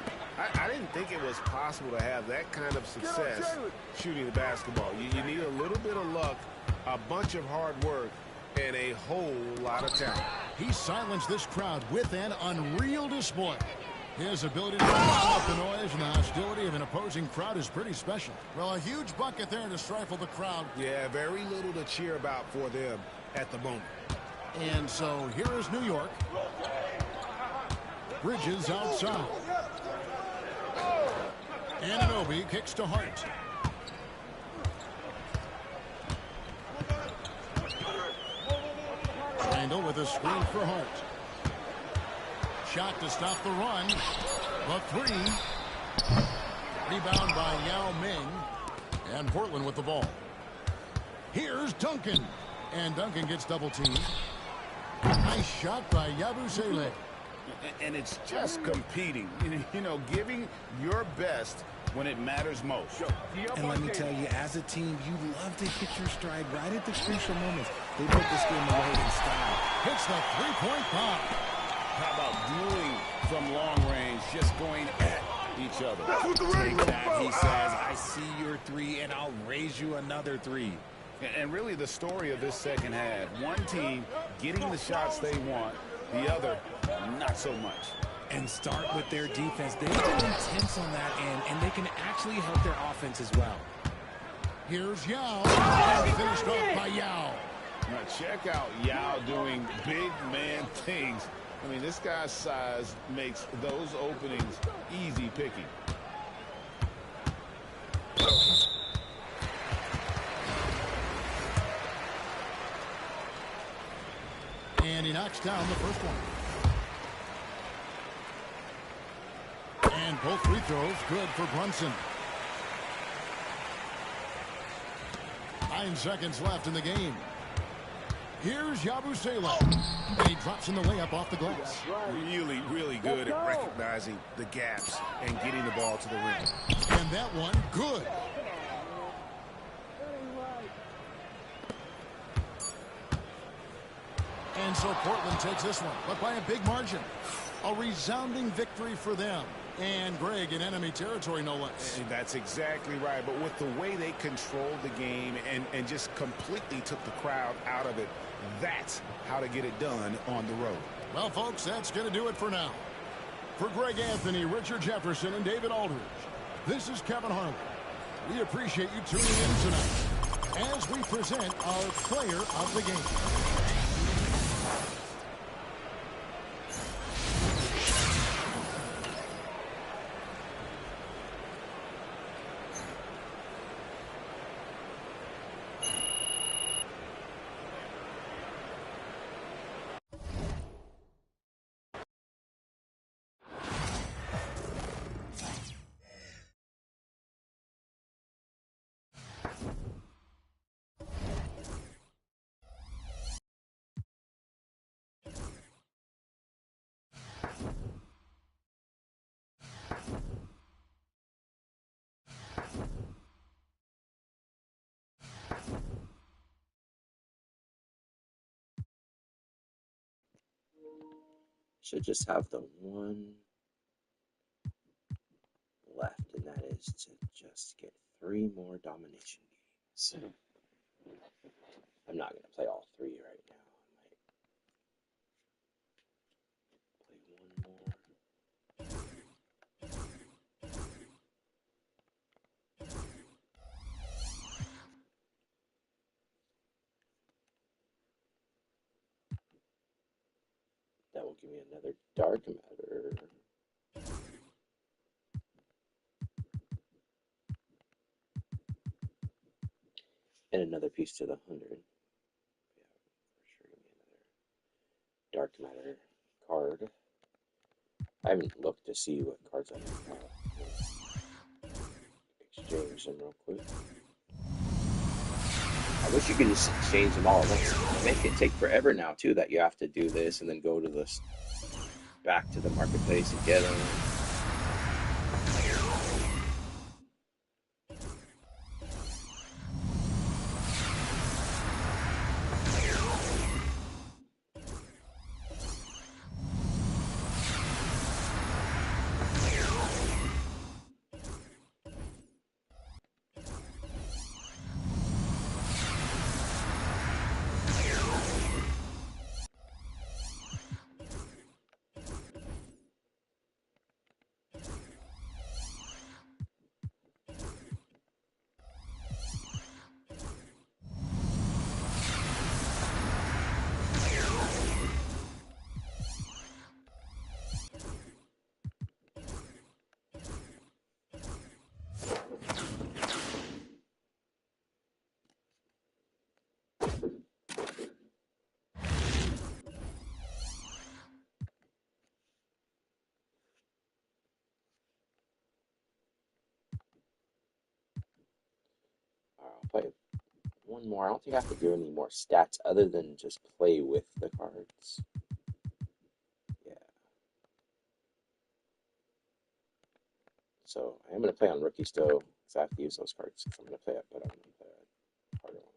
I didn't think it was possible to have that kind of success shooting the basketball. You need a little bit of luck, a bunch of hard work, and a whole lot of talent. He silenced this crowd with an unreal display. His ability to drown out the noise and the hostility of an opposing crowd is pretty special. Well, a huge bucket there to stifle the crowd. Yeah, very little to cheer about for them at the moment. And so here is New York. Bridges outside. Anunoby kicks to Hart. Randall with a screen for Hart. Shot to stop the run. The three. Rebound by Yao Ming. And Portland with the ball. Here's Duncan. And Duncan gets double teamed. Nice shot by Yabusele. And it's just competing. You know, giving your best when it matters most. And let me tell you, as a team, you love to hit your stride right at the crucial moments. They put this game away in style. Hits the three-point bomb. How about dueling from long range, just going at each other? Take that, he says. I see your three, and I'll raise you another three. And really the story of this second half, one team getting the shots they want, the other not so much. And start with their defense. They've been intense on that end, and they can actually help their offense as well. Here's Yao. And finished off by Yao. Now check out Yao doing big man things. I mean, this guy's size makes those openings easy picking. And he knocks down the first one. And both free throws good for Brunson. 9 seconds left in the game. Here's Yabusele. And he drops in the layup off the glass. Really, really good at recognizing the gaps and getting the ball to the rim. And that one, good. And so Portland takes this one, but by a big margin. A resounding victory for them. And Greg in enemy territory, no less. And that's exactly right. But with the way they controlled the game and just completely took the crowd out of it, that's how to get it done on the road. Well, folks, that's going to do it for now. For Greg Anthony, Richard Jefferson, and David Aldridge, this is Kevin Harlan. We appreciate you tuning in tonight as we present our player of the game. should just have the one left, and that is to just get 3 more domination games. I'm not going to play all 3 right now. I might play one more. That will give me another dark matter. And another piece to the 100. Yeah, for sure give me another dark matter card. I haven't looked to see what cards I have. Exchange them real quick. I wish you could just exchange them all at once. Make it take forever now too, that you have to do this and then go to this back to the marketplace and get them. I'll play one more. I don't think I have to do any more stats other than just play with the cards. Yeah. So I am going to play on rookie still because I have to use those cards. I'm going to play it, but I'm going to play a harder one.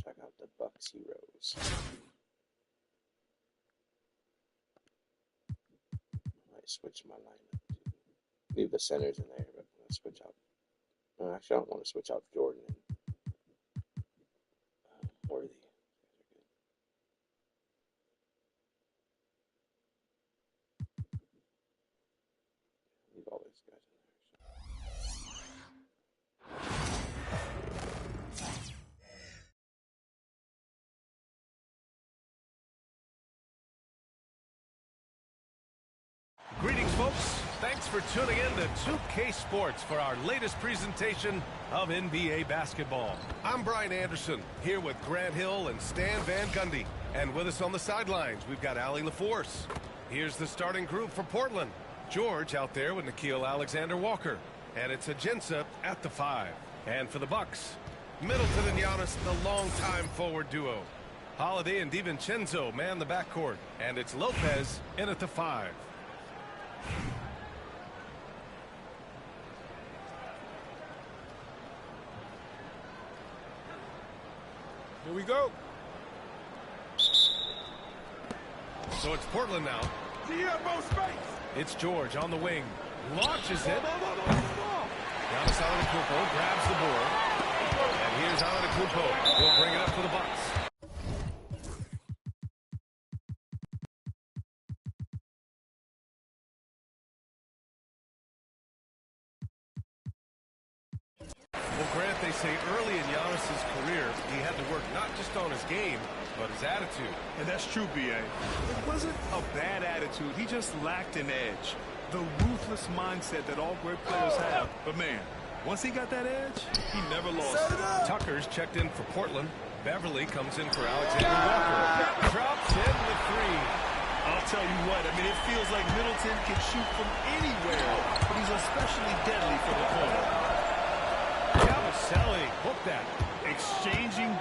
Check out the Bucks heroes. I might switch my lineup too. Leave the centers in there, but I'm going to switch out. No, actually, I don't want to switch out Jordan and Worthy. Leave all these guys in there. Greetings, folks. Thanks for tuning in to 2K Sports for our latest presentation of NBA basketball. I'm Brian Anderson, here with Grant Hill and Stan Van Gundy. And with us on the sidelines, we've got Allie LaForce. Here's the starting group for Portland. George out there with Nickeil Alexander-Walker. And it's Ajinça at the 5. And for the Bucks, Middleton and Giannis, the longtime forward duo. Holiday and DiVincenzo man the backcourt. And it's Lopez in at the 5. Here we go. So it's Portland now. It's George on the wing. Launches it. Giannis Antetokounmpo grabs the board. And here's Antetokounmpo. He'll bring it up for the Bucks. Well, Grant, they say early in Giannis's career, he had to work not just on his game, but his attitude. And that's true, B.A. It wasn't a bad attitude. He just lacked an edge. The ruthless mindset that all great players have. But, man, once he got that edge, he never lost it. Tucker's checked in for Portland. Beverly comes in for Alexander-Walker. Drops in with 3. I'll tell you what, I mean, it feels like Middleton can shoot from anywhere, but he's especially deadly for the corner. Selly, hook that. Exchanging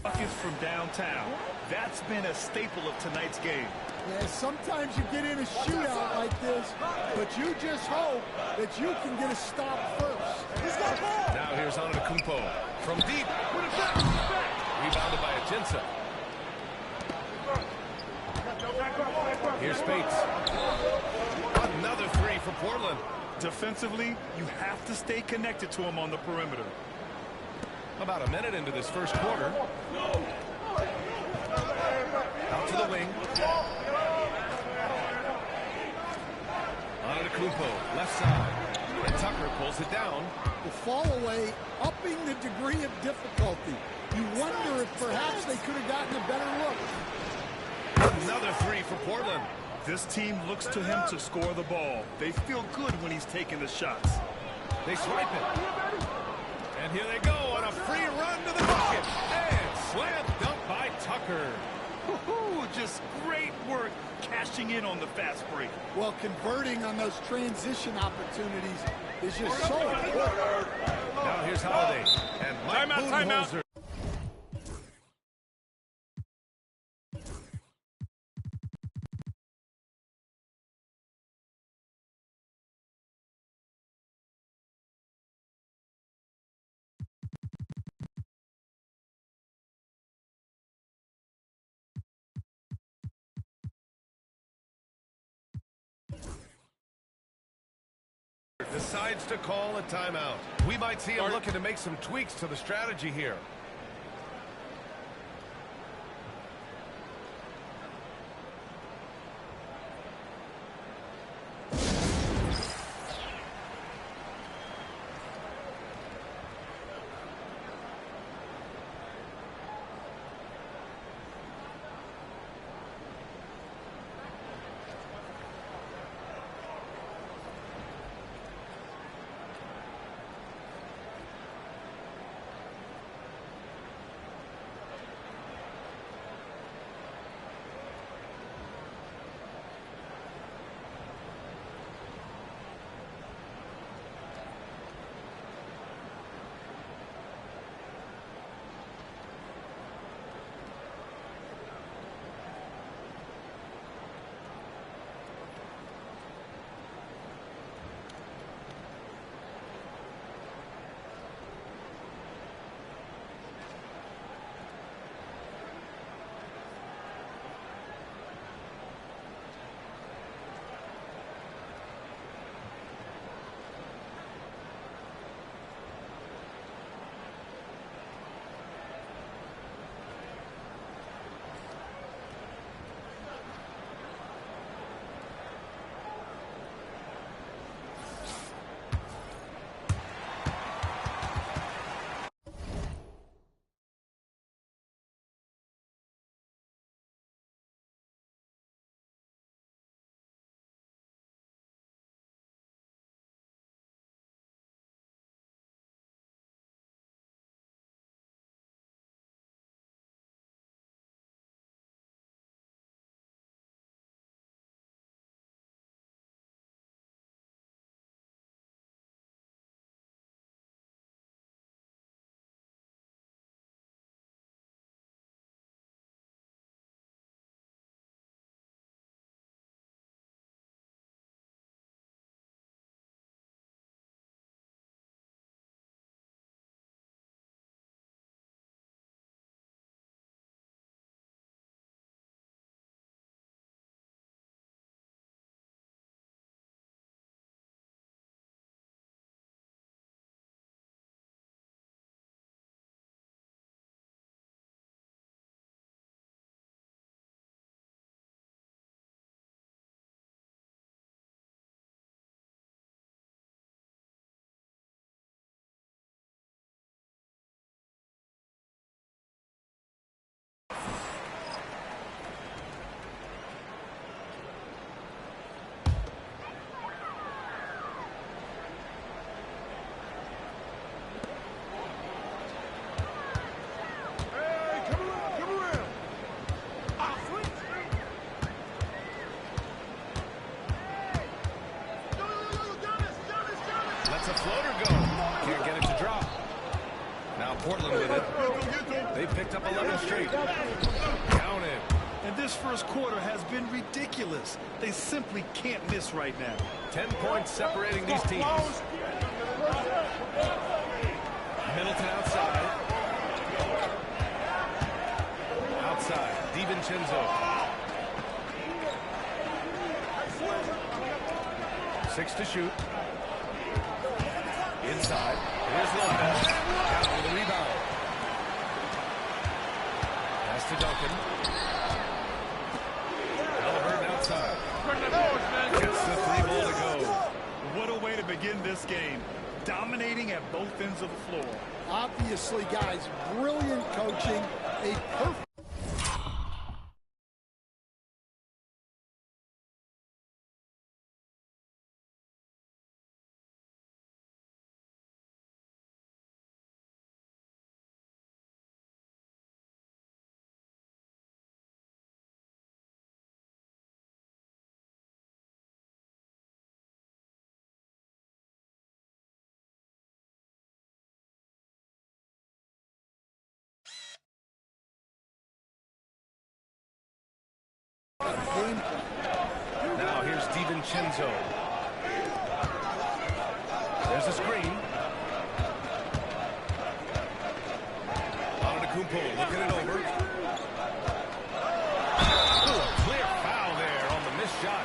Buckets from downtown. That's been a staple of tonight's game. Yeah, sometimes you get in a shootout like this, but you just hope that you can get a stop first. Now here's Antetokounmpo from deep. Rebounded by Ajinça. Here's Spates. Another three for Portland. Defensively, you have to stay connected to him on the perimeter. About a minute into this first quarter. Out to the wing. Antetokounmpo, left side. And Tucker pulls it down. The fall away, upping the degree of difficulty. You wonder if perhaps they could have gotten a better look. Another three for Portland. This team looks to him to score the ball. They feel good when he's taking the shots. They swipe it. And here they go on a free run to the bucket. And slam dunk by Tucker. Just great work cashing in on the fast break. Well, converting on those transition opportunities is just so important. Now here's Holiday. And Mike Budenholzer. Decides to call a timeout. We might see him looking to make some tweaks to the strategy here. Portland with it. They picked up 11 straight. Counted. And this first quarter has been ridiculous. They simply can't miss right now. 10 points separating these teams. Middleton outside. Outside. DiVincenzo. 6 to shoot. Inside. Here's Lopez. Down with the rebound. Pass to Duncan. Halliburton outside. Gets the 3 ball to go. What a way to begin this game. Dominating at both ends of the floor. Obviously, guys, brilliant coaching. A perfect. Now here's DiVincenzo. There's a screen. Antetokounmpo looking it over. Oh, a clear foul there on the missed shot.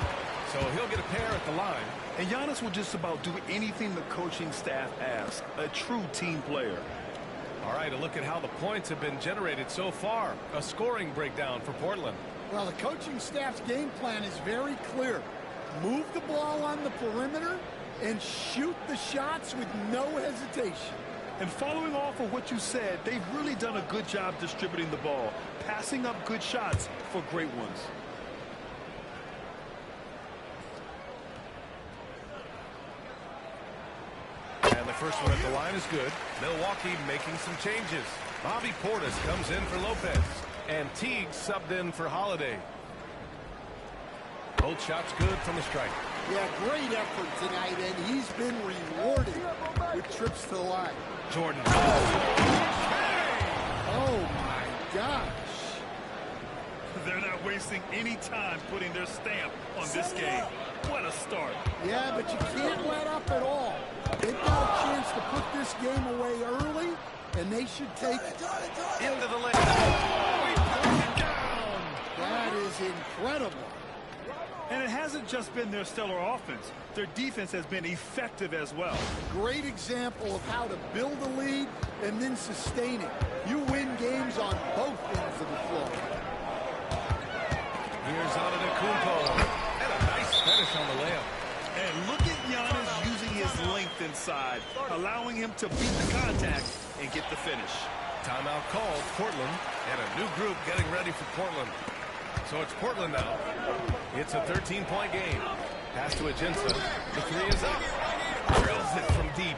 So he'll get a pair at the line. And Giannis will just about do anything the coaching staff asks. A true team player. All right, a look at how the points have been generated so far. A scoring breakdown for Portland. Well, the coaching staff's game plan is very clear. Move the ball on the perimeter and shoot the shots with no hesitation. And following off of what you said, they've really done a good job distributing the ball, passing up good shots for great ones. And the first one at the line is good. Milwaukee making some changes. Bobby Portis comes in for Lopez. And Teague subbed in for Holiday. Both shots good from the stripe. Yeah, great effort tonight, and he's been rewarded with trips to the line. Jordan. Oh, my gosh. They're not wasting any time putting their stamp on this game. What a start. Yeah, but you can't let up at all. They've got a chance to put this game away early, and they should take it. Into the lane. Oh, he pulls it down. That is incredible. And it hasn't just been their stellar offense. Their defense has been effective as well. Great example of how to build a lead and then sustain it. You win games on both ends of the floor. Here's Antetokounmpo. And a nice finish on the layup. And look at Giannis using his length inside, allowing him to beat the contact and get the finish. Timeout called, Portland, and a new group getting ready for Portland. So it's Portland now. It's a 13-point game. Pass to Ajinça. The 3 is up. Drills it from deep.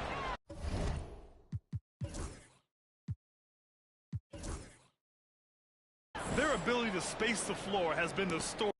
Their ability to space the floor has been the story.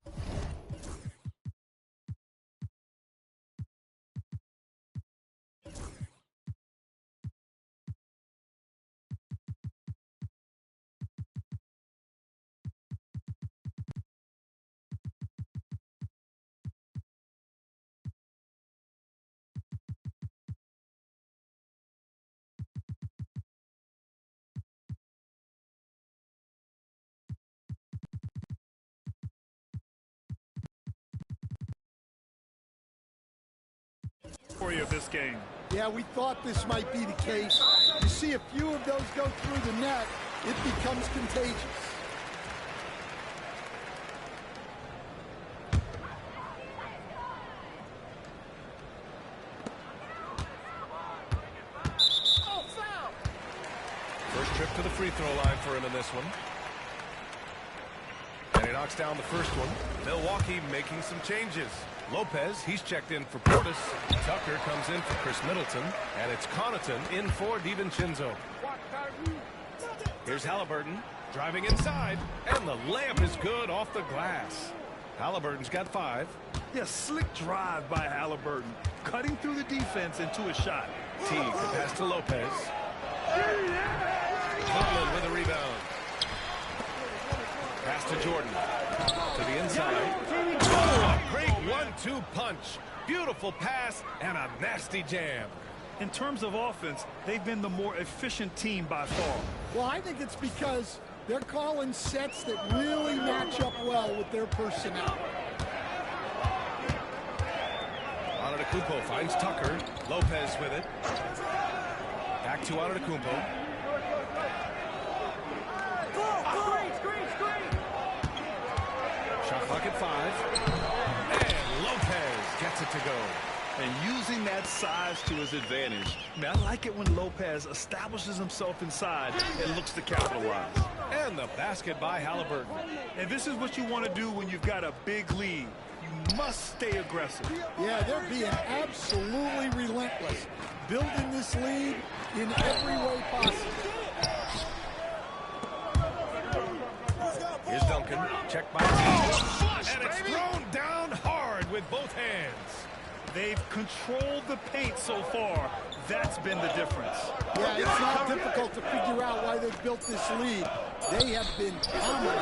Of this game. Yeah, we thought this might be the case. You see a few of those go through the net, it becomes contagious. First trip to the free throw line for him in this one. And he knocks down the first one. Milwaukee making some changes. Lopez, he's checked in for Portis. Tucker comes in for Chris Middleton. And it's Connaughton in for DiVincenzo. Here's Halliburton driving inside. And the layup is good off the glass. Halliburton's got 5. Yeah, slick drive by Halliburton. Cutting through the defense into a shot. Teague, the pass to Lopez. Portland with a rebound. Pass to Jordan. To the inside. Oh, a great 1-2 punch. Beautiful pass and a nasty jam. In terms of offense, they've been the more efficient team by far. Well, I think it's because they're calling sets that really match up well with their personnel. Antetokounmpo finds Tucker. Lopez with it. Back to Antetokounmpo. Shot clock at 5. And Lopez gets it to go. And using that size to his advantage. I mean, I like it when Lopez establishes himself inside and looks to capitalize. And the basket by Halliburton. And this is what you want to do when you've got a big lead. You must stay aggressive. Yeah, they're being absolutely relentless, building this lead in every way possible. Here's Duncan, checked by T. And it's thrown down hard with both hands. They've controlled the paint so far. That's been the difference. Yeah, it's not difficult to figure out why they've built this lead. They have been dominant.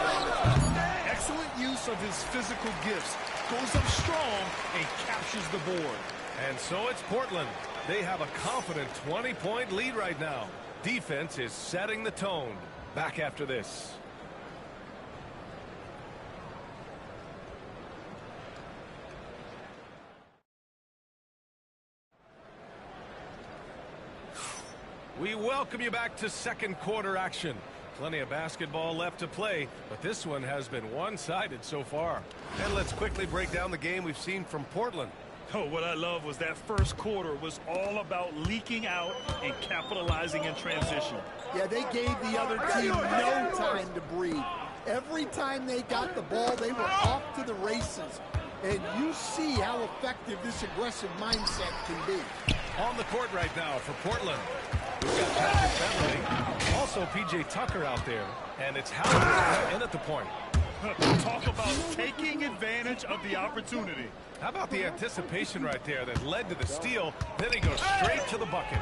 Excellent use of his physical gifts. Goes up strong and captures the board. And so it's Portland. They have a confident 20-point lead right now. Defense is setting the tone. Back after this. We welcome you back to second quarter action. Plenty of basketball left to play, but this one has been one-sided so far. And let's quickly break down the game we've seen from Portland. Oh, what I love was that first quarter was all about leaking out and capitalizing in transition. Yeah, they gave the other team no time to breathe. Every time they got the ball, they were off to the races. And you see how effective this aggressive mindset can be. On the court right now for Portland. We've got Patrick Beverly, also P.J. Tucker out there, and it's Halliburton in at the point. Talk about taking advantage of the opportunity. How about the anticipation right there that led to the steal, then he goes straight to the bucket.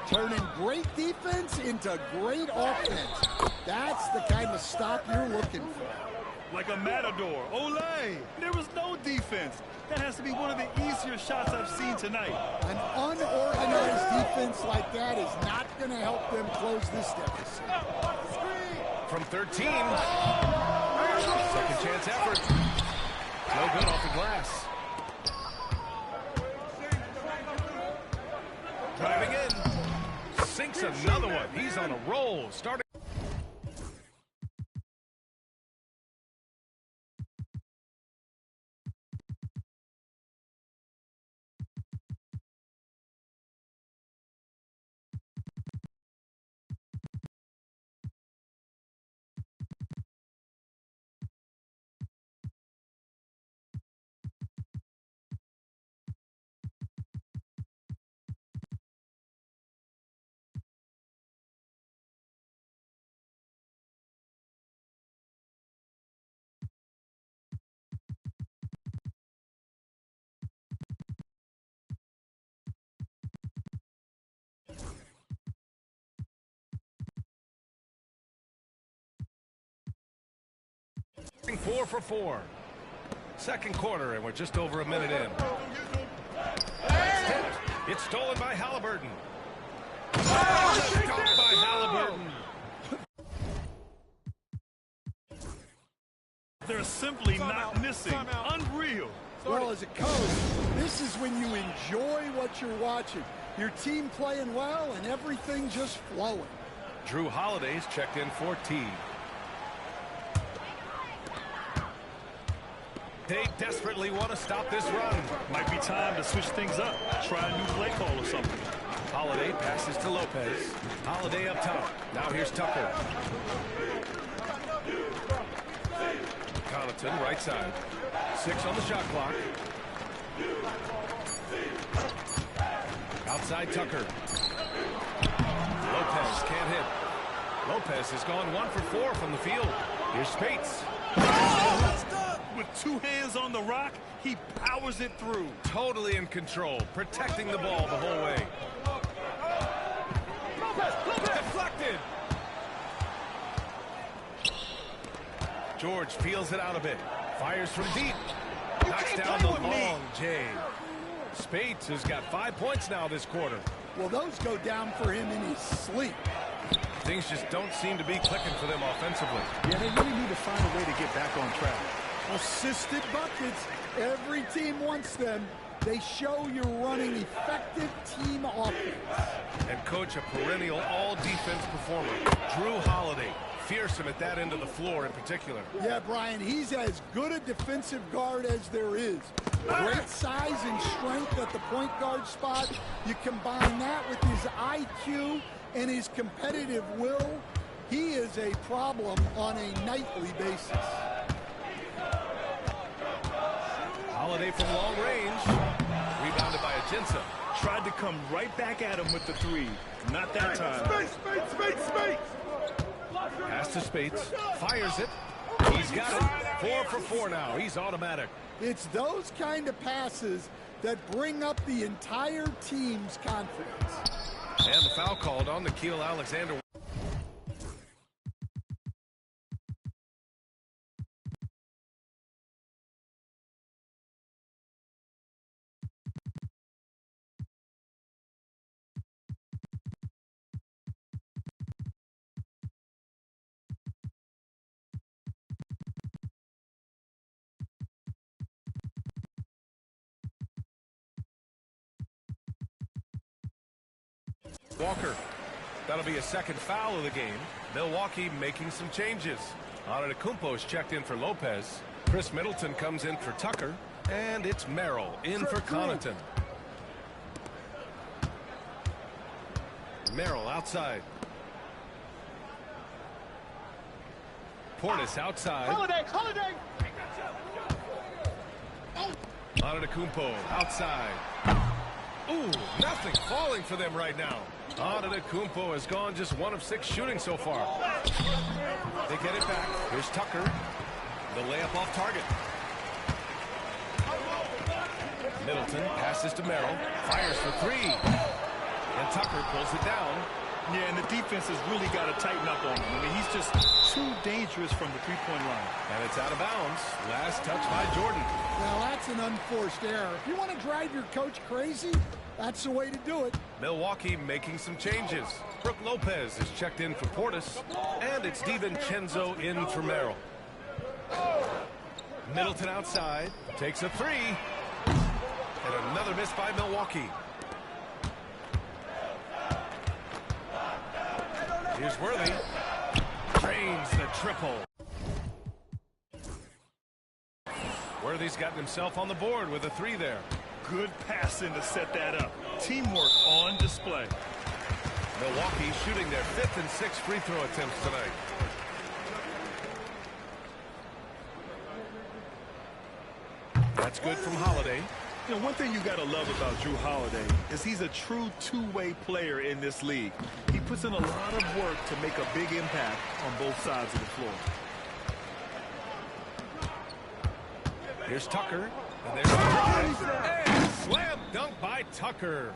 Turning great defense into great offense. That's the kind of stop you're looking for. Like a matador. Olay! There was no defense. That has to be one of the easier shots I've seen tonight. An unorganized defense like that is not going to help them close this deficit. From 13. Second chance effort. No good off the glass. Driving in. Sinks another one. He's on a roll. Starting. Four for 4. Second quarter, and we're just over a minute in. It's stolen by Halliburton. Stopped by Halliburton. They're simply not missing. Unreal. Well, as a coach, this is when you enjoy what you're watching. Your team playing well and everything just flowing. Drew Holiday's checked in for T. They desperately want to stop this run. Might be time to switch things up. Try a new play call or something. Holiday passes to Lopez. Holiday up top. Now here's Tucker. Connaughton, right side. 6 on the shot clock. Outside Tucker. Lopez can't hit. Lopez has gone 1 for 4 from the field. Here's Spates. With 2 hands on the rock, he powers it through. Totally in control, protecting the ball the whole way. Deflected. George feels it out a bit. Fires from deep. Knocks down the long J. Spates has got 5 points now this quarter. Well, those go down for him in his sleep. Things just don't seem to be clicking for them offensively. Yeah, they really need to find a way to get back on track. Assisted buckets. Every team wants them. They show you're running effective team offense. And coach, a perennial all-defense performer, Drew Holiday. Fearsome at that end of the floor in particular. Yeah, Brian, he's as good a defensive guard as there is. Great size and strength at the point guard spot. You combine that with his IQ and his competitive will, he is a problem on a nightly basis. Holiday from long range. Rebounded by Ajinça. Tried to come right back at him with the three. Not that time. Space! Pass to Spates. Fires it. He's got it. 4 for 4 now. He's automatic. It's those kind of passes that bring up the entire team's confidence. And the foul called on Nickeil Alexander. Walker. That'll be a second foul of the game. Milwaukee making some changes. Antetokounmpo's checked in for Lopez. Chris Middleton comes in for Tucker. And it's Merrill in for Connaughton. Merrill outside. Portis outside. Holiday! Antetokounmpo outside. Ooh, nothing falling for them right now. Antetokounmpo has gone just 1 of 6 shooting so far. They get it back. Here's Tucker. The layup off target. Middleton passes to Merrill. Fires for 3. And Tucker pulls it down. Yeah, and the defense has really got to tighten up on him. I mean, he's just too dangerous from the three-point line. And it's out of bounds. Last touch by Jordan. Well, that's an unforced error. If you want to drive your coach crazy, that's the way to do it. Milwaukee making some changes. Brook Lopez is checked in for Portis. And it's DiVincenzo in for Merrill. Middleton outside. Takes a 3. And another miss by Milwaukee. Here's Worthy. Drains the triple. Worthy's gotten himself on the board with a 3 there. Good passing to set that up. Teamwork on display. Milwaukee shooting their 5th and 6th free throw attempts tonight. That's good from Holiday. You know, one thing you got to love about Drew Holiday is he's a true two-way player in this league. He puts in a lot of work to make a big impact on both sides of the floor. Here's Tucker. And there's and slam dunk by Tucker.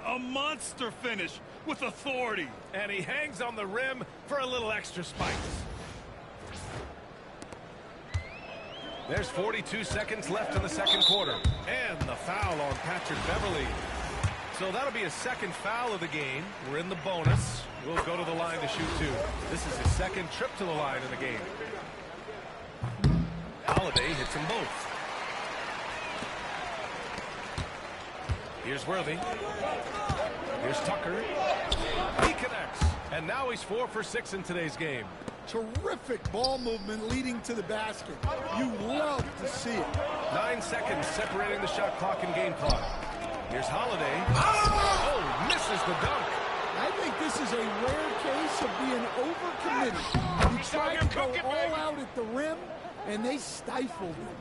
A monster finish with authority. And he hangs on the rim for a little extra spice. There's 42 seconds left in the second quarter. And the foul on Patrick Beverley. So that'll be a second foul of the game. We're in the bonus. We'll go to the line to shoot 2. This is his second trip to the line in the game. Holiday hits them both. Here's Worthy. Here's Tucker. He connects. And now he's 4 for 6 in today's game. Terrific ball movement leading to the basket. You love to see it. 9 seconds separating the shot clock and game clock. Here's Holiday. Oh, misses the dunk. I think this is a rare case of being overcommitted. He tried to go all out at the rim, and they stifled him.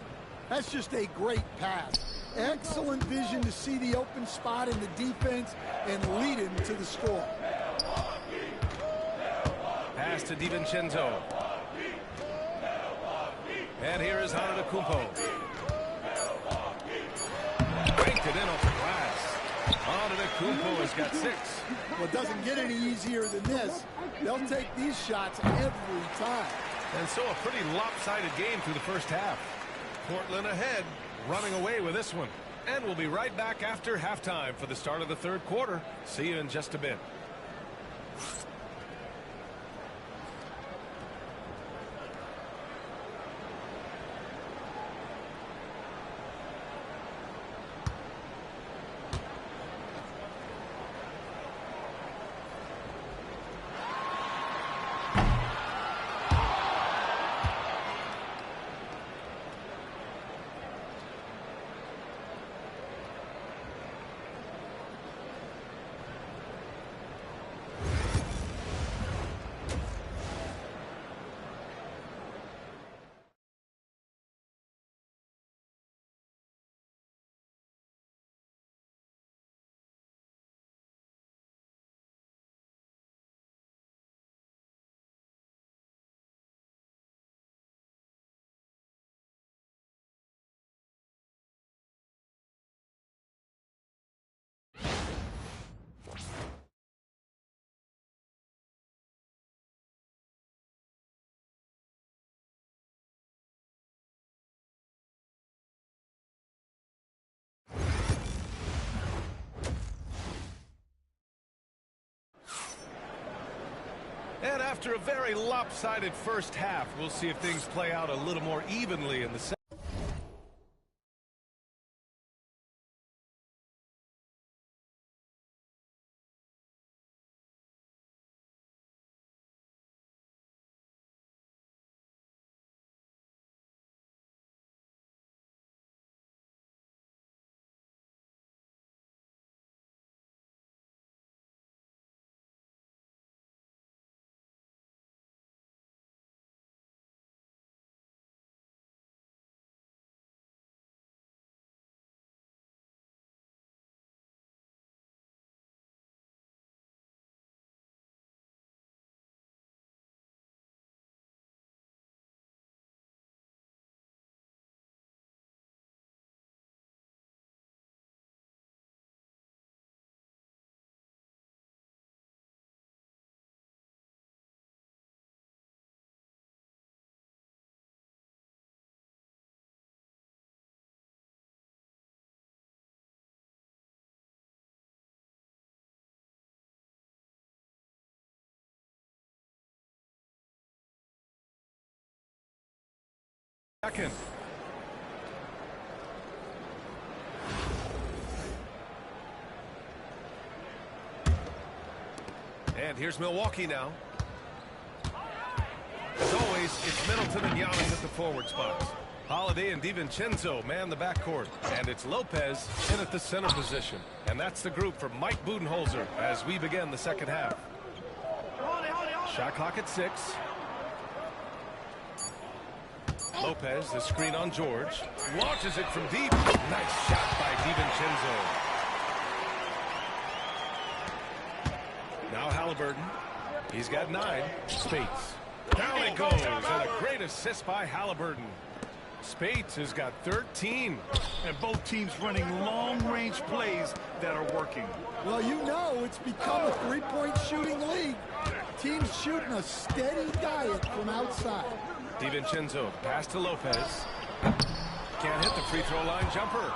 That's just a great pass. Excellent vision to see the open spot in the defense and lead him to the score. Pass to DiVincenzo. And here is Antetokounmpo. Banked it in off the glass. Antetokounmpo has got 6. Well, it doesn't get any easier than this. They'll take these shots every time. And so a pretty lopsided game through the first half. Portland ahead, running away with this one. And we'll be right back after halftime for the start of the third quarter. See you in just a bit. And after a very lopsided first half, we'll see if things play out a little more evenly in the second. Duncan. And here's Milwaukee now. As always, it's Middleton and Giannis at the forward spots. Holiday and DiVincenzo man the backcourt. And it's Lopez in at the center position. And that's the group for Mike Budenholzer as we begin the second half. Shot clock at 6. Lopez, the screen on George. Launches it from deep. Nice shot by DiVincenzo. Now Halliburton. He's got 9. Spates. Down it goes. And a great assist by Halliburton. Spates has got 13. And both teams running long-range plays that are working. Well, you know it's become a three-point shooting league. Teams shooting a steady diet from outside. DiVincenzo, pass to Lopez. Can't hit the free throw line jumper.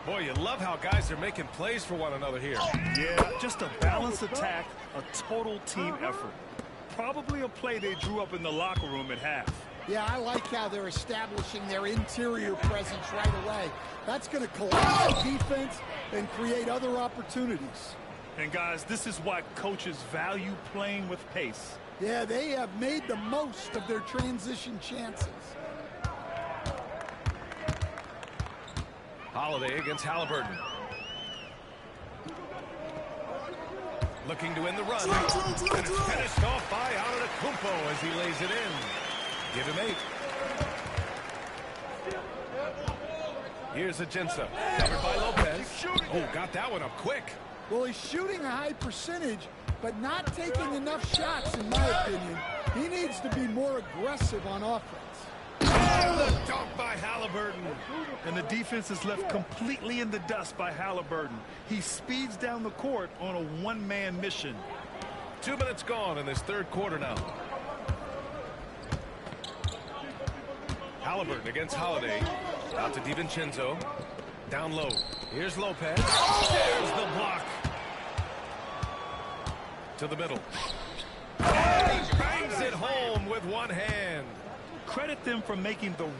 Boy, you love how guys are making plays for one another here. Yeah, just a balanced attack, a total team effort. Probably a play they drew up in the locker room at half. Yeah, I like how they're establishing their interior presence right away. That's going to collapse the defense and create other opportunities. And guys, this is why coaches value playing with pace. Yeah, they have made the most of their transition chances. Holiday against Halliburton. Looking to win the run. And it's finished off by Antetokounmpo as he lays it in. Give him 8. Here's Ajinça. Covered by Lopez. Oh, got that one up quick. Well, he's shooting a high percentage, but not taking enough shots, in my opinion. He needs to be more aggressive on offense. Oh, the dunk by Halliburton. And the defense is left completely in the dust by Halliburton. He speeds down the court on a one-man mission. 2 minutes gone in this third quarter now. Halliburton against Holiday. Out to DiVincenzo. Down low. Here's Lopez. There's the block. To the middle. And he bangs it home with one hand. Credit them for making the right.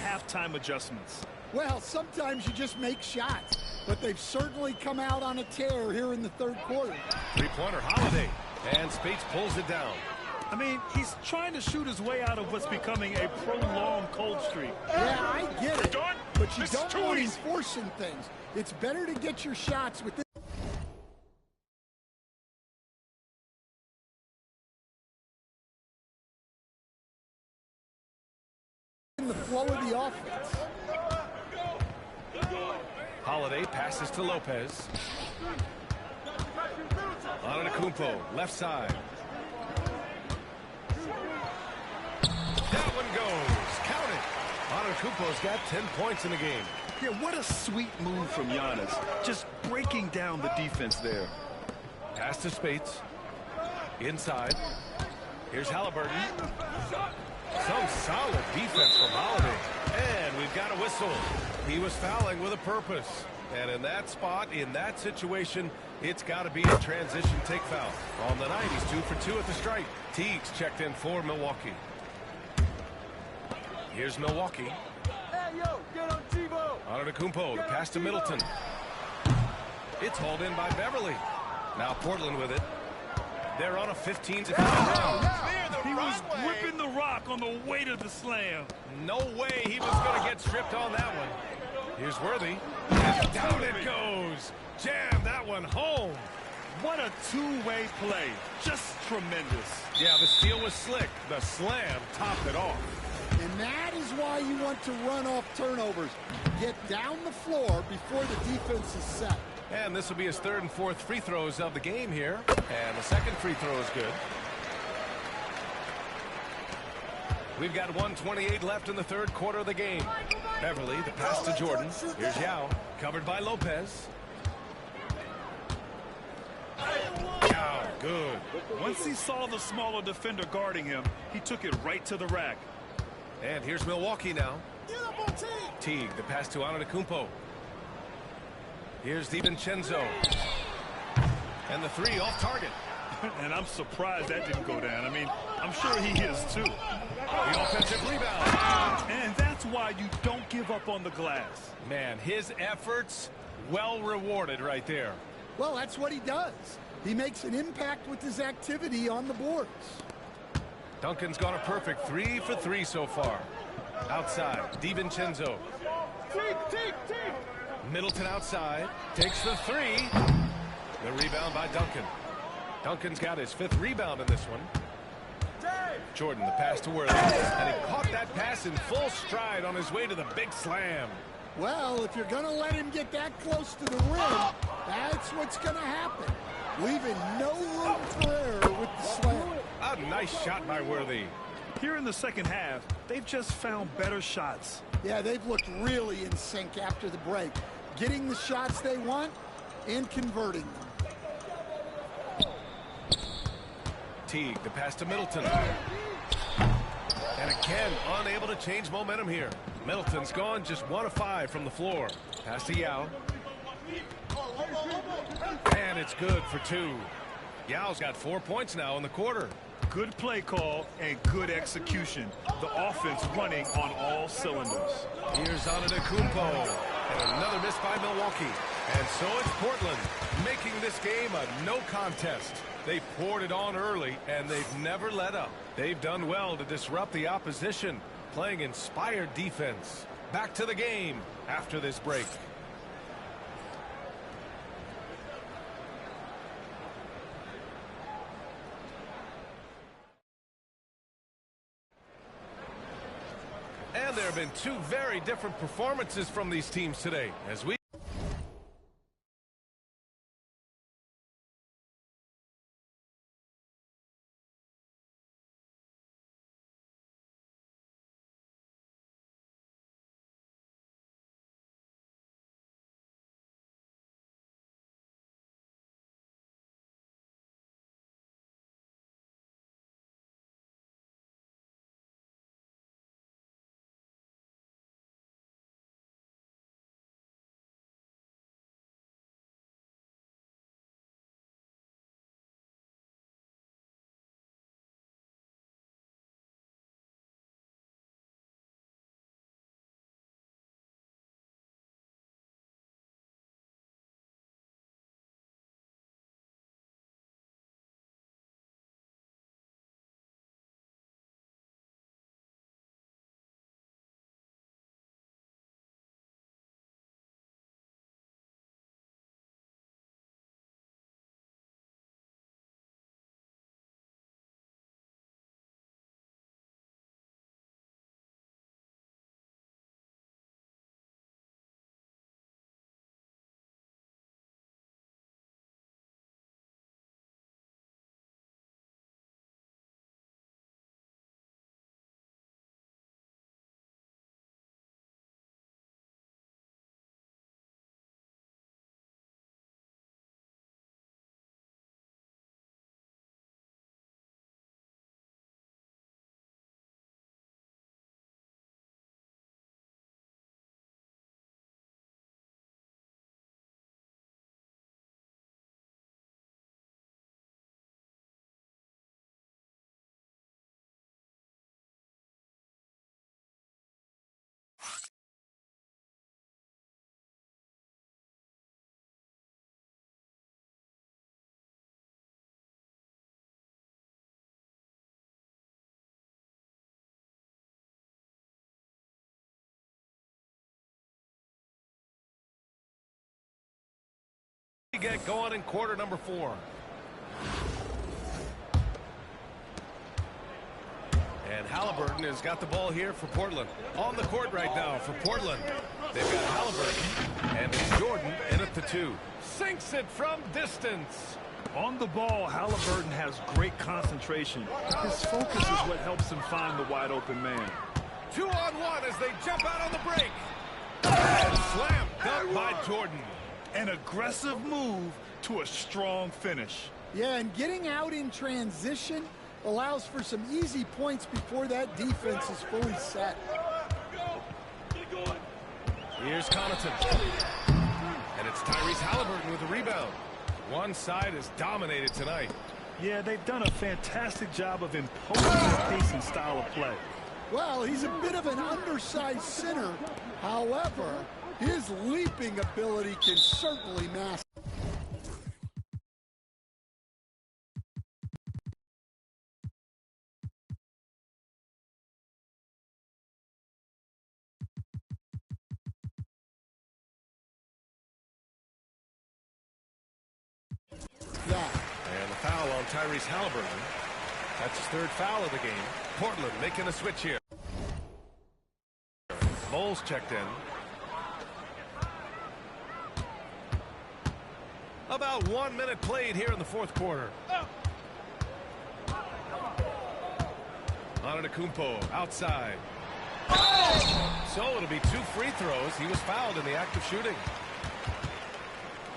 Halftime adjustments. Well, sometimes you just make shots, but they've certainly come out on a tear here in the third quarter. Three-pointer Holiday, and Spates pulls it down. I mean, he's trying to shoot his way out of what's becoming a prolonged cold streak. Yeah, I get it, but you don't want him forcing things. It's better to get your shots within the flow of the offense. Holiday passes to Lopez. Antetokounmpo, left side. That one goes. Count it. Antetokounmpo's got 10 points in the game. Yeah, what a sweet move from Giannis. Just breaking down the defense there. Pass to Spates. Inside. Here's Halliburton. Some solid defense from Holiday. And we've got a whistle. He was fouling with a purpose. And in that spot, in that situation, it's got to be a transition take foul. On the night, he's 2 for 2 at the stripe. Teague's checked in for Milwaukee. Here's Milwaukee. Hey, yo, get on Tebow. Antetokounmpo, the pass to Middleton. It's hauled in by Beverly. Now Portland with it. They're on a 15 to 5 run. He was gripping the rock on the weight of the slam. No way he was going to get stripped on that one. Here's Worthy. And down it goes. Jam that one home. What a two-way play. Just tremendous. Yeah, the steal was slick. The slam topped it off. And that is why you want to run off turnovers. Get down the floor before the defense is set. And this will be his third and fourth free throws of the game here. And the second free throw is good. We've got 1:28 left in the third quarter of the game. Beverly, the pass to Jordan. Here's Yao, covered by Lopez. Yao, good. Once he saw the smaller defender guarding him, he took it right to the rack. And here's Milwaukee now. Teague, the pass to Antetokounmpo. Here's DiVincenzo. And the three off target. And I'm surprised that didn't go down. I mean, I'm sure he is too. The offensive rebound. And that's why you don't give up on the glass. Man, his efforts well rewarded right there. Well, that's what he does. He makes an impact with his activity on the boards. Duncan's got a perfect 3 for 3 so far. Outside, DiVincenzo. Middleton outside, takes the three. The rebound by Duncan. Duncan's got his 5th rebound in this one. Jordan, the pass to Worthy. And he caught that pass in full stride on his way to the big slam. Well, if you're going to let him get that close to the rim, that's what's going to happen. Leaving no room for error with the slam. A nice shot by Worthy. Here in the second half, they've just found better shots. Yeah, they've looked really in sync after the break. Getting the shots they want and converting them. Teague, the pass to Middleton. And again, unable to change momentum here. Middleton's gone just 1 of 5 from the floor. Pass to Yao. And it's good for 2. Yao's got 4 points now in the quarter. Good play call and good execution. The offense running on all cylinders. Here's Antetokounmpo. And another miss by Milwaukee. And so it's Portland making this game a no contest. They poured it on early, and they've never let up. They've done well to disrupt the opposition, playing inspired defense. Back to the game after this break. And there have been 2 very different performances from these teams today as we get going in quarter number 4. And Halliburton has got the ball here for Portland. On the court right now for Portland. They've got Halliburton, and it's Jordan in at the 2. Sinks it from distance. On the ball, Halliburton has great concentration. His focus is what helps him find the wide open man. 2-on-1 as they jump out on the break. And slam dunk by Jordan. An aggressive move to a strong finish. Yeah, and getting out in transition allows for some easy points before that defense is fully set. Here's Connaughton. And it's Tyrese Halliburton with the rebound. One side is dominated tonight. Yeah, they've done a fantastic job of imposing their pace and style of play. Well, he's a bit of an undersized center. However, his leaping ability can certainly mask. And the foul on Tyrese Halliburton. That's his 3rd foul of the game. Portland making a switch here. Bowles checked in. About 1 minute played here in the 4th quarter. Antetokounmpo outside. So it'll be 2 free throws. He was fouled in the act of shooting.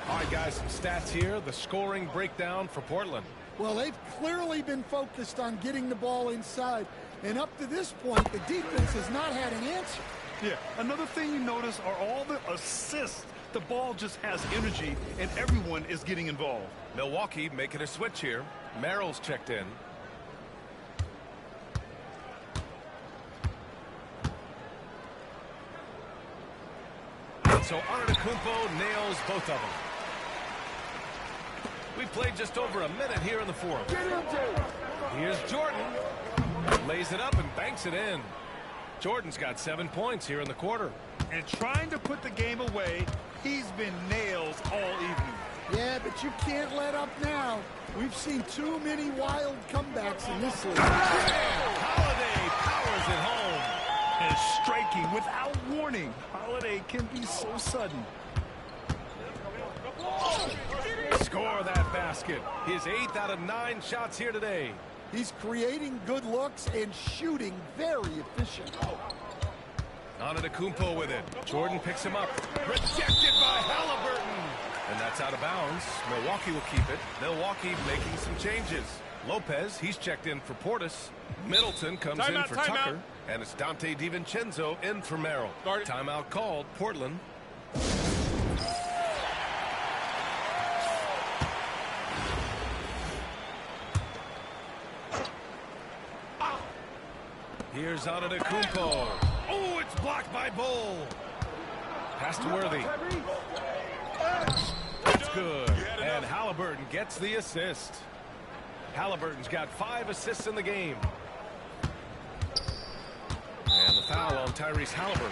All right, guys, some stats here. The scoring breakdown for Portland. Well, they've clearly been focused on getting the ball inside. And up to this point, the defense has not had an answer. Yeah, another thing you notice are all the assists. The ball just has energy, and everyone is getting involved. Milwaukee making a switch here. Merrill's checked in. So Antetokounmpo nails both of them. We played just over a minute here in the 4th. Here's Jordan. Lays it up and banks it in. Jordan's got 7 points here in the quarter. And trying to put the game away, he's been nails all evening. Yeah, but you can't let up now. We've seen too many wild comebacks in this league. Holiday powers it home. And striking without warning. Holiday can be so sudden. Score that basket. His 8th out of 9 shots here today. He's creating good looks and shooting very efficient. Antetokounmpo with it. Jordan picks him up. Rejected by Halliburton. And that's out of bounds. Milwaukee will keep it. Milwaukee making some changes. Lopez, he's checked in for Portis. Middleton comes in for Tucker. And it's Dante DiVincenzo in for Merrill. Timeout called. Portland. Here's Antetokounmpo. Oh, it's blocked by Bull. Pass to Worthy. It's good. And Halliburton gets the assist. Halliburton's got 5 assists in the game. And the foul on Tyrese Halliburton.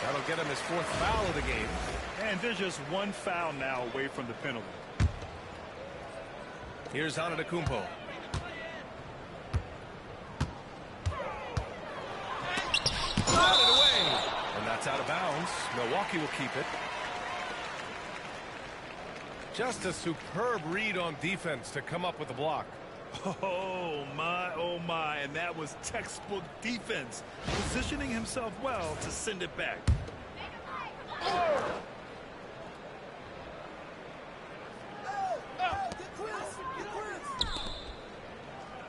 That'll get him his 4th foul of the game. And there's just 1 foul now away from the penalty. Here's Antetokounmpo. Got it away. And that's out of bounds. Milwaukee will keep it. Just a superb read on defense to come up with the block. Oh my, and that was textbook defense. Positioning himself well to send it back.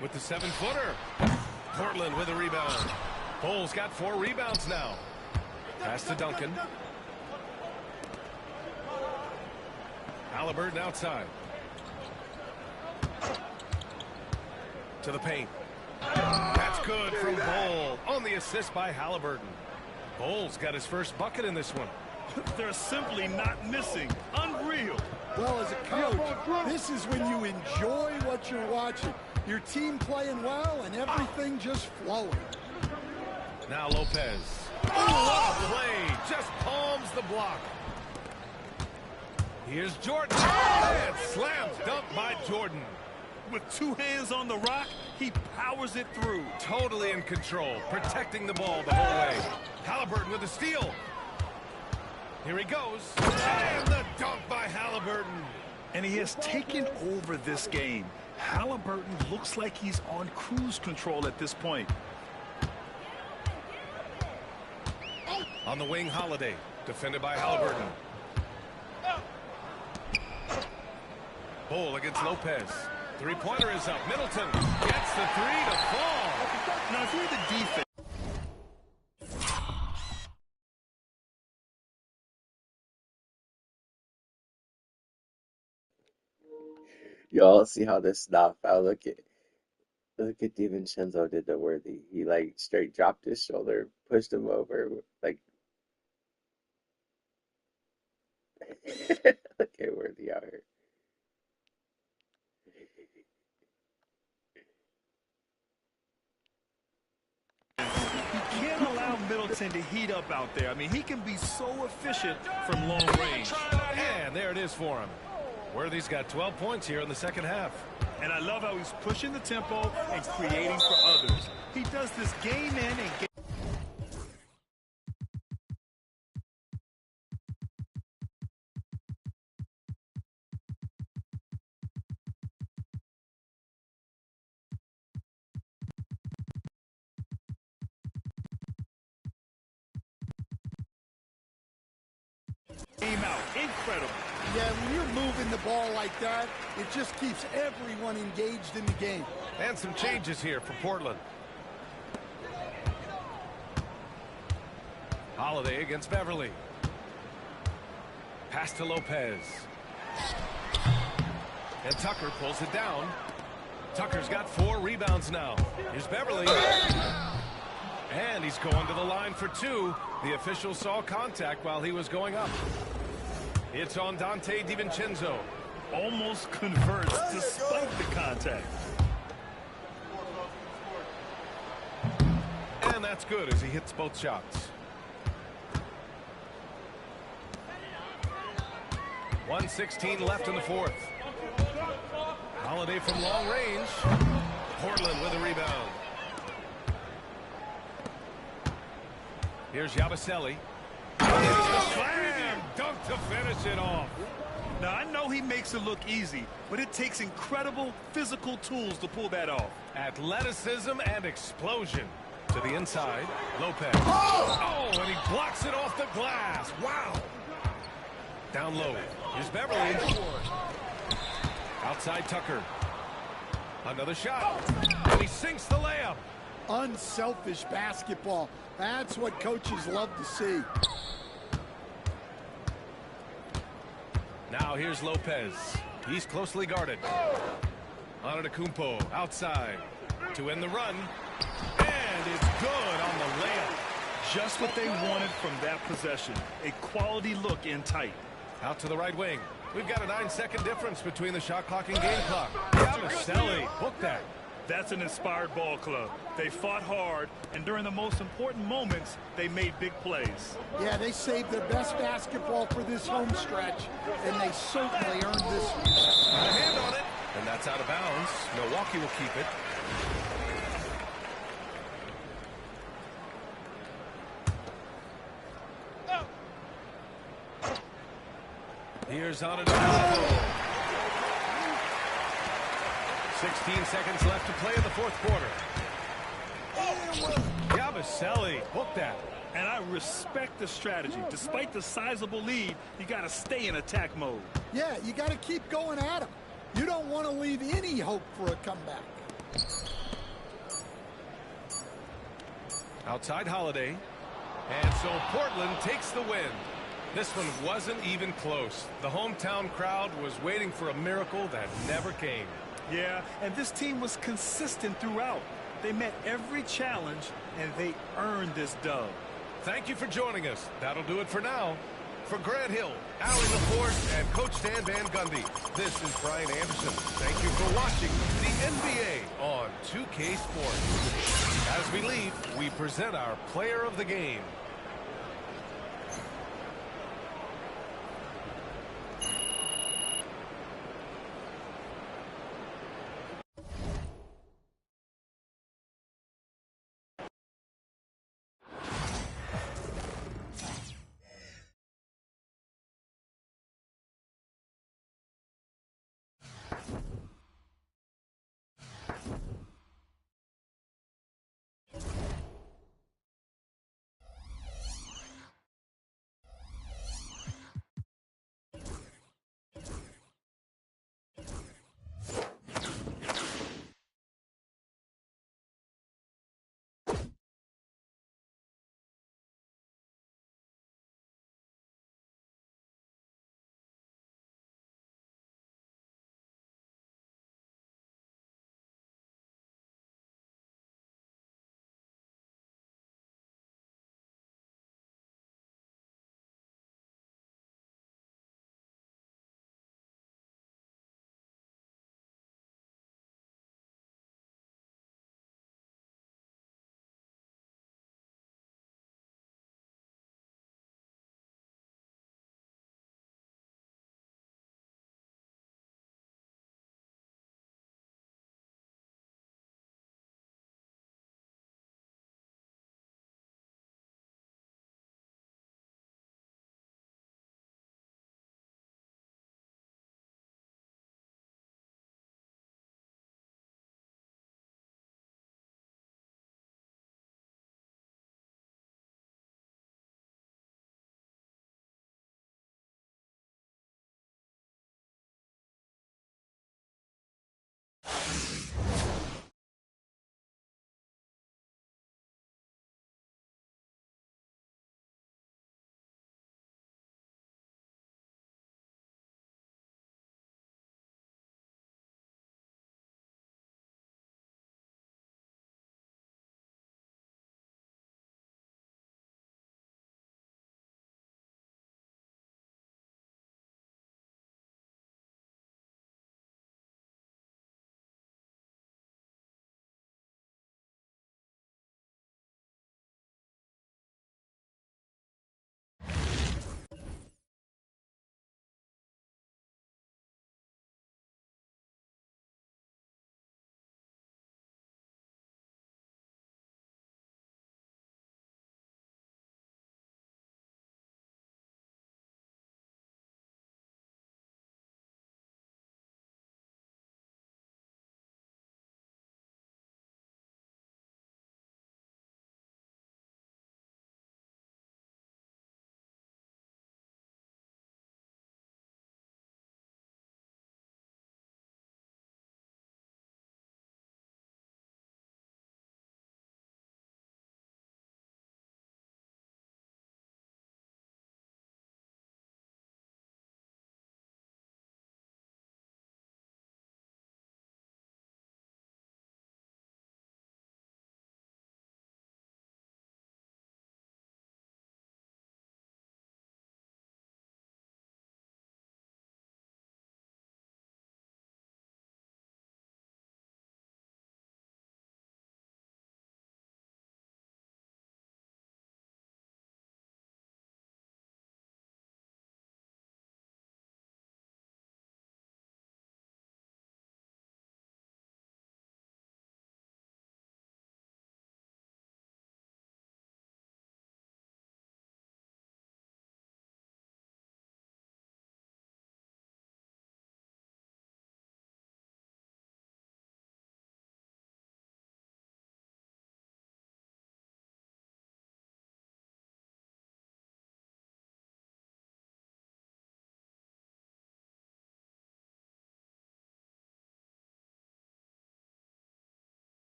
With the 7-footer. Portland with a rebound. Bull's got 4 rebounds now. Pass to Duncan. Halliburton outside. To the paint. That's good from Bull on the assist by Halliburton. Bull's got his first bucket in this one. They're simply not missing. Unreal. Well, as a coach, this is when you enjoy what you're watching. Your team playing well and everything just flowing. Now Lopez. Oh, what a play. Just palms the block. Here's Jordan. And slams dunk by Jordan. With two hands on the rock, he powers it through. Totally in control, protecting the ball the whole way. Halliburton with the steal. Here he goes. And the dunk by Halliburton. And he has taken over this game. Halliburton looks like he's on cruise control at this point. On the wing, Holiday. Defended by Halliburton. Bull against Lopez. Three-pointer is up. Middleton gets the three to fall. Now, if you're the defense. Y'all see how this knocked out? Look at DiVincenzo did to Worthy. He like straight dropped his shoulder, pushed him over. Like, look at Worthy out here. You can't allow Middleton to heat up out there. I mean, he can be so efficient from long range. And there it is for him. Worthy's got 12 points here in the second half. And I love how he's pushing the tempo and creating for others. He does this game in and game. Game out. Incredible. Yeah, when you're moving the ball like that, it just keeps everyone engaged in the game. And some changes here for Portland. Holiday against Beverly. Pass to Lopez. And Tucker pulls it down. Tucker's got 4 rebounds now. Here's Beverly. And he's going to the line for 2. The official saw contact while he was going up. It's on Dante DiVincenzo. Almost converts despite the contact. And that's good as he hits both shots. 1:16 left in the fourth. Holiday from long range. Portland with a rebound. Here's Yabusele. Slam dunk to finish it off. Now, I know he makes it look easy, but it takes incredible physical tools to pull that off. Athleticism and explosion. To the inside, Lopez. Oh, and he blocks it off the glass. Wow. Down low. Here's Beverly. Outside Tucker. Another shot. And he sinks the layup. Unselfish basketball. That's what coaches love to see. Now here's Lopez. He's closely guarded. Antetokounmpo outside to end the run. And it's good on the layup. Just what they wanted from that possession. A quality look in tight. Out to the right wing. We've got a 9-second difference between the shot clock and game clock. Yabusele, book that. That's an inspired ball club. They fought hard, and during the most important moments, they made big plays. Yeah, they saved their best basketball for this home stretch, and they certainly earned this one. Got a hand on it, and that's out of bounds. Milwaukee will keep it. Here's Antetokounmpo. 16 seconds left to play in the fourth quarter. Yabusele, book that. And I respect the strategy. Despite the sizable lead, you got to stay in attack mode. Yeah, you got to keep going at him. You don't want to leave any hope for a comeback. Outside Holiday. And so Portland takes the win. This one wasn't even close. The hometown crowd was waiting for a miracle that never came. Yeah, and this team was consistent throughout. They met every challenge, and they earned this dub. Thank you for joining us. That'll do it for now. For Grant Hill, Allie LaForce, and Coach Dan Van Gundy, this is Brian Anderson. Thank you for watching the NBA on 2K Sports. As we leave, we present our player of the game.